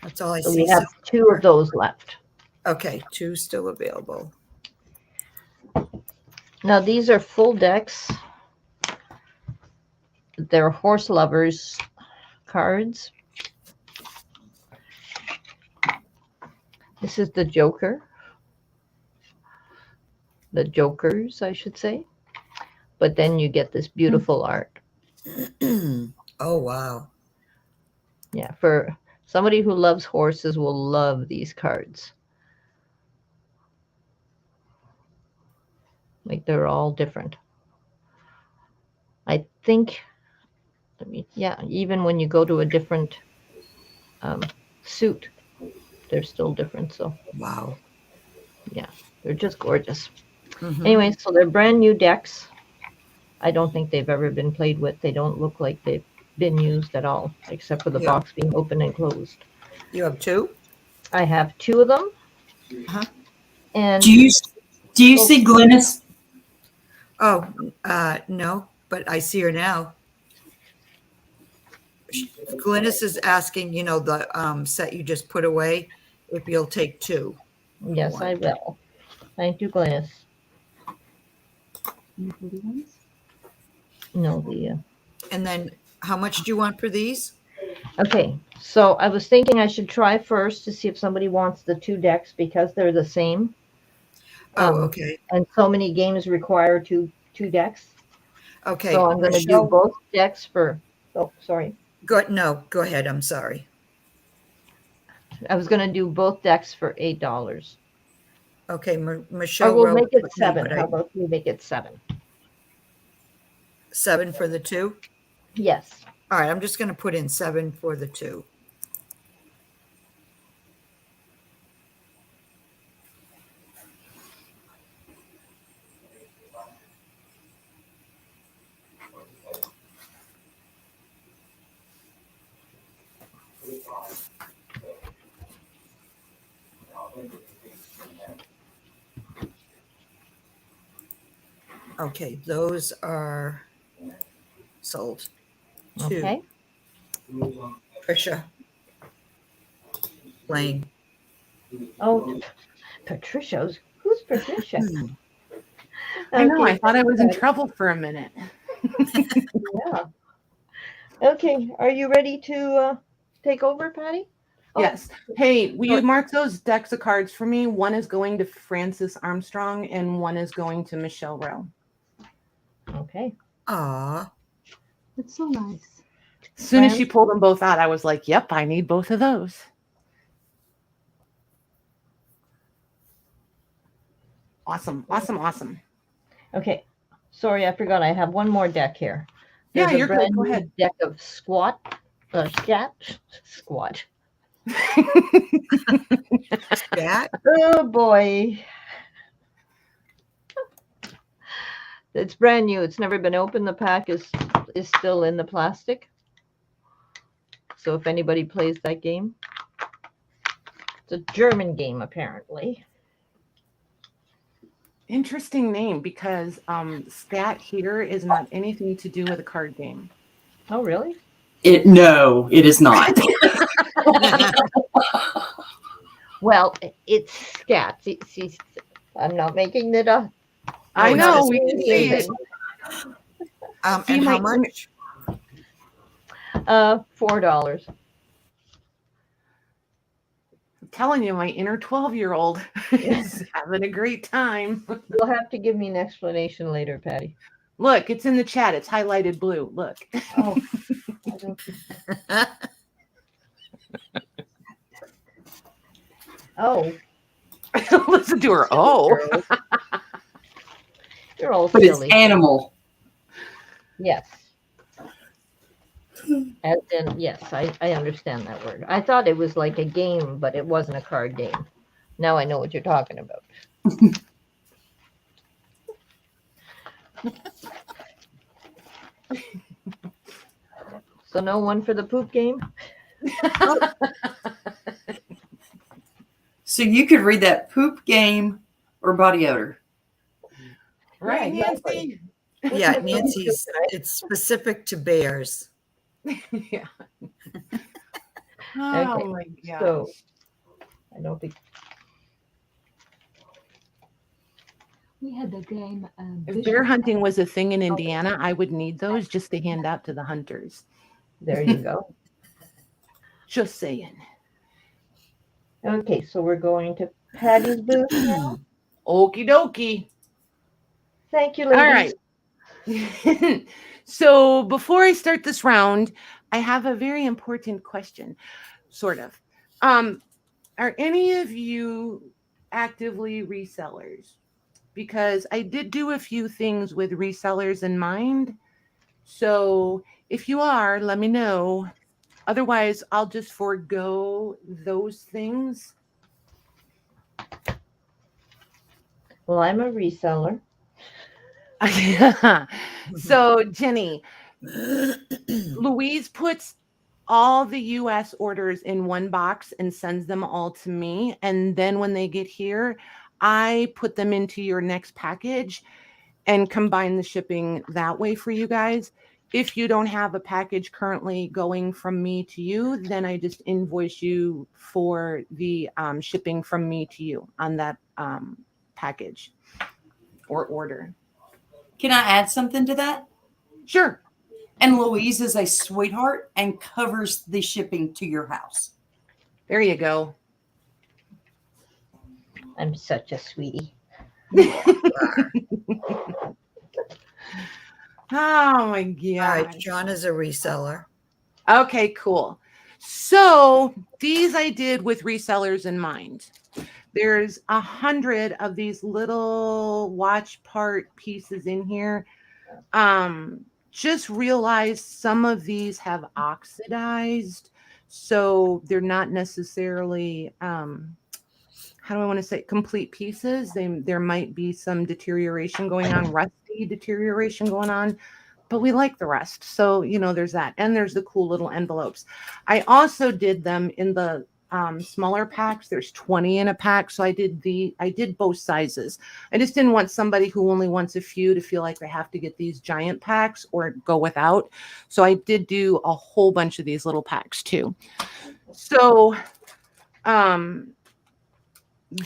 That's all I So see. we have 2 of those left. Okay, 2 still available. Now these are full decks. They're horse lovers cards. This is the Joker. The Jokers, I should say. But then you get this beautiful art. Oh, wow. Yeah, for somebody who loves horses will love these cards. Like they're all different. I think, I mean, yeah, even when you go to a different suit, they're still different. So, Wow. They're just gorgeous. Mhm. Anyway, so they're brand new decks. I don't think they've ever been played with. They don't look like they've been used at all, except for the Yeah. box being open and closed. You have two? I have 2 of them. Uh-huh. And Do you Oh. see Glennis? Oh, no, but I see her now. Glynis is asking, the set you just put away, if you'll take 2. yes, I will. Thank you, Glennis. The blue ones? No, the And then how much do you want for these? okay. So I was thinking I should try first to see if somebody wants the 2 decks because they're the same. Oh, okay. And so many games require two decks. Okay. So I'm going to do Michelle, both decks for. Oh, sorry. go ahead. I'm sorry. I was going to do both decks for $8. Okay, Michelle. Or we'll wrote make it with me, 7. but How about we make it 7? 7 for the 2? Yes. All right, I'm just going to put in 7 for the 2. Okay, those are sold. 2. Okay. Trisha. Blaine. Oh, Patricia's. Who's Patricia? I know. Okay, I thought I was in Patty. trouble for a minute. Yeah. Okay. Are you ready to take over, Patty? Oh, Yes. Hey, will you Sure. mark those decks of cards for me? One is going to Francis Armstrong and one is going to Michelle Rowe. Okay. Aw. That's so nice. As soon as Fran? she pulled them both out, I was like, yep, I need both of those. Awesome. Awesome. Awesome. Okay. Sorry, I forgot. I have one more deck here. Yeah, There's a you're good. brand Go new ahead. deck of squat. That? Oh boy. It's brand new. It's never been opened. The pack is still in the plastic. So if anybody plays that game, it's a German game apparently. Interesting name because scat here is not anything to do with a card game. Oh really? No, it is not. Well, it's scat. I'm not making that up. I it's know. just We can see it. See And how my- much? $4. I'm telling you, my inner 12-year-old is having a great time. You'll have to give me an explanation later, Patty. Look, it's in the chat. It's highlighted blue. Look. Oh, I don't- oh, Listen to her. Oh. you're all But it's silly. animal. Yes. As in, yes, I understand that word. I thought it was like a game, but it wasn't a card game. Now I know what you're talking about. So no one for the poop game? So you could read that poop game or body odor. Right, Yeah, Nancy? Yeah, Nancy's, it's specific to bears. Yeah. Oh Okay, my god. So I don't think We had the game. If bear hunting was a thing in Indiana, I would need those just to hand out to the hunters. there you go. Just saying. Okay, so we're going to Patty's booth now. Okie dokie. Thank you, All ladies. right. So before I start this round, I have a very important question, sort of. Are any of you actively resellers? Because I did do a few things with resellers in mind. So if you are, let me know. Otherwise, I'll just forego those things. Well, I'm a reseller. So, Jenny, Louise puts all the US orders in one box and sends them all to me. And then when they get here, I put them into your next package and combine the shipping that way for you guys. If you don't have a package currently going from me to you, then I just invoice you for the shipping from me to you on that package or order. Can I add something to that? Sure. And Louise is a sweetheart and covers the shipping to your house. There you go. I'm such a sweetie. Oh my All right, god. John is a reseller. Okay, cool. So these I did with resellers in mind. There's 100 of these little watch part pieces in here. Just realized some of these have oxidized, so they're not necessarily how do I want to say complete pieces. There might be some deterioration going on, rusty deterioration going on, but we like the rest. So, there's that. And there's the cool little envelopes. I also did them in the smaller packs. There's 20 in a pack. So I did both sizes. I just didn't want somebody who only wants a few to feel like they have to get these giant packs or go without. So I did do a whole bunch of these little packs too. So,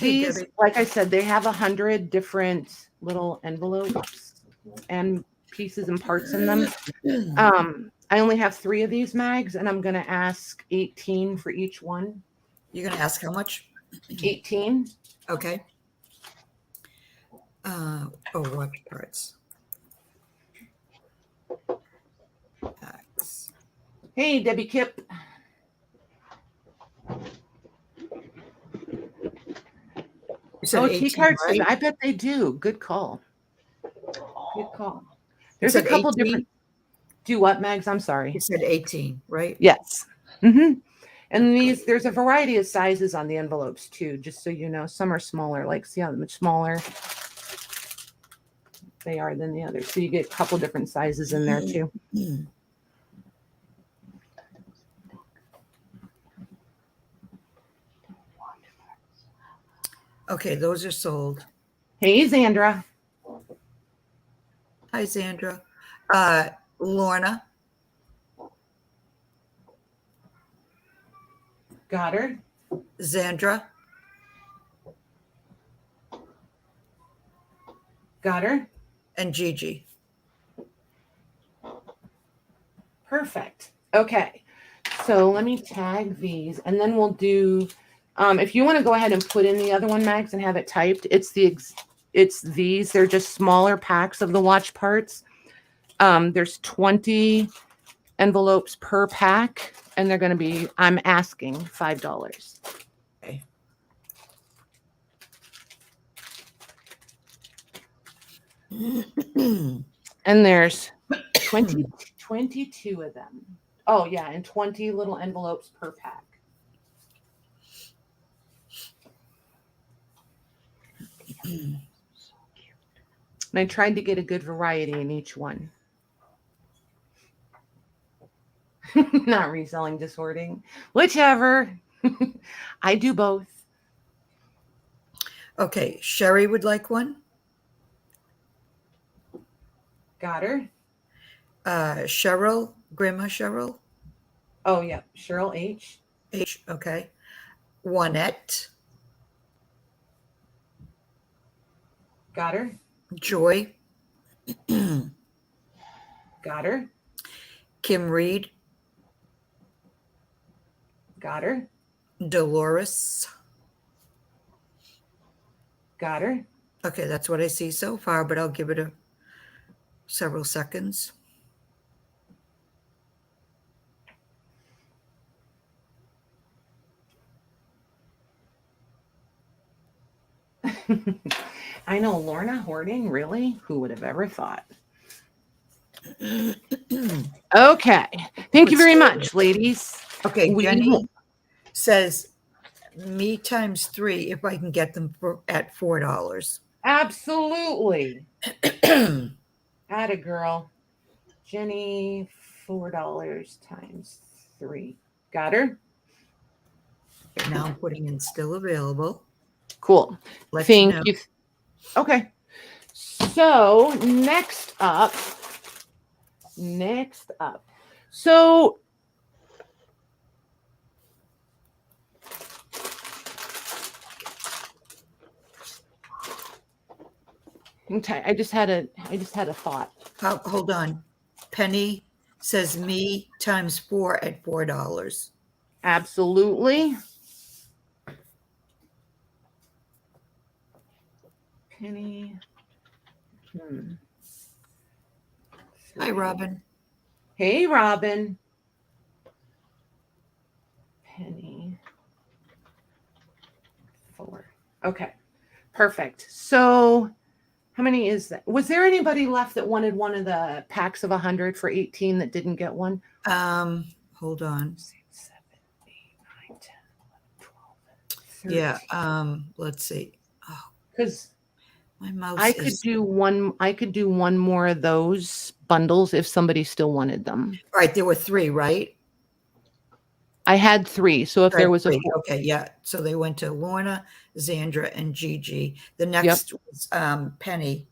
these, Debbie. like I said, they have 100 different little envelopes and pieces and parts in them. I only have 3 of these mags, and I'm going to ask 18 for each one. You're going to ask how much? 18. Okay. Watch parts. Packs. Hey, Debbie Kip. You said Oh, 18, T-cards. right? I bet they do. Good call. Good call. There's You a said couple 18? different. Do what, Mags? I'm sorry. You said 18, right? Yes. And there's a variety of sizes on the envelopes too, just so you know. Some are smaller, like see how much smaller they are than the others. So you get a couple different sizes in there too. Okay, those are sold. Hey, Zandra. Hi, Zandra. Lorna. Got her. Zandra. Got her. And Gigi. Perfect. Okay. So let me tag these and then we'll do, if you want to go ahead and put in the other one, Max, and have it typed, it's these. They're just smaller packs of the watch parts. There's 20 envelopes per pack, and they're going to be, I'm asking $5. Okay. And there's 22 of them. Oh, yeah, and 20 little envelopes per pack. And I tried to get a good variety in each one. Not reselling, just sorting. Whichever. I do both. Okay, Sherry would like one. Got her. Cheryl, Grandma Cheryl. Oh, yeah. Cheryl H. H, okay. Juanette. Got her. Joy. Got her. Kim Reed. Got her. Dolores. Got her. Okay, that's what I see so far, but I'll give it several seconds. I know, Lorna Hoarding, really? Who would have ever thought? Okay. Thank you very much, ladies. Okay, We Jenny will- says me times 3 if I can get them at $4. Absolutely. Atta girl. Jenny, $4 times 3. Got her? Now I'm putting in still available. Cool. Let you Thank know. you. Okay. So next up. So okay, I just had a thought. Hold on. Penny says me times 4 at $4. Absolutely. Penny. Hi, Robin. Hey, Robin. Penny. 4. Okay. Perfect. So how many is that? Was there anybody left that wanted one of the packs of 100 for 18 that didn't get one? Hold on. 6, 7, 8, 9, 10, 11, 12, 13. Yeah. Let's see. Oh, Because my mouse I is. could do one more of those bundles if somebody still wanted them. All right. There were 3, right? I had 3, so if there was a 3. 4. Okay. Yeah. So they went to Lorna, Zandra, and Gigi. The next was Penny.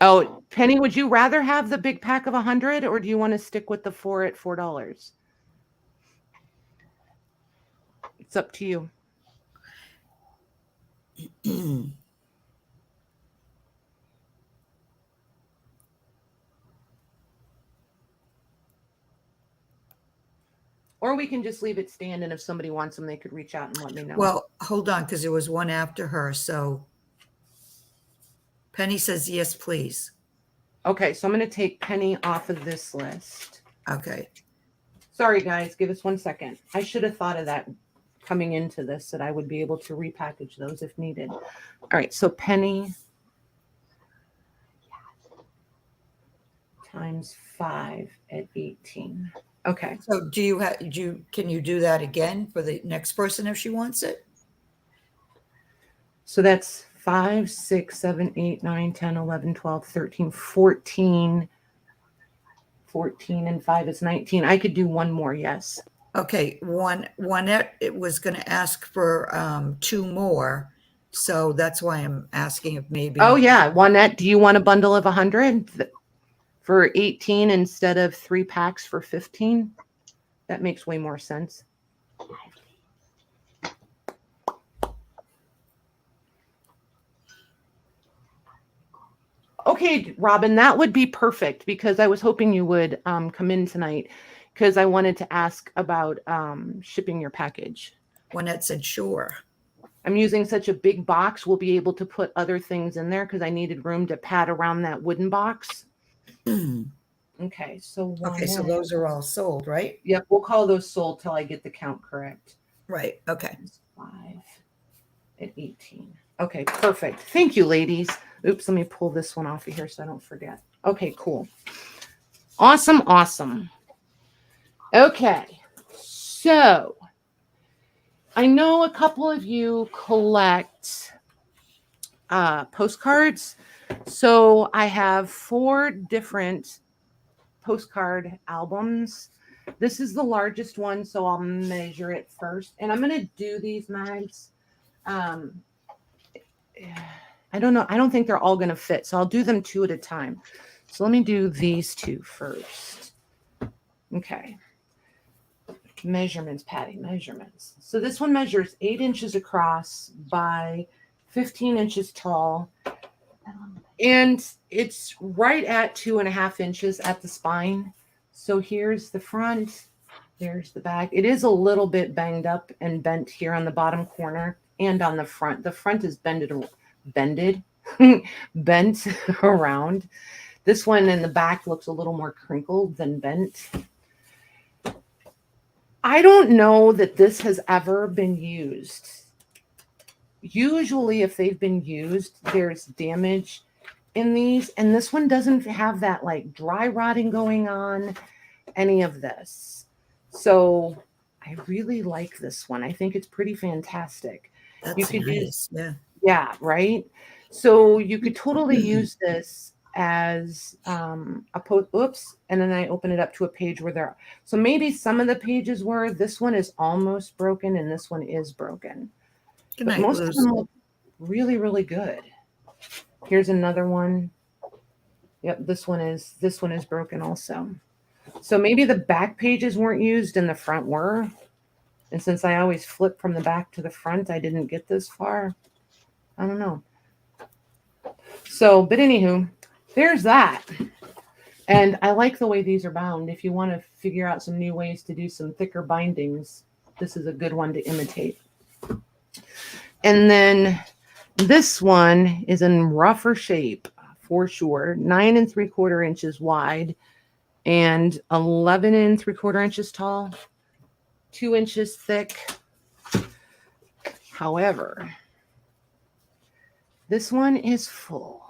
Oh, Penny, would you rather have the big pack of 100 or do you want to stick with the 4 at $4? It's up to you. Or we can just leave it stand, and if somebody wants them, they could reach out and let me know. Well, hold on, because there was one after her. So Penny says, yes, please. Okay, so I'm going to take Penny off of this list. Okay. Sorry, guys. Give us 1 second. I should have thought of that coming into this, that I would be able to repackage those if needed. All right, so Penny times 5 at 18. Okay. So can you do that again for the next person if she wants it? So that's 5, 6, 7, 8, 9, 10, 11, 12, 13, 14. 14 and 5 is 19. I could do one more, yes. Okay. Juanette, it was going to ask for 2 more. So that's why I'm asking if maybe. Oh, yeah. Juanette, do you want a bundle of 100 for 18 instead of 3 packs for 15? That makes way more sense. Okay, Robin, that would be perfect because I was hoping you would come in tonight because I wanted to ask about shipping your package. Juanette said, sure. I'm using such a big box. We'll be able to put other things in there because I needed room to pad around that wooden box. Okay, so Okay, so those are all sold, right? Yep, we'll call those sold till I get the count correct. Right. Okay. 5 at 18. Okay, perfect. Thank you, ladies. Oops, let me pull this one off of here so I don't forget. Okay, cool. Awesome, awesome. Okay, so I know a couple of you collect postcards. So I have 4 different postcard albums. This is the largest one, so I'll measure it first. And I'm going to do these mags. I don't know. I don't think they're all going to fit. So I'll do them 2 at a time. So let me do these 2 first. Okay. Measurements, Patty, measurements. So this one measures 8 inches across by 15 inches tall. And it's right at 2.5 inches at the spine. So here's the front. There's the back. It is a little bit banged up and bent here on the bottom corner and on the front. The front is bent around. This one in the back looks a little more crinkled than bent. I don't know that this has ever been used. Usually if they've been used, there's damage in these, and this one doesn't have that like dry rotting going on, any of this. So I really like this one. I think it's pretty fantastic. That's You could nice. use, yeah, right? So you could totally use this as a post. Oops. And then I open it up to a page where there. So maybe some of the pages were, this one is almost broken and this one is broken. Good But night, most of Luz. them look really, really good. Here's another one. Yep, this one is broken also. So maybe the back pages weren't used and the front were. And since I always flip from the back to the front, I didn't get this far. I don't know. So, but anywho, there's that. And I like the way these are bound. If you want to figure out some new ways to do some thicker bindings, this is a good one to imitate. And then this one is in rougher shape for sure. 9 3/4 inches wide and 11 3/4 inches tall, 2 inches thick. However, this one is full.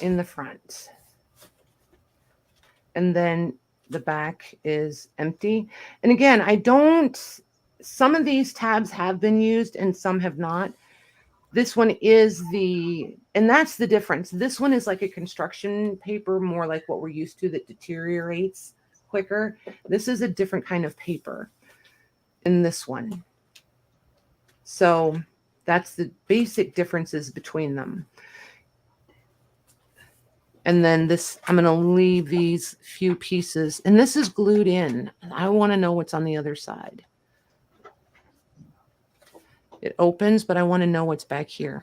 In the front. And then the back is empty. And again, some of these tabs have been used and some have not. This one is and that's the difference. This one is like a construction paper, more like what we're used to, that deteriorates quicker. This is a different kind of paper in this one. So that's the basic differences between them. And then this, I'm going to leave these few pieces, and this is glued in. I want to know what's on the other side. It opens, but I want to know what's back here.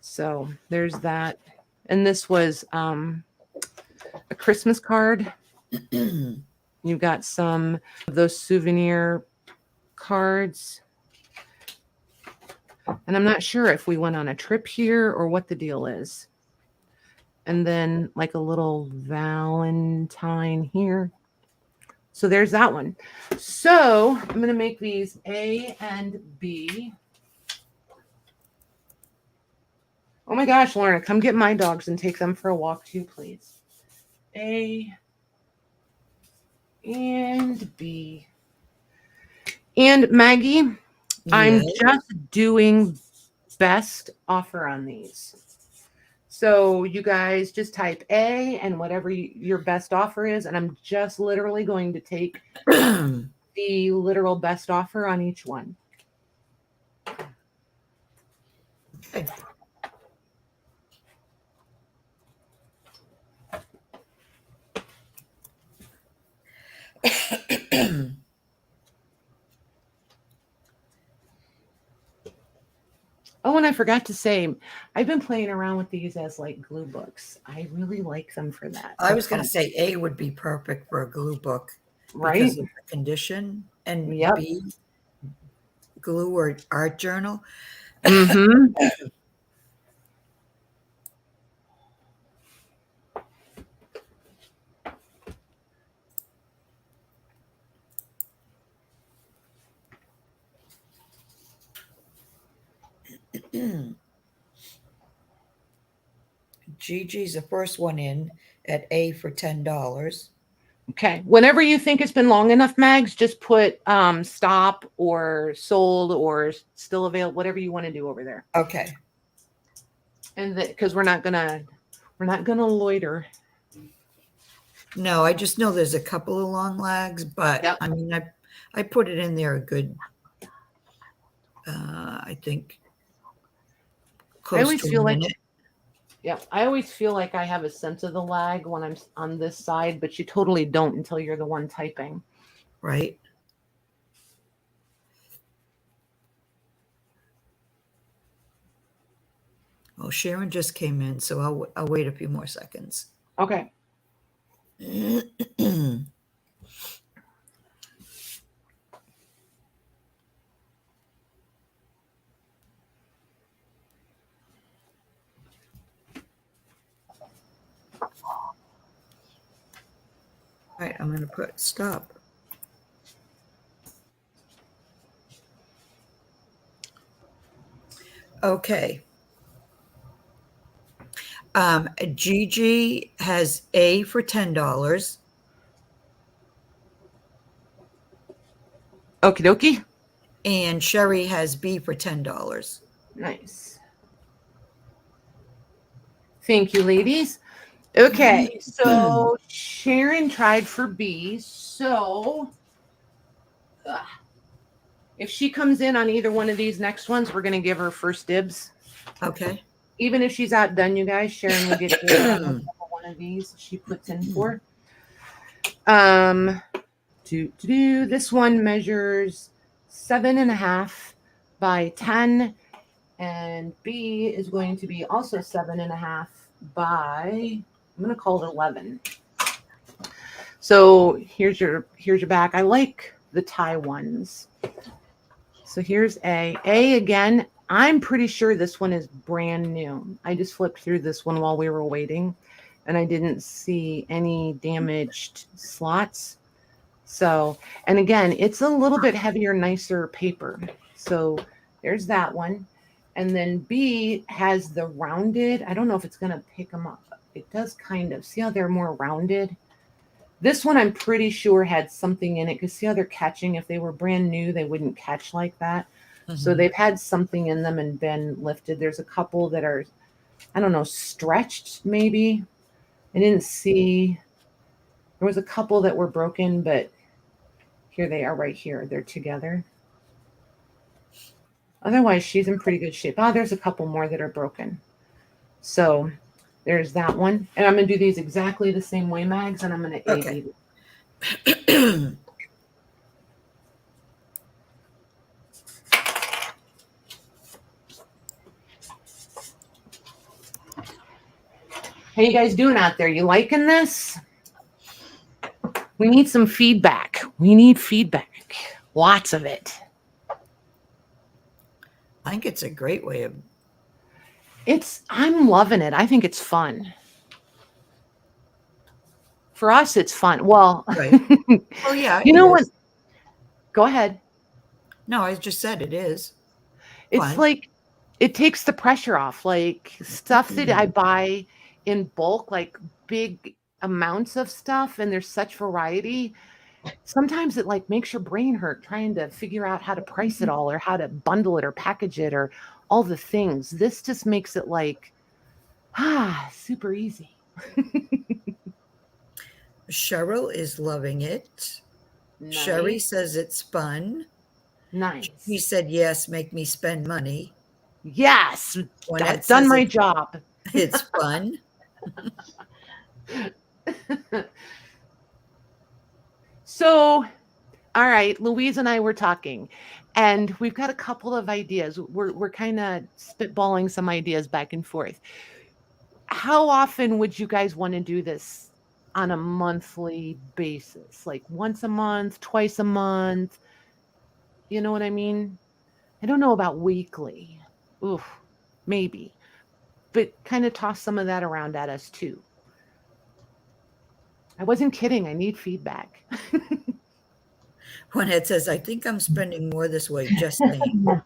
So there's that. And this was a Christmas card. You've got some of those souvenir cards. And I'm not sure if we went on a trip here or what the deal is. And then like a little Valentine here. So there's that one. So I'm going to make these A and B. Oh my gosh, Lorna, come get my dogs and take them for a walk too, please. A and B. And Maggie, I'm just doing best offer on these. So you guys just type A and whatever your best offer is. And I'm just literally going to take the literal best offer on each one. Okay. Oh, and I forgot to say, I've been playing around with these as like glue books. I really like them for that. I was going to say A would be perfect for a glue book, right? Because of the condition, and B, glue or art journal. Mm-hmm. Gigi's the first one in at A for $10. Okay. Whenever you think it's been long enough, Mags, just put stop or sold or still available, whatever you want to do over there. Okay. And because we're not gonna loiter. No, I just know there's a couple of long lags, but I mean, I put it in there a good, I think, close to a minute. Yeah, I always feel like I have a sense of the lag when I'm on this side, but you totally don't until you're the one typing. Right. Well, Sharon just came in, so I'll wait a few more seconds. Okay. All right, I'm going to put stop. Okay. Gigi has A for $10. Okie dokie. And Sherry has B for $10. Nice. Thank you, ladies. Okay, so Sharon tried for B. So if she comes in on either one of these next ones, we're going to give her first dibs. Okay. Even if she's outdone you guys, Sharon will get one of these she puts in for. This one measures 7.5 by 10, and B is going to be also 7.5 by, I'm going to call it 11. So here's your back. I like the tie ones. So here's A. A again, I'm pretty sure this one is brand new. I just flipped through this one while we were waiting, and I didn't see any damaged slots. So, and again, it's a little bit heavier, nicer paper. So there's that one. And then B has the rounded. I don't know if it's going to pick them up. It does kind of. See how they're more rounded? This one I'm pretty sure had something in it, because see how they're catching? If they were brand new, they wouldn't catch like that. So they've had something in them and been lifted. There's a couple that are, I don't know, stretched maybe. I didn't see. There was a couple that were broken, but here they are right here. They're together. Otherwise, she's in pretty good shape. Oh, there's a couple more that are broken. So there's that one. And I'm going to do these exactly the same way, Mags, and I'm going to Okay. A-B. How you guys doing out there? You liking this? We need some feedback. We need feedback. Lots of it. I think it's a great way of. I'm loving it. I think it's fun. For us, it's fun. Well, Right. Oh, yeah. You it know what? is. Go ahead. No, I just said it is. It's Fun. like it takes the pressure off. Like stuff that I buy in bulk, like big amounts of stuff, and there's such variety. Sometimes it like makes your brain hurt trying to figure out how to price it all or how to bundle it or package it or all the things. This just makes it like super easy. Cheryl is loving it. Nice. Sherry says it's fun. Nice. He said, yes, make me spend money. Yes, Juanette I've done says my job. It's fun. So, all right, Louise and I were talking, and we've got a couple of ideas. We're kind of spitballing some ideas back and forth. How often would you guys want to do this on a monthly basis? Like once a month, twice a month? You know what I mean? I don't know about weekly. Oof, maybe. But kind of toss some of that around at us too. I wasn't kidding. I need feedback. Juanette says, I think I'm spending more this way, just saying.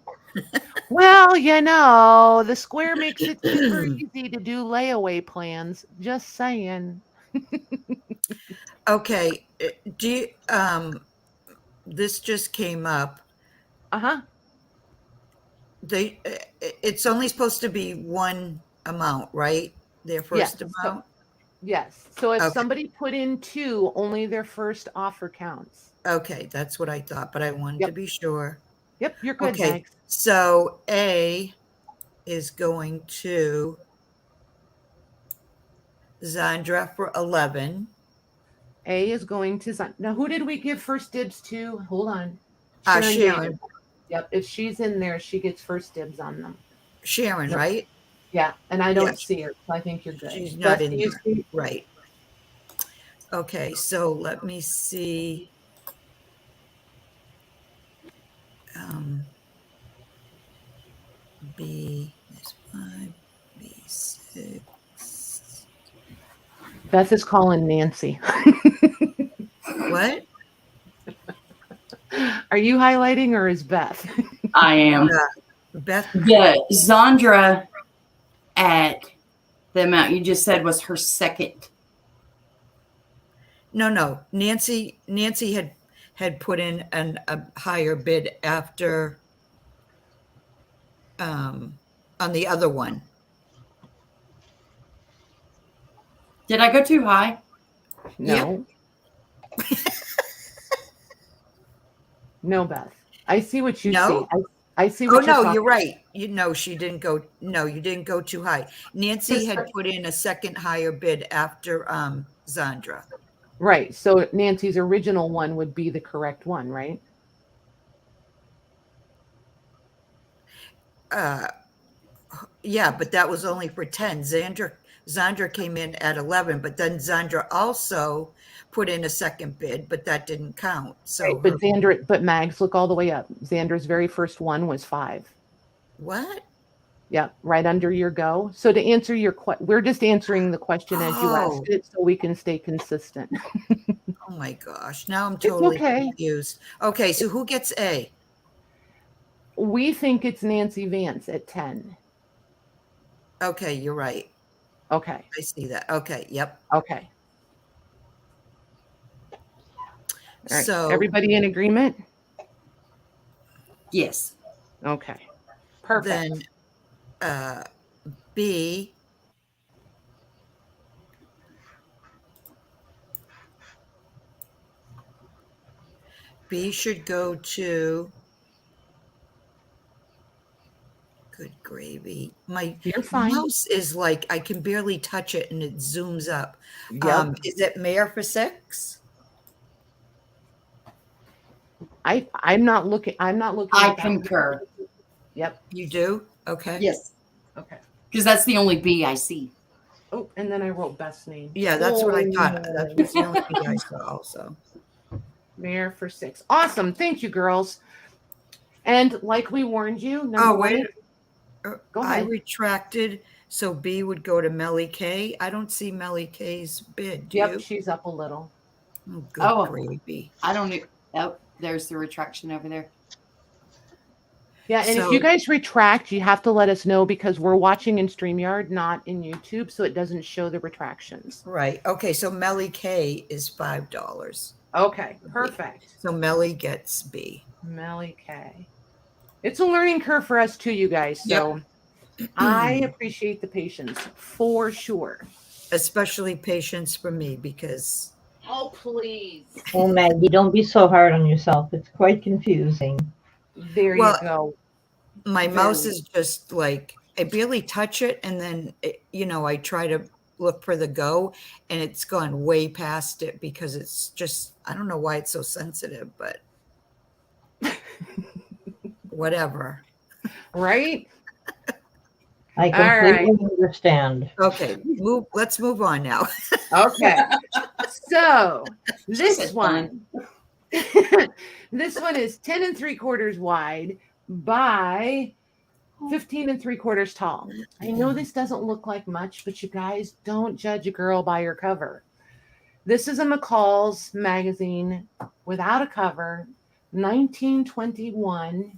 Well, the square makes it super easy to do layaway plans. Just saying. Okay. Do you, this just came up. Uh-huh. It's only supposed to be one amount, right? Their first amount? Yes. So if Okay. somebody put in 2, only their first offer counts. Okay, that's what I thought, but I wanted to be sure. Yep, you're good, Okay, Max. so A is going to Zandra for 11. A is going to now. Who did we give first dibs to? Hold on. Sharon. Yep. If she's in there, she gets first dibs on them. Sharon, right? Yeah, and I don't Yes. see her, so I think you're good. She's not in you there. see- Right. Okay, so let me see. B is 5, B 6. Beth is calling Nancy. What? Are you highlighting or is Beth? I am. Beth. Yeah, Zandra at the amount you just said was her second. No. Nancy had put in a higher bid after on the other one. Did I go too high? No. No, Beth. I see what you No? see. I see Oh what you're no, talking. you're right. She didn't go. No, you didn't go too high. Nancy had put in a second higher bid after Zandra. Right. So Nancy's original one would be the correct one, right? Yeah, but that was only for 10. Zandra came in at 11, but then Zandra also put in a second bid, but that didn't count. So Right. But Mags, look all the way up. Xander's very first one was 5. what? Yeah, right under your go. So to answer your question, we're just answering the question as you asked Oh. it so we can stay consistent. Oh my gosh. Now I'm It's totally okay. confused. Okay, so who gets A? We think it's Nancy Vance at 10. Okay, you're right. Okay. I see that. Okay, yep. Okay. All right. So Everybody in agreement? Yes. Okay. Perfect. then B should go to good gravy. My You're fine. mouse is like I can barely touch it and it zooms up. Yep. Is it Mayor for 6? I'm not looking. I at that. concur. Yep. You do? Okay. Yes. Okay. Because that's the only B I see. Oh, and then I wrote Beth's name. Yeah, that's what I thought. Oh. That was the only thing I saw also. Mayor for 6. Awesome. Thank you, girls. And like we warned you, Wait. Go I ahead. retracted, so B would go to Melly K. I don't see Melly K's bid. Do Yep, you? she's up a little. Oh, good Oh. gravy. I don't know. Oh, there's the retraction over there. Yeah, and if So- you guys retract, you have to let us know because we're watching in StreamYard, not in YouTube, so it doesn't show the retractions. Right. Okay, so Melly K is $5. Okay, perfect. So Melly gets B. Melly K. It's a learning curve for us too, you guys. So I appreciate the patience for sure. Especially patience for me because Oh, please. Oh, Maggie, don't be so hard on yourself. It's quite confusing. There Well, you go. my Very. mouse is just like I barely touch it, and then I try to look for the go, and it's gone way past it because it's just I don't know why it's so sensitive, but whatever. Right? I completely understand. Okay, let's move on now. Okay. So this said one, this one is 10 3/4 wide by 15 3/4 tall. I know this doesn't look like much, but you guys don't judge a girl by her cover. This is a McCall's magazine without a cover, 1921.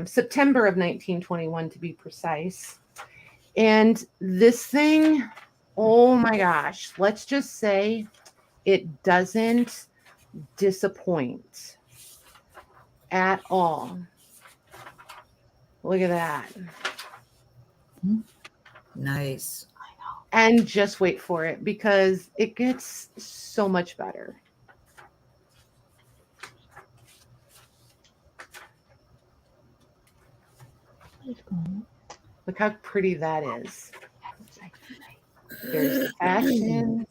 September of 1921 to be precise. And this thing, oh my gosh, let's just say it doesn't disappoint at all. Look at that. Nice. And just wait for it because it gets so much better. Look how pretty that is. There's the fashion.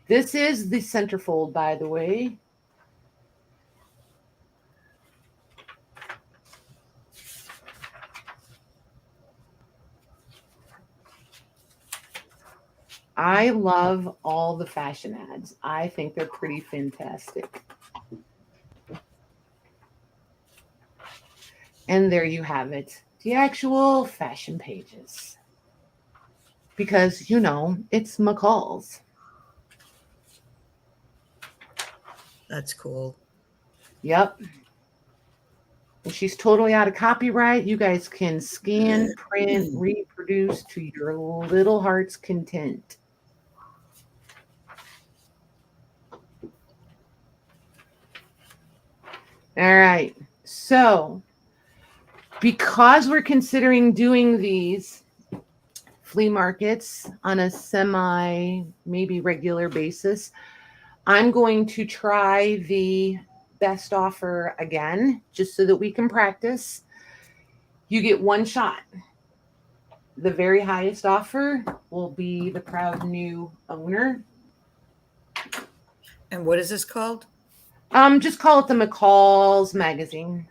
This is the centerfold, by the way. I love all the fashion ads. I think they're pretty fantastic. And there you have it. The actual fashion pages. Because, it's McCall's. That's cool. Yep. And she's totally out of copyright. You guys can scan, print, reproduce to your little heart's content. All right. So, because we're considering doing these flea markets on a maybe regular basis, I'm going to try the best offer again, just so that we can practice. You get one shot. The very highest offer will be the proud new owner. And what is this called? Just call it the McCall's magazine.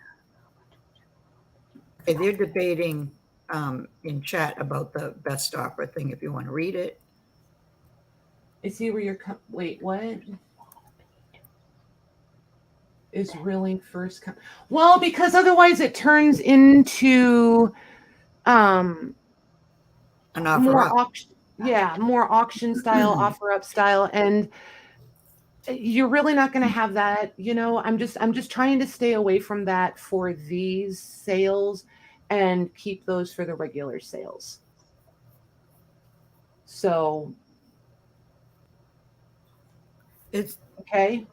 Okay, they're debating in chat about the best offer thing. If you want to read it, I see where you're. Wait, what? Is really first come? Well, because otherwise it turns into an offer more up. auction. Yeah, more auction style, offer up style, and you're really not going to have that. I'm just trying to stay away from that for these sales and keep those for the regular sales. So It's okay.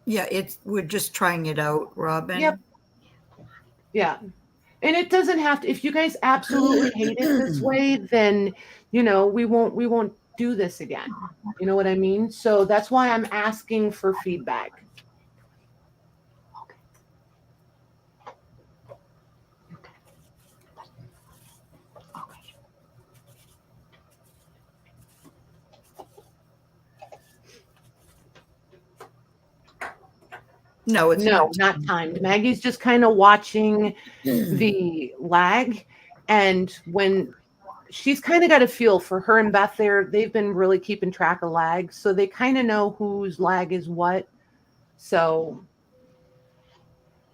yeah, we're just trying it out, Robin. Yep. Yeah. And it doesn't have to, if you guys absolutely hate it this way, then we won't do this again. You know what I mean? So that's why I'm asking for feedback. No, it's not timed. Maggie's just kind of watching the lag, and when she's kind of got a feel for her and Beth they've been really keeping track of lag, so they kind of know whose lag is what. So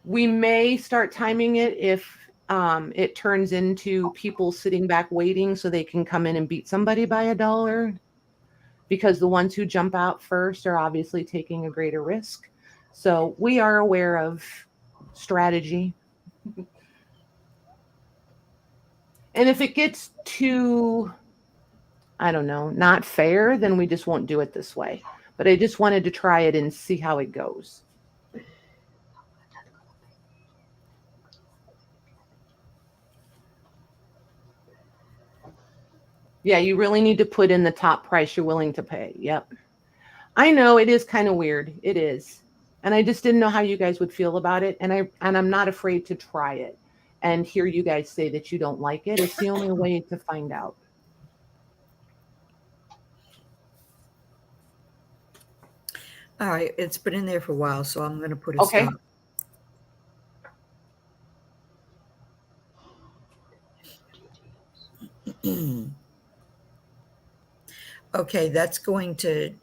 we may start timing it if it turns into people sitting back waiting so they can come in and beat somebody by $1, because the ones who jump out first are obviously taking a greater risk. So we are aware of strategy. And if it gets too, I don't know, not fair, then we just won't do it this way. But I just wanted to try it and see how it goes. Yeah, you really need to put in the top price you're willing to pay. Yep. I know it is kind of weird. It is. And I just didn't know how you guys would feel about it. And I'm not afraid to try it and hear you guys say that you don't like it. It's the only way to find out. all right. It's been in there for a while, so I'm going to put a Okay. stop. Okay, that's going to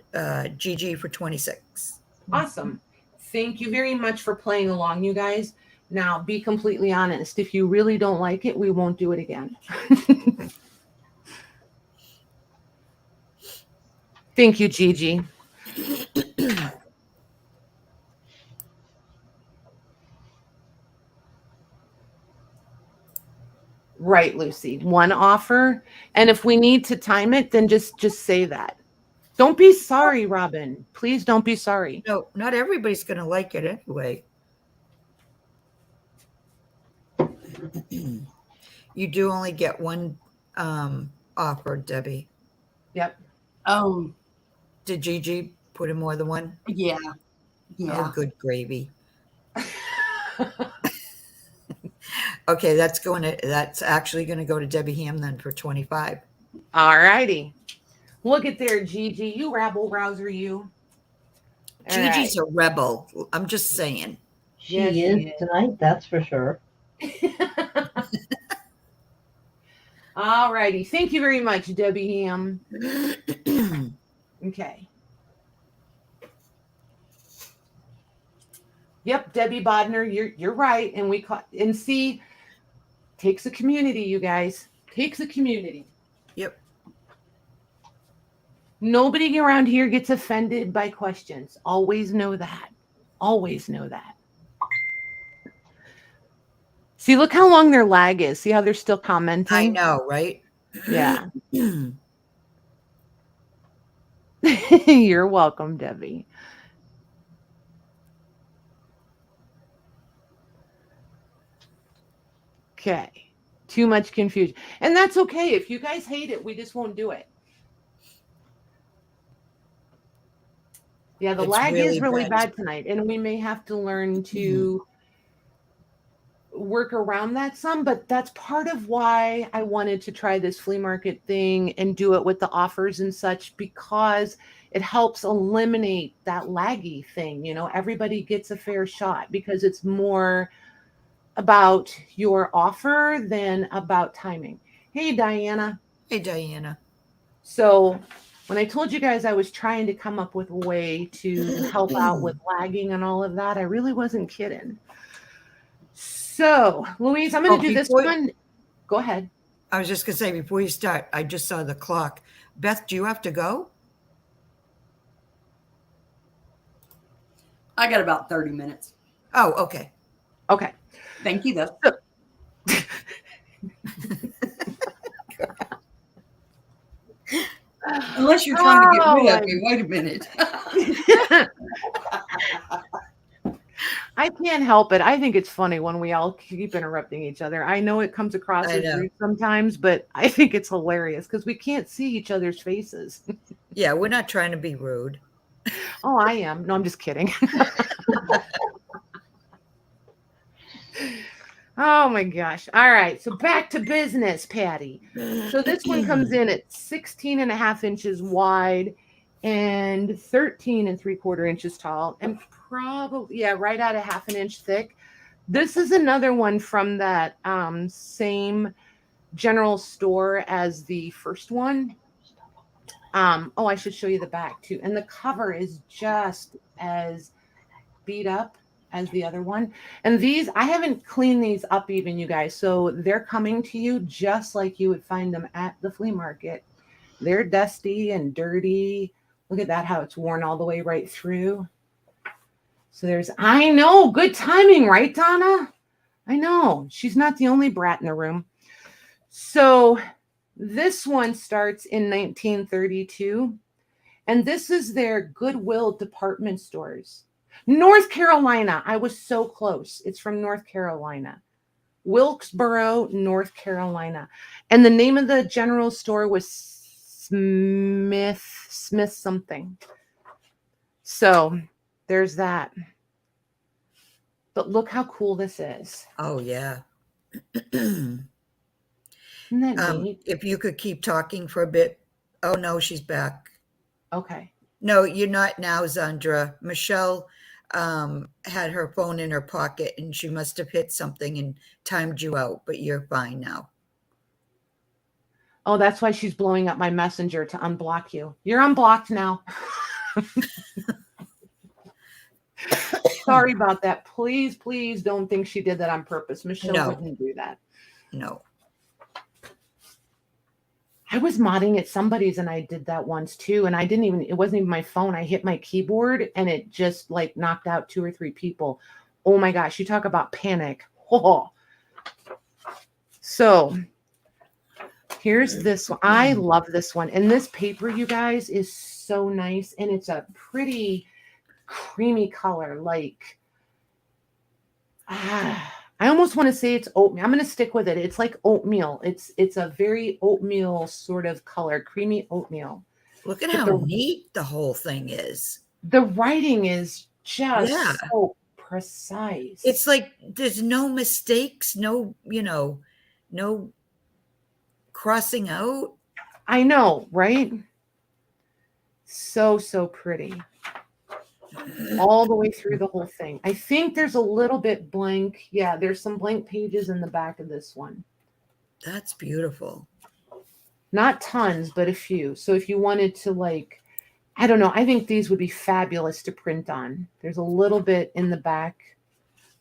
Gigi for 26. Awesome. Thank you very much for playing along, you guys. Now, be completely honest. If you really don't like it, we won't do it again. Thank you, Gigi. Right, Lucy. One offer. And if we need to time it, then just say that. Don't be sorry, Robin. Please don't be sorry. No, not everybody's going to like it anyway. You do only get one offer, Debbie. Yep. Oh, Did Gigi put in more than one? yeah. Yeah. Oh, good gravy. Okay, that's actually going to go to Debbie Ham then for 25. All righty. Look at there, Gigi. You rabble rouser, you. All Gigi's a rebel. I'm just saying. She Yes, she is is. tonight, that's for sure. All righty. Thank you very much, Debbie Ham. Okay. Yep, Debbie Bodner, you're right. And see, takes a community, you guys. Takes a community. Yep. Nobody around here gets offended by questions. Always know that. Always know that. See, look how long their lag is. See how they're still commenting? I know, right? Yeah. You're welcome, Debbie. Okay. Too much confusion. And that's okay. If you guys hate it, we just won't do it. Yeah, the It's lag is really really bad. bad tonight, and we may have to learn to work around that some, but that's part of why I wanted to try this flea market thing and do it with the offers and such, because it helps eliminate that laggy thing. You know, everybody gets a fair shot because it's more about your offer than about timing. Hey, Diana. Hey, Diana. So when I told you guys I was trying to come up with a way to help out with lagging and all of that, I really wasn't kidding. So, Louise, I'm going to do this one. Go ahead. I was just going to say, before you start, I just saw the clock. Beth, do you have to go? I got about 30 minutes. Oh, okay. Okay. Thank you, though. Unless you're trying to get rid of me. Wait a minute. I can't help it. I think it's funny when we all keep interrupting each other. I know it comes across as rude sometimes, but I think it's hilarious because we can't see each other's faces. Yeah, we're not trying to be rude. Oh, I am. No, I'm just kidding. Oh my gosh. All right. So back to business, Patty. So this one comes in at 16.5 inches wide and 13 3/4 inches tall, and probably, yeah, right at a 1/2 inch thick. This is another one from that same general store as the first one. Oh, I should show you the back too. And the cover is just as beat up as the other one. And these, I haven't cleaned these up even, you guys. So they're coming to you just like you would find them at the flea market. They're dusty and dirty. Look at that, how it's worn all the way right through. So there's, I know, good timing, right, Donna? I know. She's not the only brat in the room. So this one starts in 1932. And this is their Goodwill department stores. North Carolina. I was so close. It's from North Carolina. Wilkesboro, North Carolina. And the name of the general store was Smith something. So there's that. But look how cool this is. Oh, yeah. Isn't that neat? If you could keep talking for a bit. Oh, no, she's back. Okay. No, you're not now, Zandra. Michelle had her phone in her pocket and she must have hit something and timed you out, but you're fine now. Oh, that's why she's blowing up my messenger to unblock you. You're unblocked now. Sorry about that. Please, please don't think she did that on purpose. Michelle wouldn't do that. No. I was modding at somebody's and I did that once too. And it wasn't even my phone. I hit my keyboard and it just like knocked out 2 or 3 people. Oh my gosh. You talk about panic. Oh. So here's this one. I love this one. And this paper, you guys, is so nice. And it's a pretty creamy color. Like, I almost want to say it's oatmeal. I'm going to stick with it. It's like oatmeal. It's a very oatmeal sort of color, creamy oatmeal. Look at how neat the whole thing is. The writing is just so precise. It's like there's no mistakes, no crossing out. I know, right? So pretty. All the way through the whole thing. I think there's a little bit blank. Yeah, there's some blank pages in the back of this one. That's beautiful. Not tons, but a few. So if you wanted to, like, I don't know, I think these would be fabulous to print on. There's a little bit in the back,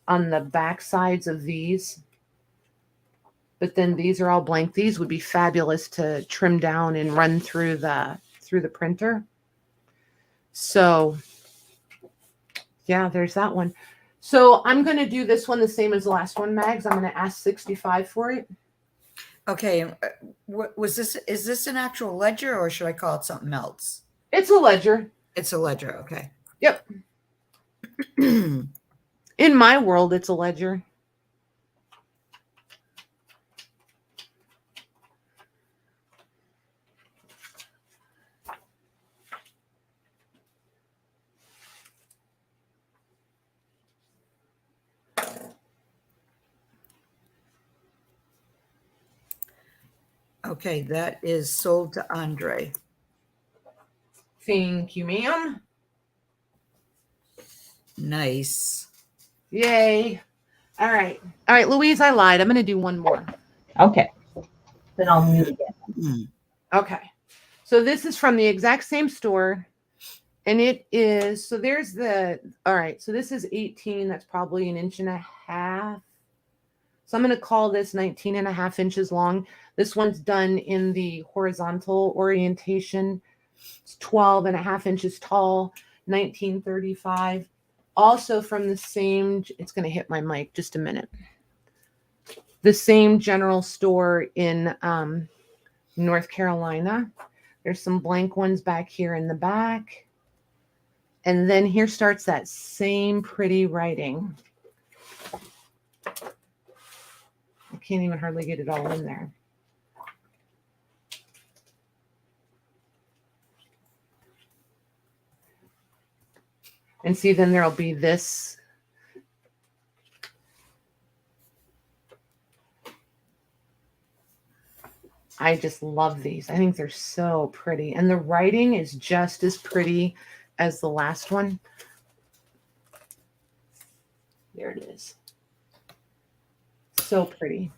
on the back sides of these. But then these are all blank. These would be fabulous to trim down and run through the printer. So yeah, there's that one. So I'm going to do this one the same as the last one, Mags. I'm going to ask 65 for it. Okay. What was this? Is this an actual ledger or should I call it something else? It's a ledger. It's a ledger. Okay. Yep. In my world, it's a ledger. Okay, that is sold to Andre. Thank you, ma'am. Nice. Yay. All right. All right, Louise, I lied. I'm going to do one more. Okay. Then I'll mute again. Mm. Okay. So this is from the exact same store. And it is, so there's the, all right. So this is 18. That's probably 1.5 inches. So I'm going to call this 19.5 inches long. This one's done in the horizontal orientation. It's 12.5 inches tall, 1935. Also from the same, it's going to hit my mic just a minute. The same general store in North Carolina. There's some blank ones back here in the back. And then here starts that same pretty writing. I can't even hardly get it all in there. And see, then there'll be this. I just love these. I think they're so pretty. And the writing is just as pretty as the last one. There it is. So pretty.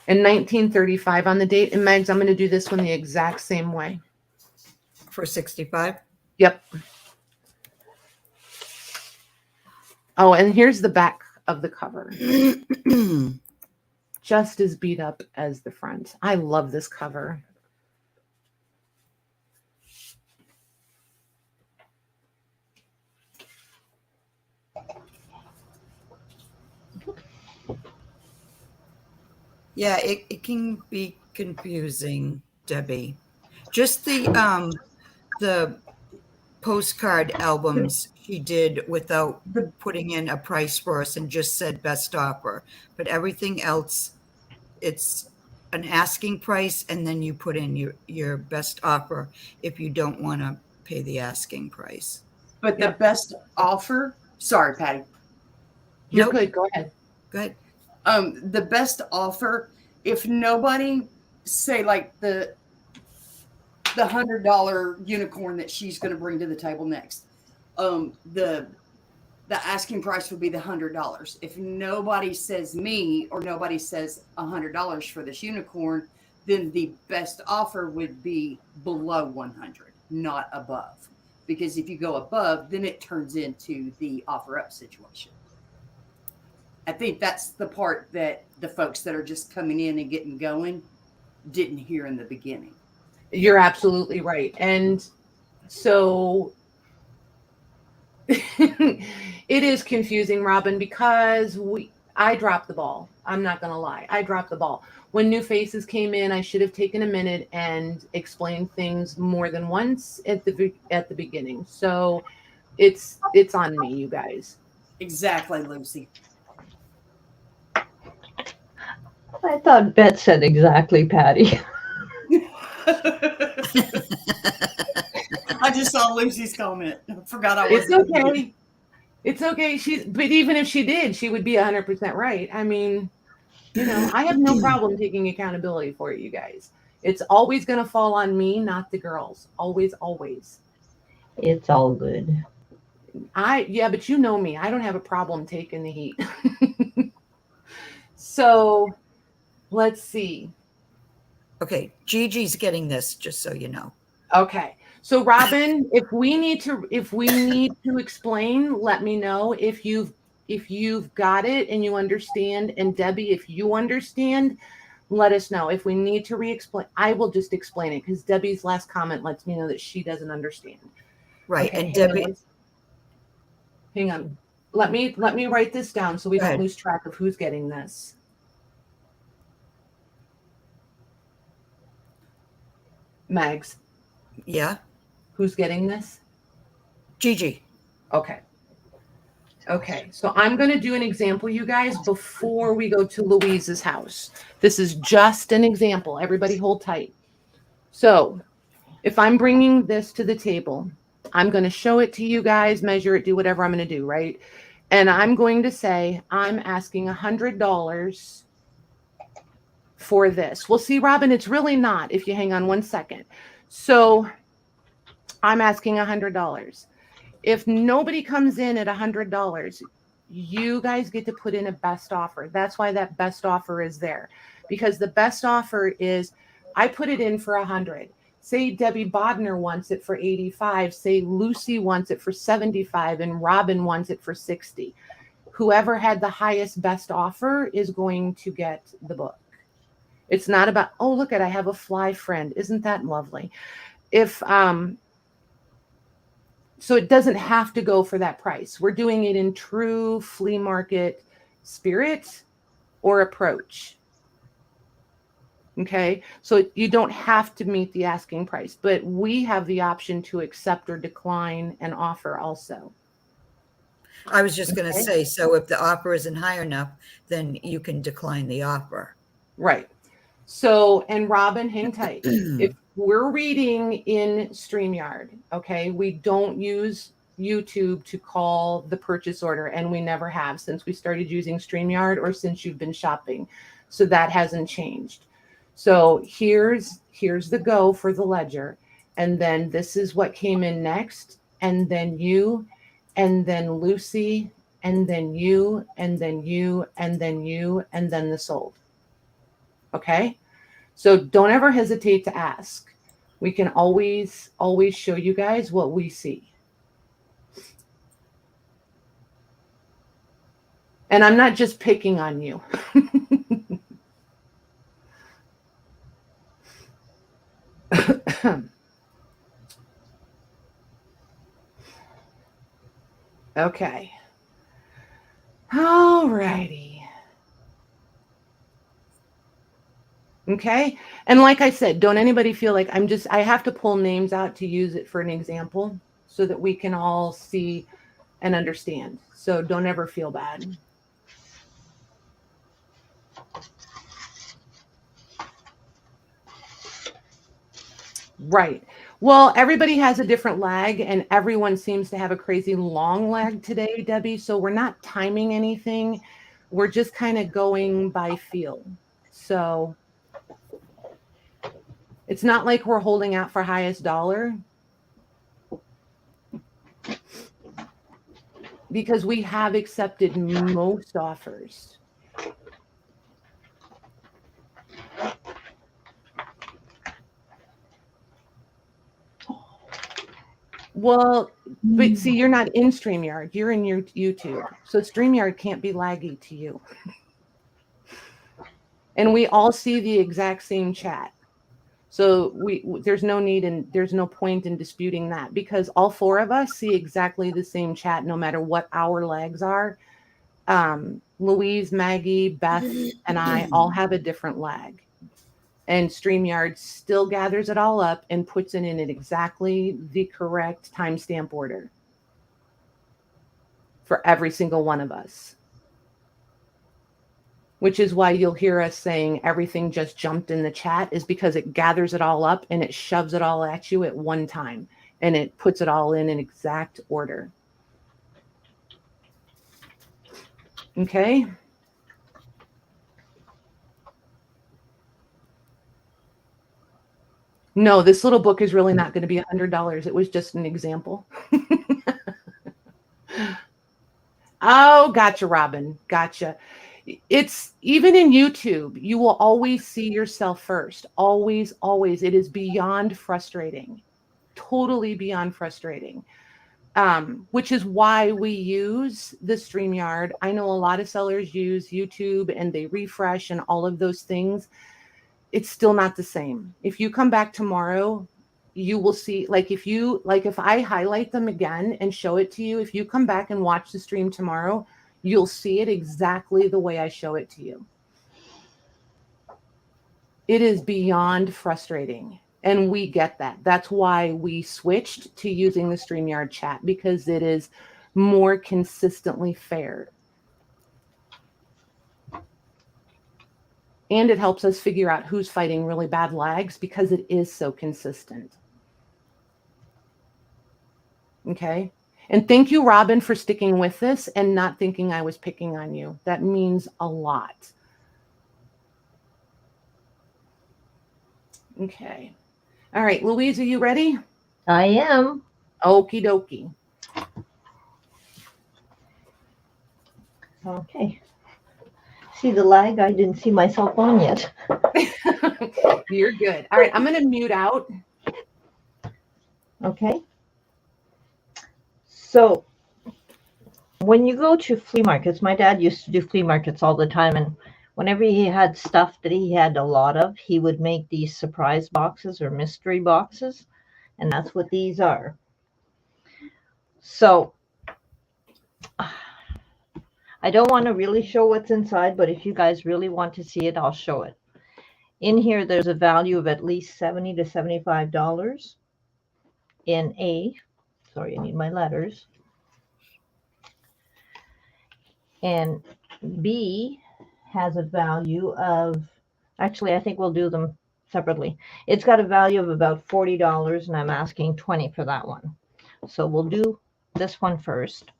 And 1935 on the date. And Megs, I'm going to do this one the exact same way. For 65? Yep. Oh, and here's the back of the cover. Just as beat up as the front. I love this cover. Yeah, it can be confusing, Debbie. Just the postcard albums she did without putting in a price for us and just said best offer. But everything else, it's an asking price, and then you put in your best offer if you don't want to pay the asking price. But the best offer, sorry, Patty. You're Nope. good. Go ahead. Go ahead. The best offer, if nobody say like the $100 unicorn that she's going to bring to the table next, the asking price would be the $100. If nobody says me or nobody says $100 for this unicorn, then the best offer would be below 100, not above. Because if you go above, then it turns into the offer up situation. I think that's the part that the folks that are just coming in and getting going didn't hear in the beginning. You're absolutely right. And so it is confusing, Robin, because I dropped the ball. I'm not going to lie. I dropped the ball. When new faces came in, I should have taken a minute and explained things more than once at the beginning. So it's on me, you guys. Exactly, Lucy. I thought Bet said exactly, Patty. I just saw Lucy's comment. Forgot I It's wasn't. okay. It's okay. But even if she did, she would be 100% right. I mean, you know, I have no problem taking accountability for it, you guys. It's always going to fall on me, not the girls. Always, always. It's all good. Yeah, but you know me. I don't have a problem taking the heat. So let's see. Okay, Gigi's getting this, just so you know. Okay. So Robin, if we need to explain, let me know if you've got it and you understand. And Debbie, if you understand, let us know. If we need to re-explain, I will just explain it because Debbie's last comment lets me know that she doesn't understand. Right. Okay, And Debbie, hang on. Let me write this down so we Go don't ahead. lose track of who's getting this. Mags, yeah, who's getting this? Gigi. Okay. Okay, so I'm going to do an example, you guys, before we go to Louise's house. This is just an example. Everybody hold tight. So if I'm bringing this to the table, I'm going to show it to you guys, measure it, do whatever I'm going to do, right? And I'm going to say I'm asking $100 for this. Well, see, Robin, it's really not if you hang on one second. So I'm asking $100. If nobody comes in at $100, you guys get to put in a best offer. That's why that best offer is there, because the best offer is I put it in for 100. Say Debbie Bodner wants it for 85. Say Lucy wants it for 75 and Robin wants it for 60. Whoever had the highest best offer is going to get the book. It's not about, oh, look at, I have a fly friend. Isn't that lovely? So it doesn't have to go for that price. We're doing it in true flea market spirit or approach. Okay, so you don't have to meet the asking price, but we have the option to accept or decline an offer also. I was just going to say, so if the offer isn't high enough, then you can decline the offer. Right. So, and Robin, hang tight. If we're reading in StreamYard, okay, we don't use YouTube to call the purchase order, and we never have since we started using StreamYard or since you've been shopping. So that hasn't changed. So here's the go for the ledger. And then this is what came in next. And then you, and then Lucy, and then you, and then you, and then you, and then the sold. Okay. So don't ever hesitate to ask. We can always show you guys what we see. And I'm not just picking on you. Okay. All righty. Okay. And like I said, don't anybody feel like I have to pull names out to use it for an example so that we can all see and understand. So don't ever feel bad. Right. Well, everybody has a different lag and everyone seems to have a crazy long lag today, Debbie. So we're not timing anything. We're just kind of going by feel. So it's not like we're holding out for highest dollar, because we have accepted most offers. Well, but see, you're not in StreamYard. You're in your YouTube. So StreamYard can't be laggy to you. And we all see the exact same chat. So there's no need and there's no point in disputing that, because all four of us see exactly the same chat, no matter what our lags are. Louise, Maggie, Beth, and I all have a different lag. And StreamYard still gathers it all up and puts it in exactly the correct timestamp order for every single one of us. Which is why you'll hear us saying everything just jumped in the chat, is because it gathers it all up and it shoves it all at you at one time. And it puts it all in an exact order. Okay. No, this little book is really not going to be $100. It was just an example. Oh, gotcha, Robin. Gotcha. It's even in YouTube, you will always see yourself first. Always, always. It is beyond frustrating. Totally beyond frustrating. Which is why we use the StreamYard. I know a lot of sellers use YouTube and they refresh and all of those things. It's still not the same. If you come back tomorrow, you will see, if I highlight them again and show it to you, if you come back and watch the stream tomorrow, you'll see it exactly the way I show it to you. It is beyond frustrating. And we get that. That's why we switched to using the StreamYard chat, because it is more consistently fair. And it helps us figure out who's fighting really bad lags, because it is so consistent. Okay. And thank you, Robin, for sticking with this and not thinking I was picking on you. That means a lot. Okay. All right, Louise, are you ready? I am. Okie dokie. Okay. See the lag? I didn't see myself on yet. You're good. All right, I'm going to mute out. Okay. So when you go to flea markets, my dad used to do flea markets all the time. And whenever he had stuff that he had a lot of, he would make these surprise boxes or mystery boxes. And that's what these are. So I don't want to really show what's inside, but if you guys really want to see it, I'll show it. In here, there's a value of at least $70 to $75 in A. Sorry, I need my letters. And B has a value of, actually, I think we'll do them separately. It's got a value of about $40, and I'm asking $20 for that one. So we'll do this one first.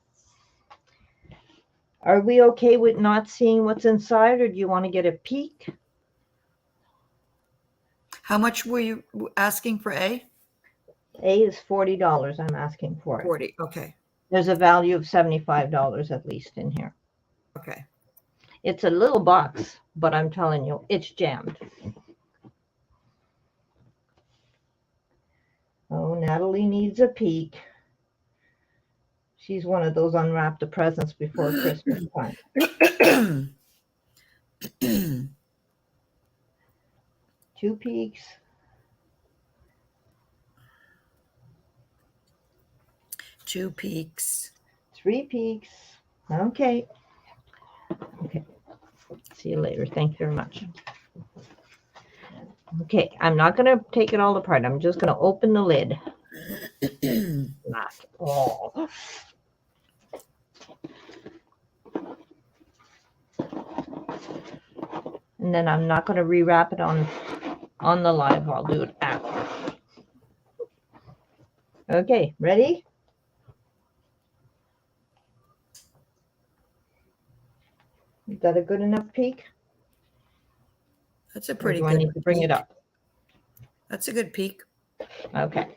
Are we okay with not seeing what's inside, or do you want to get a peek? How much were you asking for A? A is $40. I'm asking for it. 40. Okay. There's a value of $75 at least in here. Okay. It's a little box, but I'm telling you, it's jammed. Oh, Natalie needs a peek. She's one of those unwrap the presents before Christmas time. 2 peeks. 2 peeks. 3 peeks. Okay. Okay. See you later. Thank you very much. Okay, I'm not going to take it all apart. I'm just going to open the lid. Not all. And then I'm not going to rewrap it on the live. I'll do it after. Okay, ready? You got a good enough peek? That's a Or pretty do I good need to bring it peek. up? That's a good peek. Okay.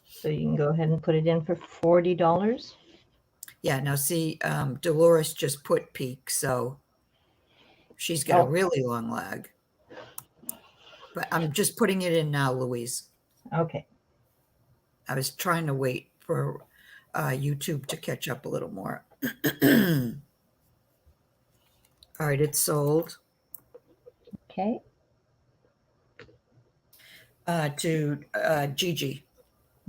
So you can go ahead and put it in for $40. Yeah, now see, Dolores just put peak, so she's got a really long lag. But I'm just putting it in now, Louise. Okay. I was trying to wait for YouTube to catch up a little more. All right, it's sold. Okay. To Gigi.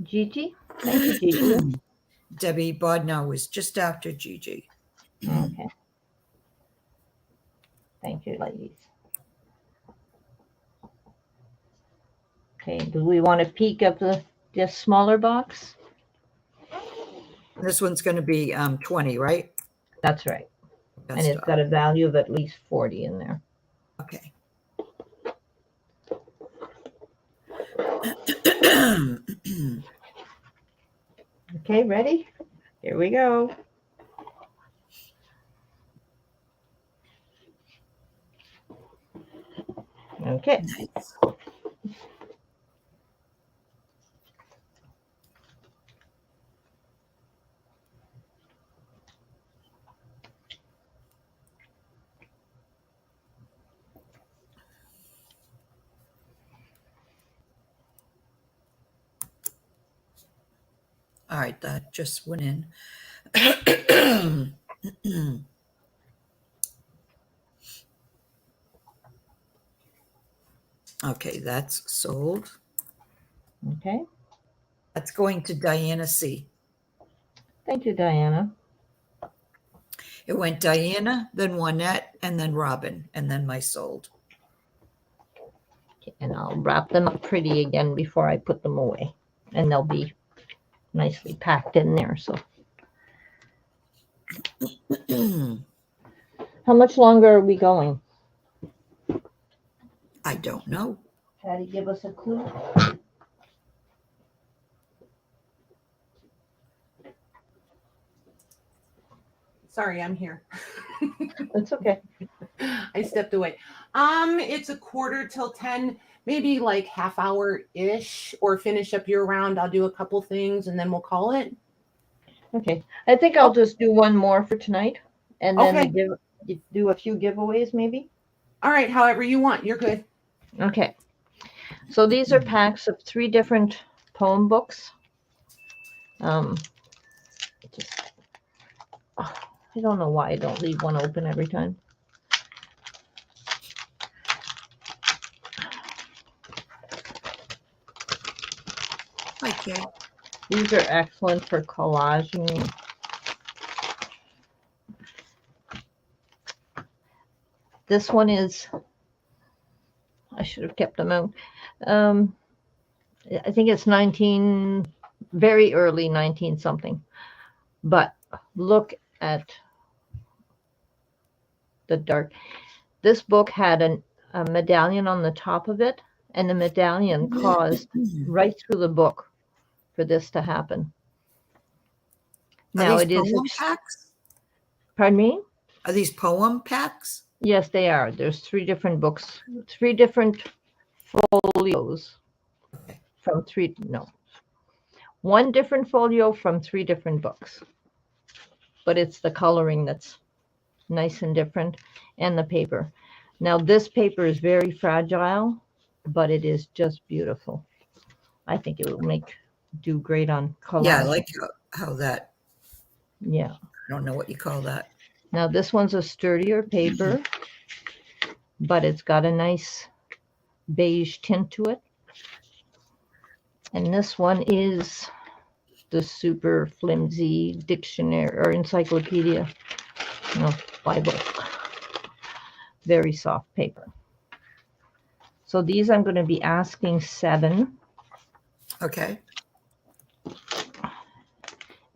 Gigi? Thank you, Gigi. Debbie Bodnar was just after Gigi. Okay. Thank you, ladies. Okay, do we want a peek of the smaller box? This one's going to be 20, right? That's right. That's And it's got a value of at least 40 in there. okay. Okay, ready? Here we go. Okay. Nice. All right, that just went in. Okay, that's sold. Okay. That's going to Diana C. Thank you, Diana. It went Diana, then Juanette, and then Robin, and then my sold. Okay, and I'll wrap them up pretty again before I put them away. And they'll be nicely packed in there. So how much longer are we going? I don't know. Patty, give us a clue. Sorry, I'm here. It's okay. I stepped away. It's a quarter till 10, maybe like half hour ish, or finish up your round. I'll do a couple things and then we'll call it. Okay. I think I'll just do one more for tonight, and then Okay. do a few giveaways maybe. All right. However you want. You're good. Okay. So these are packs of 3 different poem books. Just, I don't know why I don't leave one open every time. Okay. These are excellent for collaging. This one is, I should have kept them out. I think it's very early 19 something. But look at the dark. This book had a medallion on the top of it, and the medallion caused right through the book for this to happen. Now Are it these is. poem packs? Pardon me? Are these poem packs? Yes, they are. There's 3 different books, 3 different folios from 3. No, 1 different folio from 3 different books. But it's the coloring that's nice and different, and the paper. Now this paper is very fragile, but it is just beautiful. I think it will do great on collage. Yeah, I like how that, Yeah. I don't know what you call that. Now this one's a sturdier paper, but it's got a nice beige tint to it. And this one is the super flimsy dictionary or encyclopedia, Bible. Very soft paper. So these I'm going to be asking 7. Okay.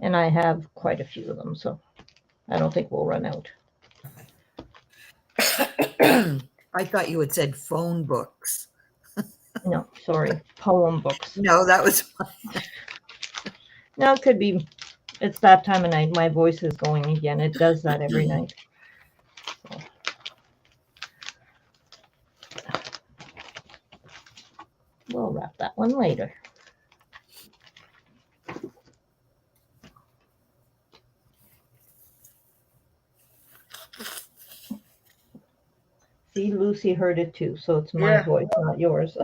And I have quite a few of them, so I don't think we'll run out. I thought you had said phone books. No, sorry, poem books. No, that was No, it could be. It's that time of night. My voice is going again. It does that every night. So. We'll wrap that one later. See, Lucy heard it too, so it's my voice, not yours.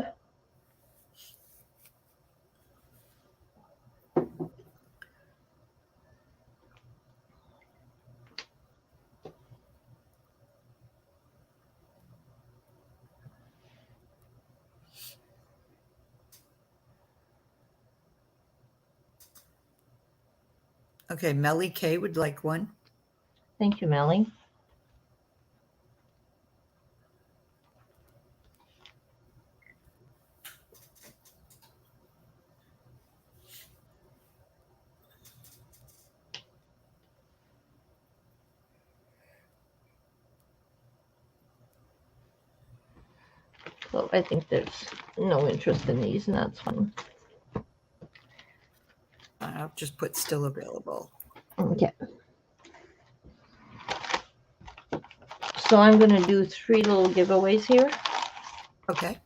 okay. Melly K would like one. Thank you, Melly. So I think there's no interest in these, and that's fine. I'll just put still available. Okay. So I'm going to do 3 little giveaways here. Okay.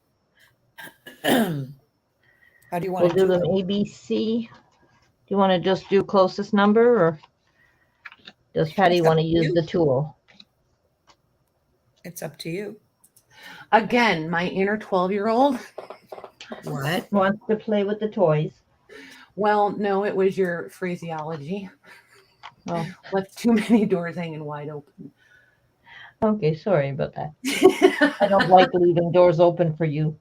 How do you want We'll to do do them them? A, B, C. Do you want to just do closest number, or does Patty It's up want to to use you. the tool? It's up to you. Again, my inner 12-year-old. What? Wants to play with the toys. Well, no, it was your phraseology. Oh, Left too many doors hanging wide open. okay. Sorry about that. I don't like leaving doors open for you.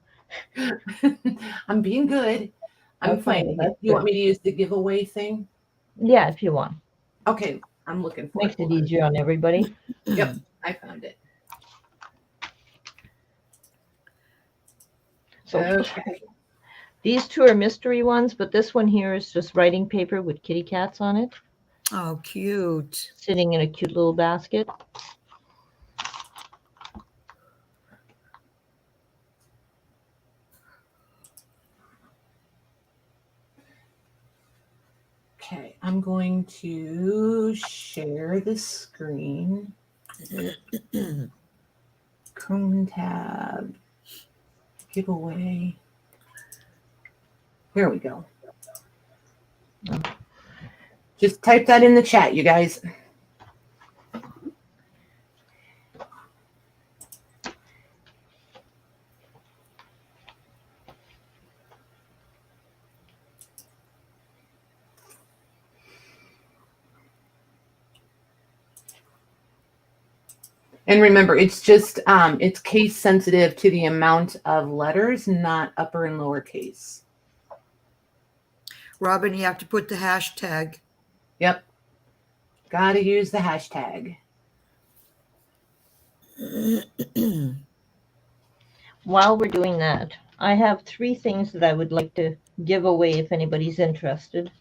I'm being good. I'm Okay, finding that's it. You good. want me to use the giveaway thing? Yeah, if you want. Okay, I'm looking for Makes it. it Hold on. easier on everybody. Yep, I found it. So Okay. these 2 are mystery ones, but this one here is just writing paper with kitty cats on it, Oh, cute. sitting in a cute little basket. Okay, I'm going to share the screen. Chrome tab. Giveaway. Here we go. Just type that in the chat, you guys. And remember, it's just, it's case sensitive to the amount of letters, not upper and lower case. Robin, you have to put the hashtag. Yep. Got to use the hashtag. While we're doing that, I have 3 things that I would like to give away if anybody's interested.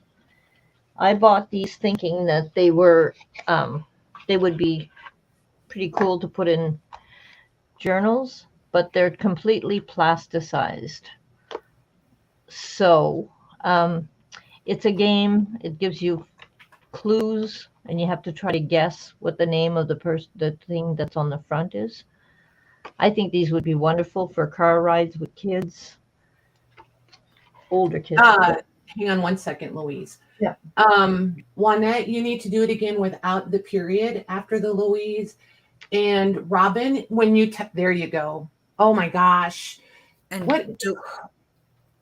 I bought these thinking that they were, they would be pretty cool to put in journals, but they're completely plasticized. So it's a game. It gives you clues, and you have to try to guess what the name of the thing that's on the front is. I think these would be wonderful for car rides with kids, older kids. Hang on one second, Louise. Yeah. Juanette, you need to do it again without the period after the Louise. And Robin, when you there you go. Oh my gosh. And What? Her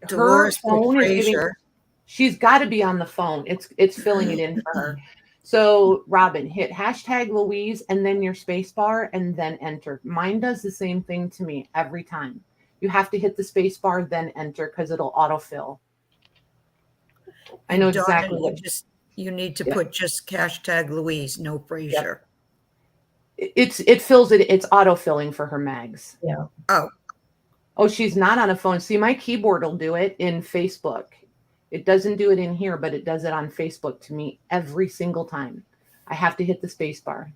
Dolores phone is giving. Fraser. She's got to be on the phone. It's filling it in for her. So Robin, hit hashtag Louise and then your space bar and then enter. Mine does the same thing to me every time. You have to hit the space bar, then enter, because it'll autofill. I know Donna, exactly what. you need to put just hashtag Louise, no Fraser. It fills it. It's autofilling for her mags. Yeah. Oh, she's not on a phone. See, my keyboard will do it in Facebook. It doesn't do it in here, but it does it on Facebook to me every single time. I have to hit the space bar.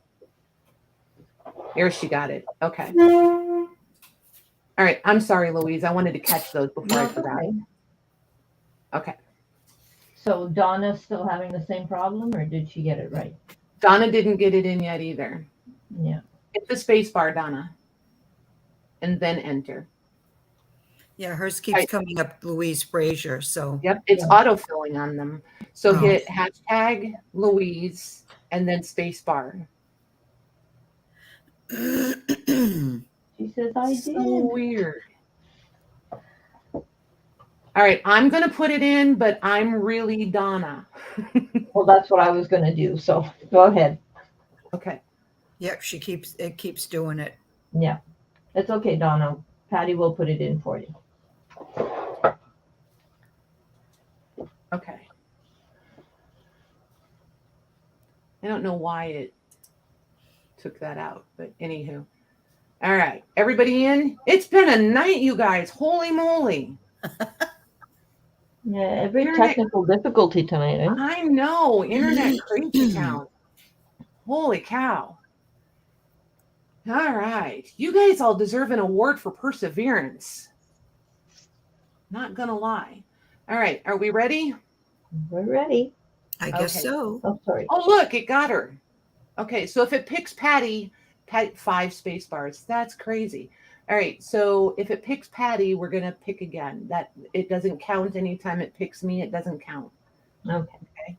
There, she got it. Okay. All right. I'm sorry, Louise. I wanted to catch those before I forgot. Okay. So Donna's still having the same problem, or did she get it right? Donna didn't get it in yet either. Yeah. Hit the space bar, Donna, and then enter. Yeah, hers keeps coming up Louise Fraser. So Yep, it's autofilling on them. So hit hashtag Louise and then space bar. She says I did. So weird. All right, I'm gonna put it in, but I'm really Donna. Well, that's what I was going to do. So go ahead. Okay. yep, it keeps doing it. Yeah, it's okay, Donna. Patty will put it in for you. Okay. I don't know why it took that out, but anywho. All right, everybody in? It's been a night, you guys. Holy moly. Yeah, every Internet- technical difficulty tonight. Eh? I know. Internet crazy town. Holy cow. All right. You guys all deserve an award for perseverance. Not going to lie. All right. Are we ready? We're ready. I guess Okay. so. Oh, sorry. Oh, look, it got her. Okay. So if it picks Patty 5 space bars. That's crazy. All right. So if it picks Patty, we're going to pick again. That it doesn't count anytime it picks me. It doesn't count. Okay.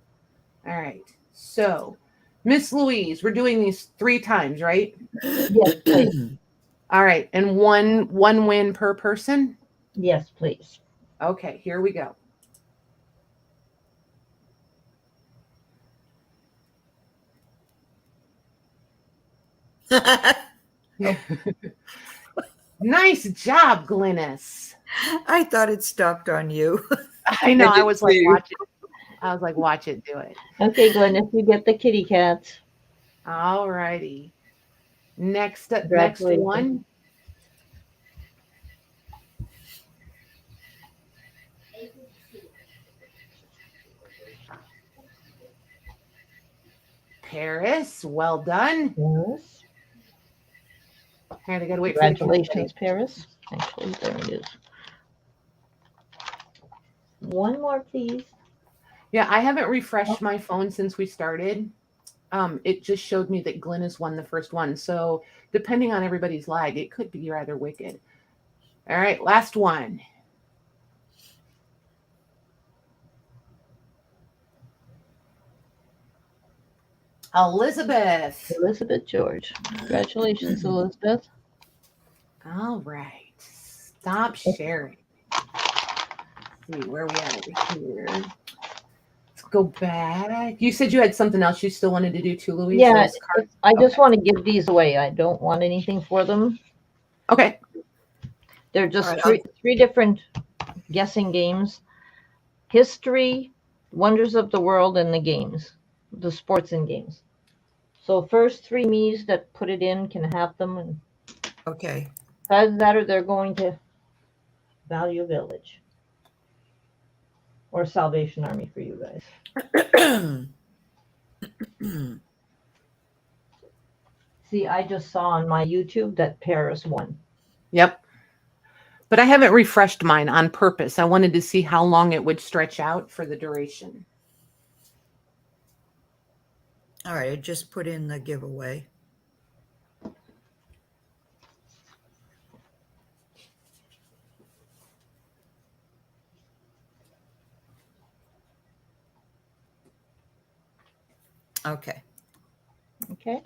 All right. So Miss Louise, we're doing these 3 times, right? Yes, please. All right. And one win per person. Yes, please. Okay, here we go. Nice job, Glynis. I thought it stopped on you. I know. I did was like, too. watch it. I was like, watch it do it. Okay, Glenn, if you get the kitty cats. All righty. Next Congratulations. one. Paris, well done. Yes. Okay, they gotta wait for the Congratulations, Paris. Actually, there it is. One more, please. Yeah, I haven't refreshed my phone since we started. It just showed me that Glynis won the first one. So depending on everybody's lag, it could be rather wicked. All right, last one. Elizabeth. Elizabeth George. Congratulations, Elizabeth. All right. Stop sharing. Let's see where we at over here. Let's go back. You said you had something else you still wanted to do too, Louise? Yeah, Those cards? I just Okay. want to give these away. I don't want anything for them. Okay. They're just All right, three different guessing games. History, Wonders of the World, and the games. The sports and games. So first 3 me's that put it in can have them. And okay. besides that, or they're going to Value Village. Or Salvation Army for you guys. See, I just saw on my YouTube that Paris won. Yep. But I haven't refreshed mine on purpose. I wanted to see how long it would stretch out for the duration. All right, I just put in the giveaway. Okay. Okay.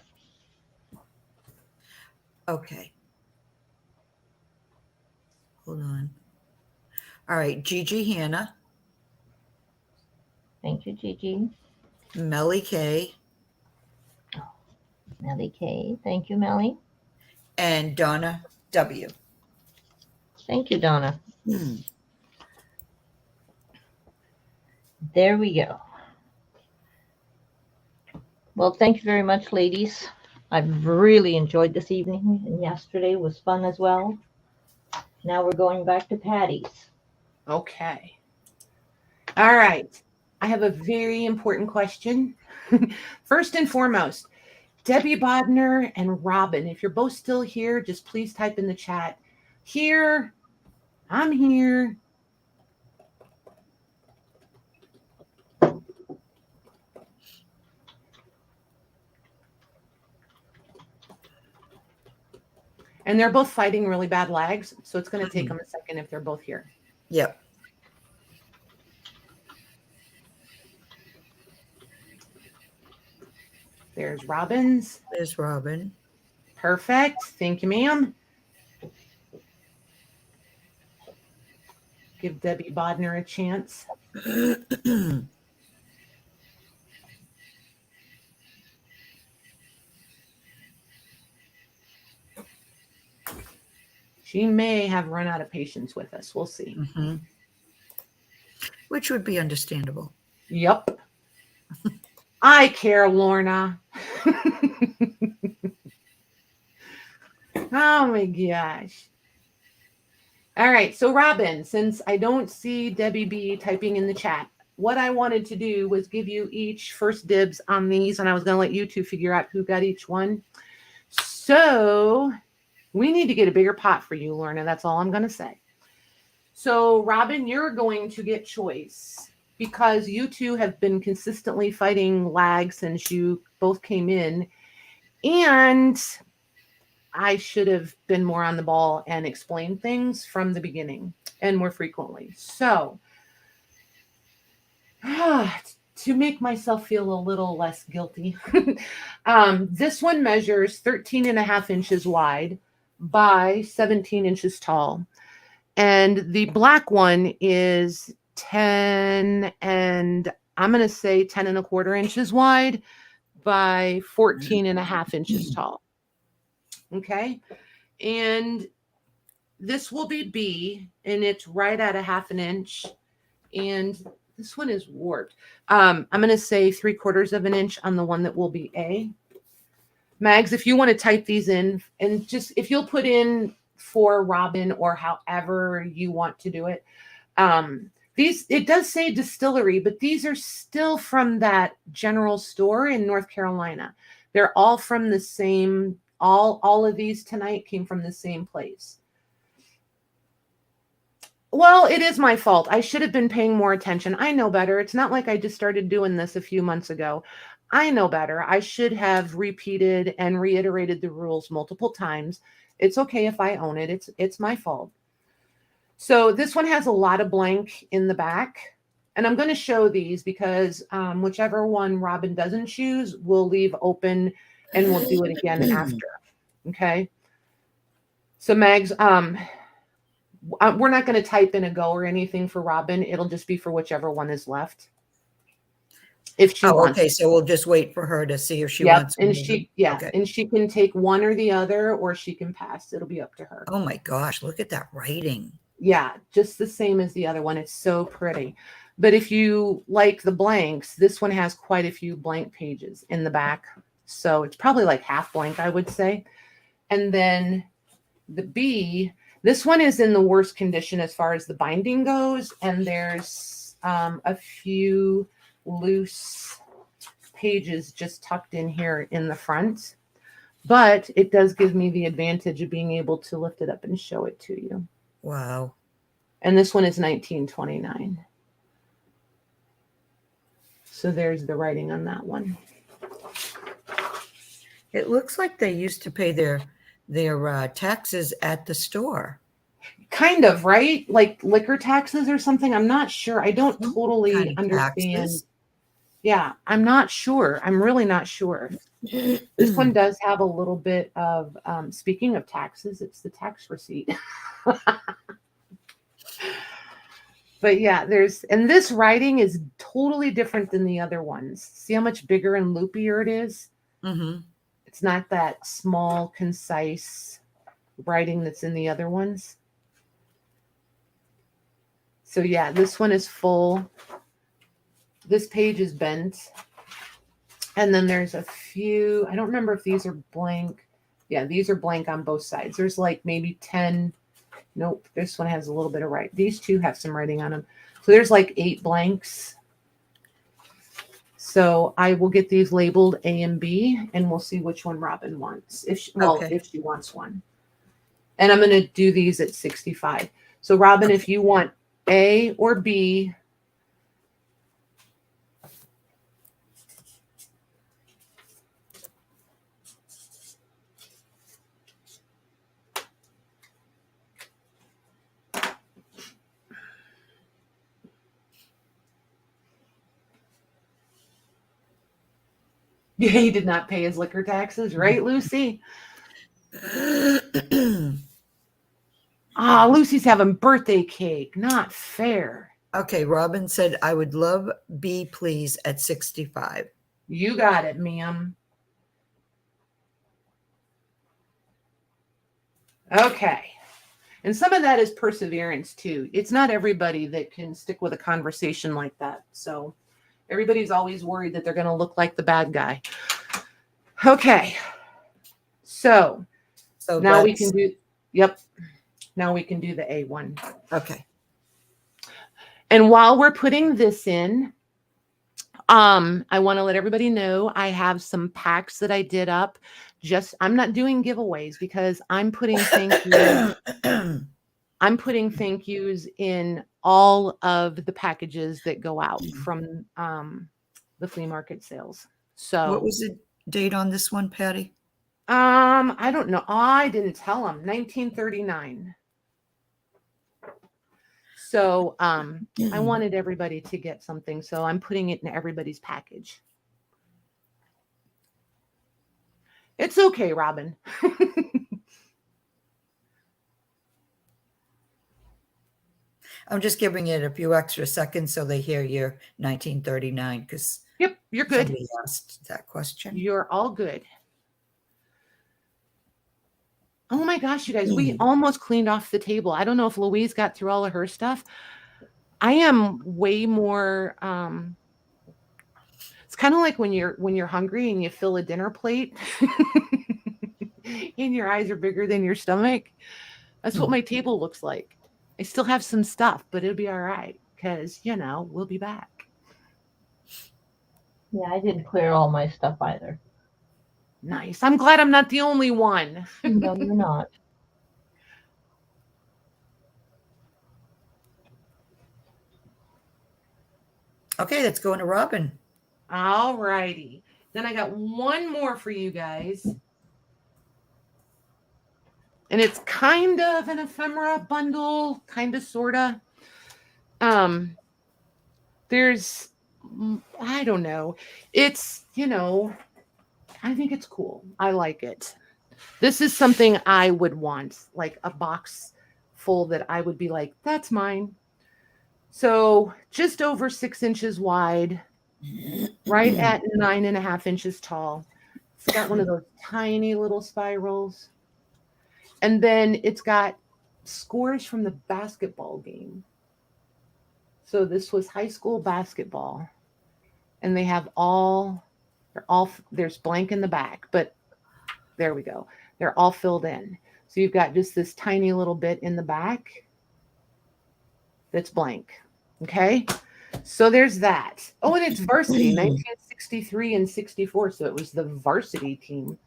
Okay. Hold on. All right, Gigi Hannah, Thank you, Gigi. Melly K, Melly K. Thank you, Melly. and Donna W. Thank you, Donna. There we go. Well, thank you very much, ladies. I've really enjoyed this evening, and yesterday was fun as well. Now we're going back to Patty's. Okay. All right. I have a very important question. First and foremost, Debbie Bodner and Robin, if you're both still here, just please type in the chat. Here. I'm here. And they're both fighting really bad lags, so it's going to take them a second if they're both here. Yep. There's Robin's. There's Robin. Perfect. Thank you, ma'am. Give Debbie Bodner a chance. She may have run out of patience with us. We'll see. Mm-hmm. Which would be understandable. Yep. I care, Lorna. Oh my gosh. All right. So Robin, since I don't see Debbie B typing in the chat, what I wanted to do was give you each first dibs on these, and I was going to let you two figure out who got each one. So we need to get a bigger pot for you, Lorna. That's all I'm going to say. So Robin, you're going to get choice because you two have been consistently fighting lag since you both came in. And I should have been more on the ball and explained things from the beginning and more frequently. So to make myself feel a little less guilty, this one measures 13.5 inches wide by 17 inches tall. And the black one is 10 and I'm going to say 10.25 inches wide by 14.5 inches tall. Okay. And this will be B, and it's right at 1/2 inch. And this one is warped. I'm going to say 3/4 inch on the one that will be A. Mags, if you want to type these in, and just if you'll put in for Robin or however you want to do it. These, it does say distillery, but these are still from that general store in North Carolina. They're all from the same, all of these tonight came from the same place. Well, it is my fault. I should have been paying more attention. I know better. It's not like I just started doing this a few months ago. I know better. I should have repeated and reiterated the rules multiple times. It's okay if I own it. It's my fault. So this one has a lot of blank in the back. And I'm going to show these because whichever one Robin doesn't choose, we'll leave open and we'll do it again after. Okay. So Mags, we're not going to type in a go or anything for Robin. It'll just be for whichever one is left. If she wants. Okay. So we'll just wait for her to see if she Yep. wants. And one. Okay. and she can take one or the other, or she can pass. It'll be up to her. Oh my gosh, look at that writing. Yeah, just the same as the other one. It's so pretty. But if you like the blanks, this one has quite a few blank pages in the back. So it's probably like half blank, I would say. And then the B, this one is in the worst condition as far as the binding goes. And there's a few loose pages just tucked in here in the front. But it does give me the advantage of being able to lift it up and show it to you. Wow. And this one is 1929. So there's the writing on that one. It looks like they used to pay their taxes at the store. Kind of, right? Like liquor taxes or something. I'm not sure. I don't totally Kind of understand. taxes. Yeah, I'm not sure. I'm really not sure. This one does have a little bit of, speaking of taxes, it's the tax receipt. But yeah, and this writing is totally different than the other ones. See how much bigger and loopier it is? Mm-hmm. It's not that small, concise writing that's in the other ones. So yeah, this one is full. This page is bent. And then there's a few, I don't remember if these are blank. Yeah, these are blank on both sides. There's like maybe 10. Nope, this one has a little bit of writing. These two have some writing on them. So there's like 8 blanks. So I will get these labeled A and B, and we'll see which one Robin wants. If she wants one. And I'm going to do these at 65. So Robin, if you want A or B, yeah, he did not pay his liquor taxes, right, Lucy? Lucy's having birthday cake. Not fair. Okay, Robin said, I would love B, please, at 65. You got it, ma'am. Okay. And some of that is perseverance, too. It's not everybody that can stick with a conversation like that. So everybody's always worried that they're going to look like the bad guy. Okay. So now we can do, yep. Now we can do the A1. Okay. And while we're putting this in, I want to let everybody know I have some packs that I did up. I'm not doing giveaways because I'm putting thank yous. I'm putting thank yous in all of the packages that go out from the flea market sales. So what was the date on this one, Patty? I don't know. I didn't tell them. 1939. So I wanted everybody to get something, so I'm putting it in everybody's package. It's okay, Robin. I'm just giving it a few extra seconds so they hear your 1939 because yep, you're good. Somebody asked that question. You're all good. Oh my gosh, you guys, we almost cleaned off the table. I don't know if Louise got through all of her stuff. I am way more it's kind of like when you're hungry and you fill a dinner plate and your eyes are bigger than your stomach. That's what my table looks like. I still have some stuff, but it'll be all right because, we'll be back. Yeah, I didn't clear all my stuff either. Nice. I'm glad I'm not the only one. No, you're not. Okay, let's go into Robin. All righty. Then I got one more for you guys. And it's kind of an ephemera bundle, kind of, sort of. There's, I don't know. It's, I think it's cool. I like it. This is something I would want, like a box full that I would be like, that's mine. So just over 6 inches wide, right at 9.5 inches tall. It's got one of those tiny little spirals. And then it's got scores from the basketball game. So this was high school basketball. And they have there's blank in the back, but there we go. They're all filled in. So you've got just this tiny little bit in the back that's blank. Okay. So there's that. Oh, and it's varsity, 1963 and 64. So it was the varsity team.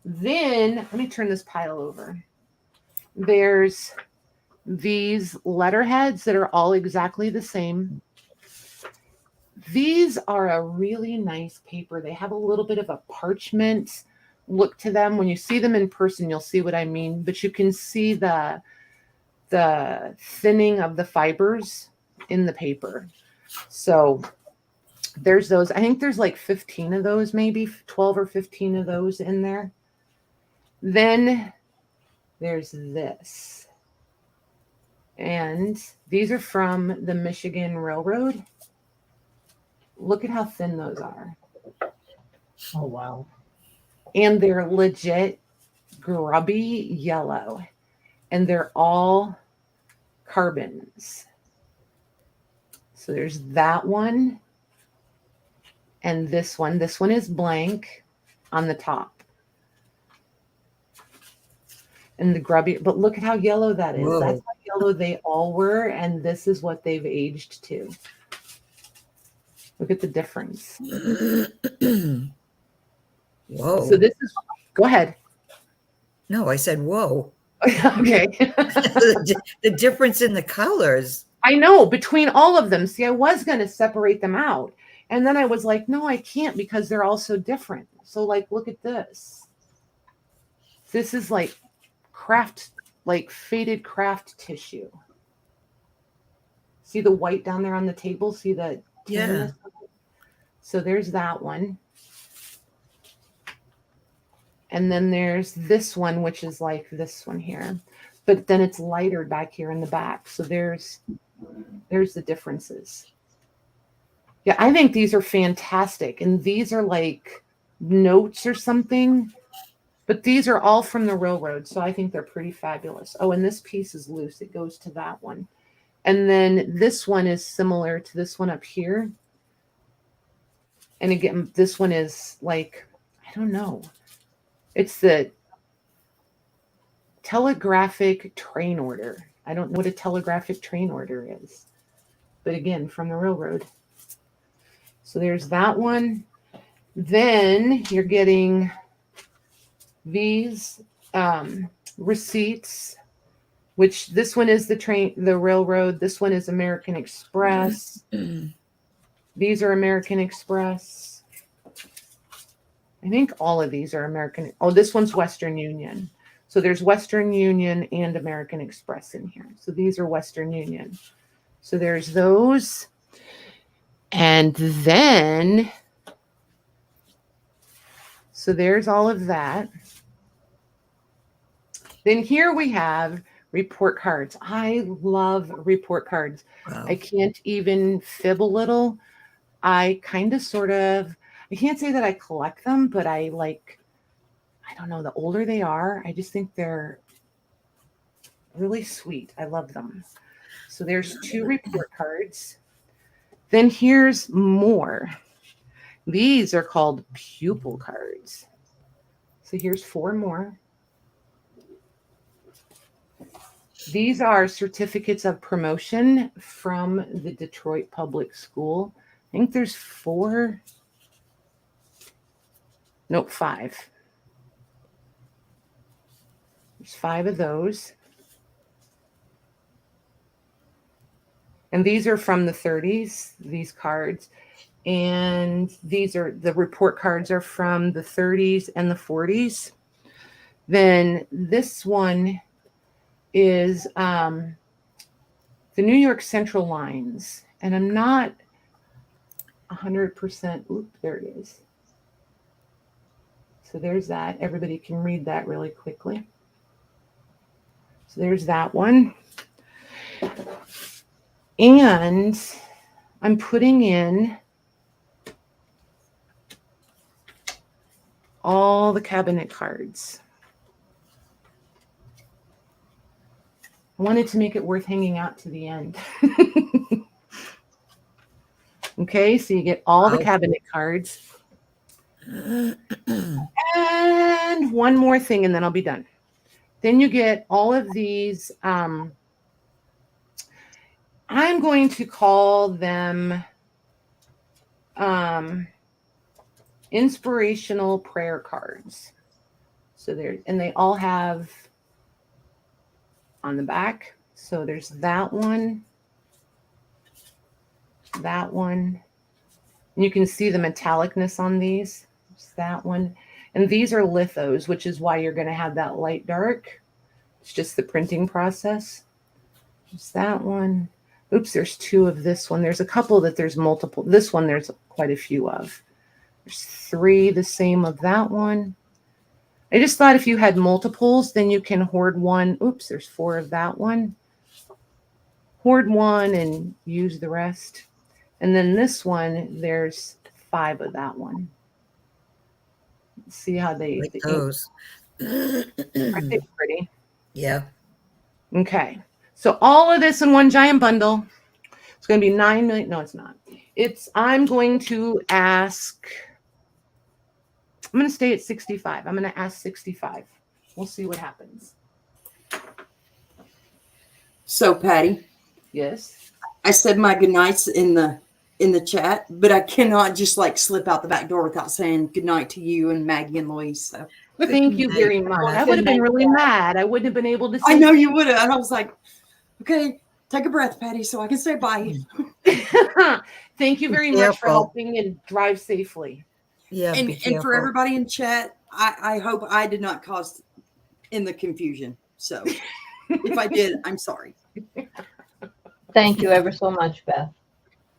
Then let me turn this pile over. There's these letterheads that are all exactly the same. These are a really nice paper. They have a little bit of a parchment look to them. When you see them in person, you'll see what I mean. But you can see the thinning of the fibers in the paper. So there's those. I think there's like 15 of those, maybe 12 or 15 of those in there. Then there's this. And these are from the Michigan Railroad. Look at how thin those are. Oh, wow. And they're legit grubby yellow. And they're all carbons. So there's that one. And this one. This one is blank on the top. And the grubby, but look at how yellow that is. Whoa. That's how yellow they all were. And this is what they've aged to. Look at the difference. Whoa. So this is, go ahead. No, I said, whoa. Okay. The difference in the colors. I know, between all of them. See, I was going to separate them out. And then I was like, no, I can't because they're all so different. So like, look at this. This is like craft, like faded craft tissue. See the white down there on the table? See the Yeah. So there's that one. And then there's this one, which is like this one here. But then it's lighter back here in the back. So there's the differences. Yeah, I think these are fantastic. And these are like notes or something. But these are all from the railroad. So I think they're pretty fabulous. Oh, and this piece is loose. It goes to that one. And then this one is similar to this one up here. And again, this one is like, I don't know. It's the telegraphic train order. I don't know what a telegraphic train order is. But again, from the railroad. So there's that one. Then you're getting these receipts, which this one is the railroad. This one is American Express. These are American Express. I think all of these are American. Oh, this one's Western Union. So there's Western Union and American Express in here. So these are Western Union. So there's those. And then, so there's all of that. Then here we have report cards. I love report cards. Wow. I can't even fib a little. I kind of sort of, I can't say that I collect them, but I don't know, the older they are, I just think they're really sweet. I love them. So there's 2 report cards. Then here's more. These are called pupil cards. So here's 4 more. These are certificates of promotion from the Detroit Public School. I think there's 4. Nope, 5. There's 5 of those. And these are from the 30s, these cards. And these are the report cards are from the 30s and the 40s. Then this one is the New York Central lines. And I'm not 100%. Oop, there it is. So there's that. Everybody can read that really quickly. So there's that one. And I'm putting in all the cabinet cards. I wanted to make it worth hanging out to the end. Okay, so you get all the cabinet cards. And one more thing, and then I'll be done. Then you get all of these. I'm going to call them inspirational prayer cards. So they all have on the back. So there's that one. That one. And you can see the metallicness on these. There's that one. And these are lithos, which is why you're going to have that light dark. It's just the printing process. There's that one. Oops, there's two of this one. There's a couple that there's multiple. This one, there's quite a few of. There's three the same of that one. I just thought if you had multiples, then you can hoard one. Oops, there's four of that one. Hoard one and use the rest. And then this one, there's five of that one. See how they Like those. Aren't they pretty? Yeah. Okay. So all of this in one giant bundle. It's going to be 9 million. No, it's not. I'm going to ask. I'm going to stay at 65. I'm going to ask 65. We'll see what happens. So, Patty, Yes. I said my goodnights in the chat, but I cannot just like slip out the back door without saying goodnight to you and Maggie and Louise. So. Thank you very much. I would have been really mad. I wouldn't have been able to say. I know you would have. And I was like, okay, take a breath, Patty, so I can say bye. Thank you very much for helping and drive safely. Yeah. And for everybody in chat, I hope I did not cause in the confusion. So if I did, I'm sorry. Thank you ever so much, Beth.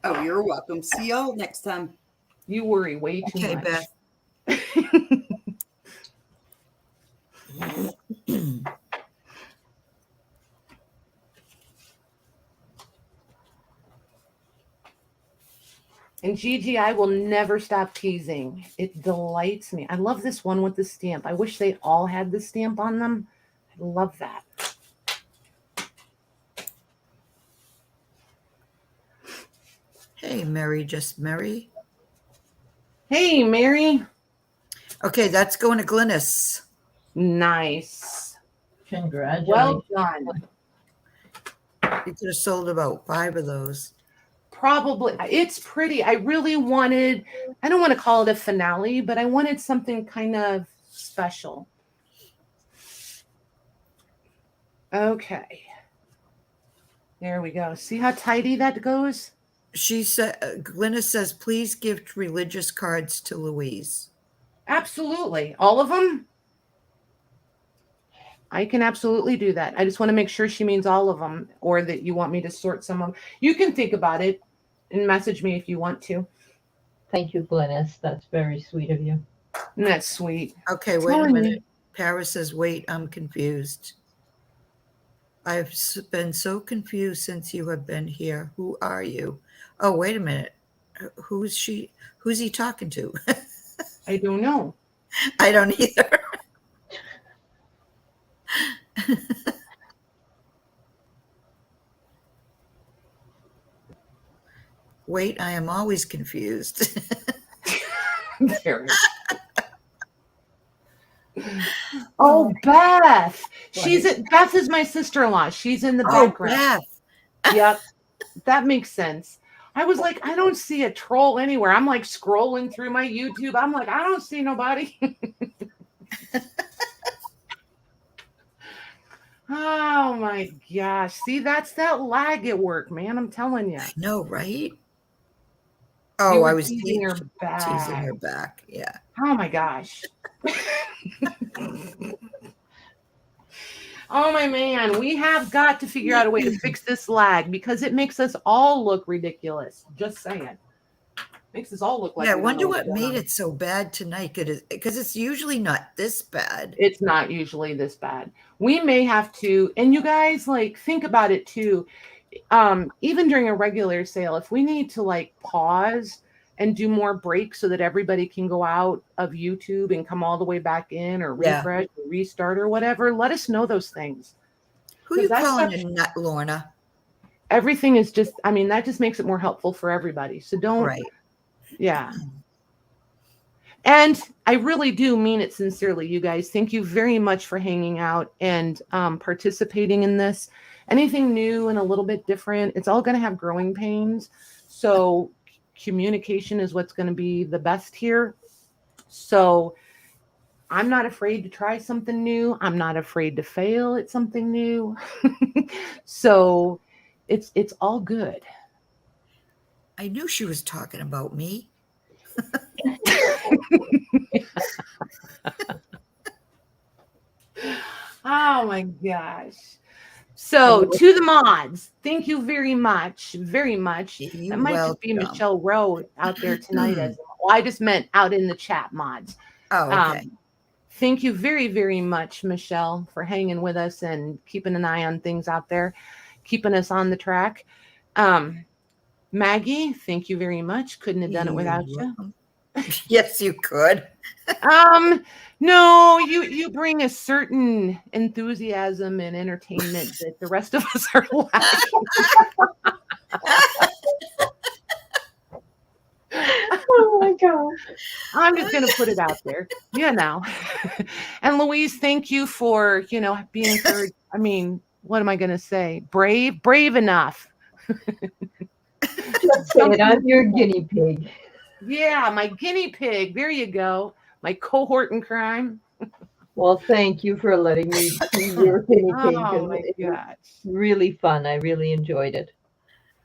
Oh, you're welcome. See y'all next time. You worry way too much. Beth. And Gigi, I will never stop teasing. It delights me. I love this one with the stamp. I wish they all had the stamp on them. I love that. Hey, Mary, just Mary. Hey, Mary. Okay, that's going to Glynis. Nice. Congratulations. Well done. You could have sold about 5 of those. Probably. It's pretty. I really wanted, I don't want to call it a finale, but I wanted something kind of special. Okay. There we go. See how tidy that goes? She said, Glynis says, please give religious cards to Louise. Absolutely. All of them? I can absolutely do that. I just want to make sure she means all of them, or that you want me to sort some of them. You can think about it and message me if you want to. Thank you, Glynis. That's very sweet of you. And that's sweet. Okay, wait a minute. Paris says, wait, I'm confused. I've been so confused since you have been here. Who are you? Oh, wait a minute. Who's she? Who's he talking to? I don't know. I don't either. Wait, I am always confused. There. Oh, Beth. Beth is my sister-in-law. She's in the background. Beth. Yep. That makes sense. I was like, I don't see a troll anywhere. I'm like scrolling through my YouTube. I'm like, I don't see nobody. Oh my gosh. See, that's that lag at work, man. I'm telling you. I know, right? Oh, were I was teasing her teasing her back. back. Yeah. Oh my gosh. Oh my man, we have got to figure out a way to fix this lag because it makes us all look ridiculous. Just saying. Makes us all look like Yeah, I we don't wonder know what's what going made on. it so bad tonight. Because it's usually not this bad. It's not usually this bad. We may have to, and you guys like think about it too. Even during a regular sale, if we need to like pause and do more breaks so that everybody can go out of YouTube and come all the way back in or Yeah. refresh or restart or whatever, let us know those things. Who 'Cause you that calling stuff- a nut, Lorna? Everything is just, I mean, that just makes it more helpful for everybody. So don't, Right. yeah. And I really do mean it sincerely, you guys. Thank you very much for hanging out and participating in this. Anything new and a little bit different, it's all going to have growing pains. So communication is what's going to be the best here. So I'm not afraid to try something new. I'm not afraid to fail at something new. So it's all good. I knew she was talking about me. Oh my gosh. So to the mods, thank you very much. Very much. You're That might just be welcome. Michelle Rowe out there tonight. Well, I just meant out in the chat mods. Oh, okay. Thank you very, very much, Michelle, for hanging with us and keeping an eye on things out there, keeping us on the track. Maggie, thank you very much. Couldn't have done it without you. Yes, you could. No, you bring a certain enthusiasm and entertainment that the rest of us are lacking. Oh my gosh. I'm just going to put it out there, And Louise, thank you for, being encouraged. I mean, what am I going to say? Brave enough. Just say it. I'm your guinea pig. Yeah, my guinea pig. There you go. My cohort in crime. Well, thank you for letting me be your guinea pig. Oh my It was gosh. really fun. I really enjoyed it.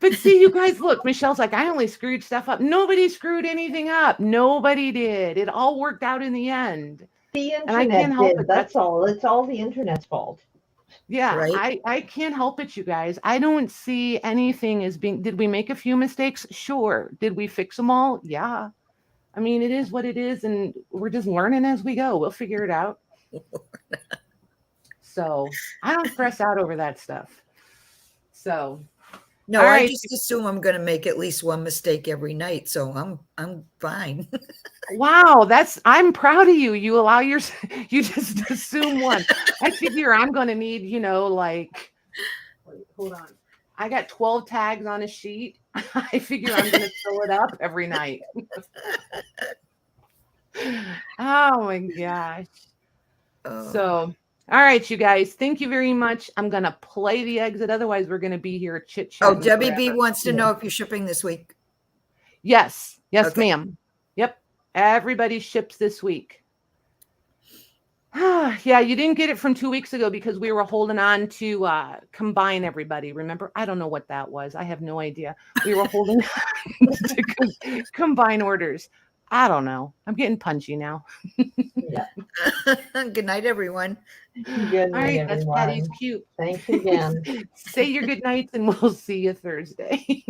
But see, you guys, look, Michelle's like, I only screwed stuff up. Nobody screwed anything up. Nobody did. It all worked out in the end. The And I internet can't help did. it. That's all. It's all the internet's fault. Yeah, Right? I can't help it, you guys. I don't see anything as being, did we make a few mistakes? Sure. Did we fix them all? Yeah. I mean, it is what it is, and we're just learning as we go. We'll figure it out. So I don't stress out over that stuff. So No, all I right. just assume I'm going to make at least one mistake every night, so I'm fine. Wow, I'm proud of you. You allow you just assume one. I figure I'm going to need, like, wait, hold on. I got 12 tags on a sheet. I figure I'm going to fill it up every night. Oh my gosh. So, all right, you guys, thank you very much. I'm going to play the exit. Otherwise, we're going to be here chit-chatting. Oh, Debbie B forever. wants to know if you're shipping this week. Yes, Okay. ma'am. Yep. Everybody ships this week. Yeah, you didn't get it from 2 weeks ago because we were holding on to combine everybody. Remember? I don't know what that was. I have no idea. We were holding on to combine orders. I don't know. I'm getting punchy now. Yeah. Good night, everyone. Good All night, right, that's everyone. Patty's cute. Thanks again. Say your good nights and we'll see you Thursday.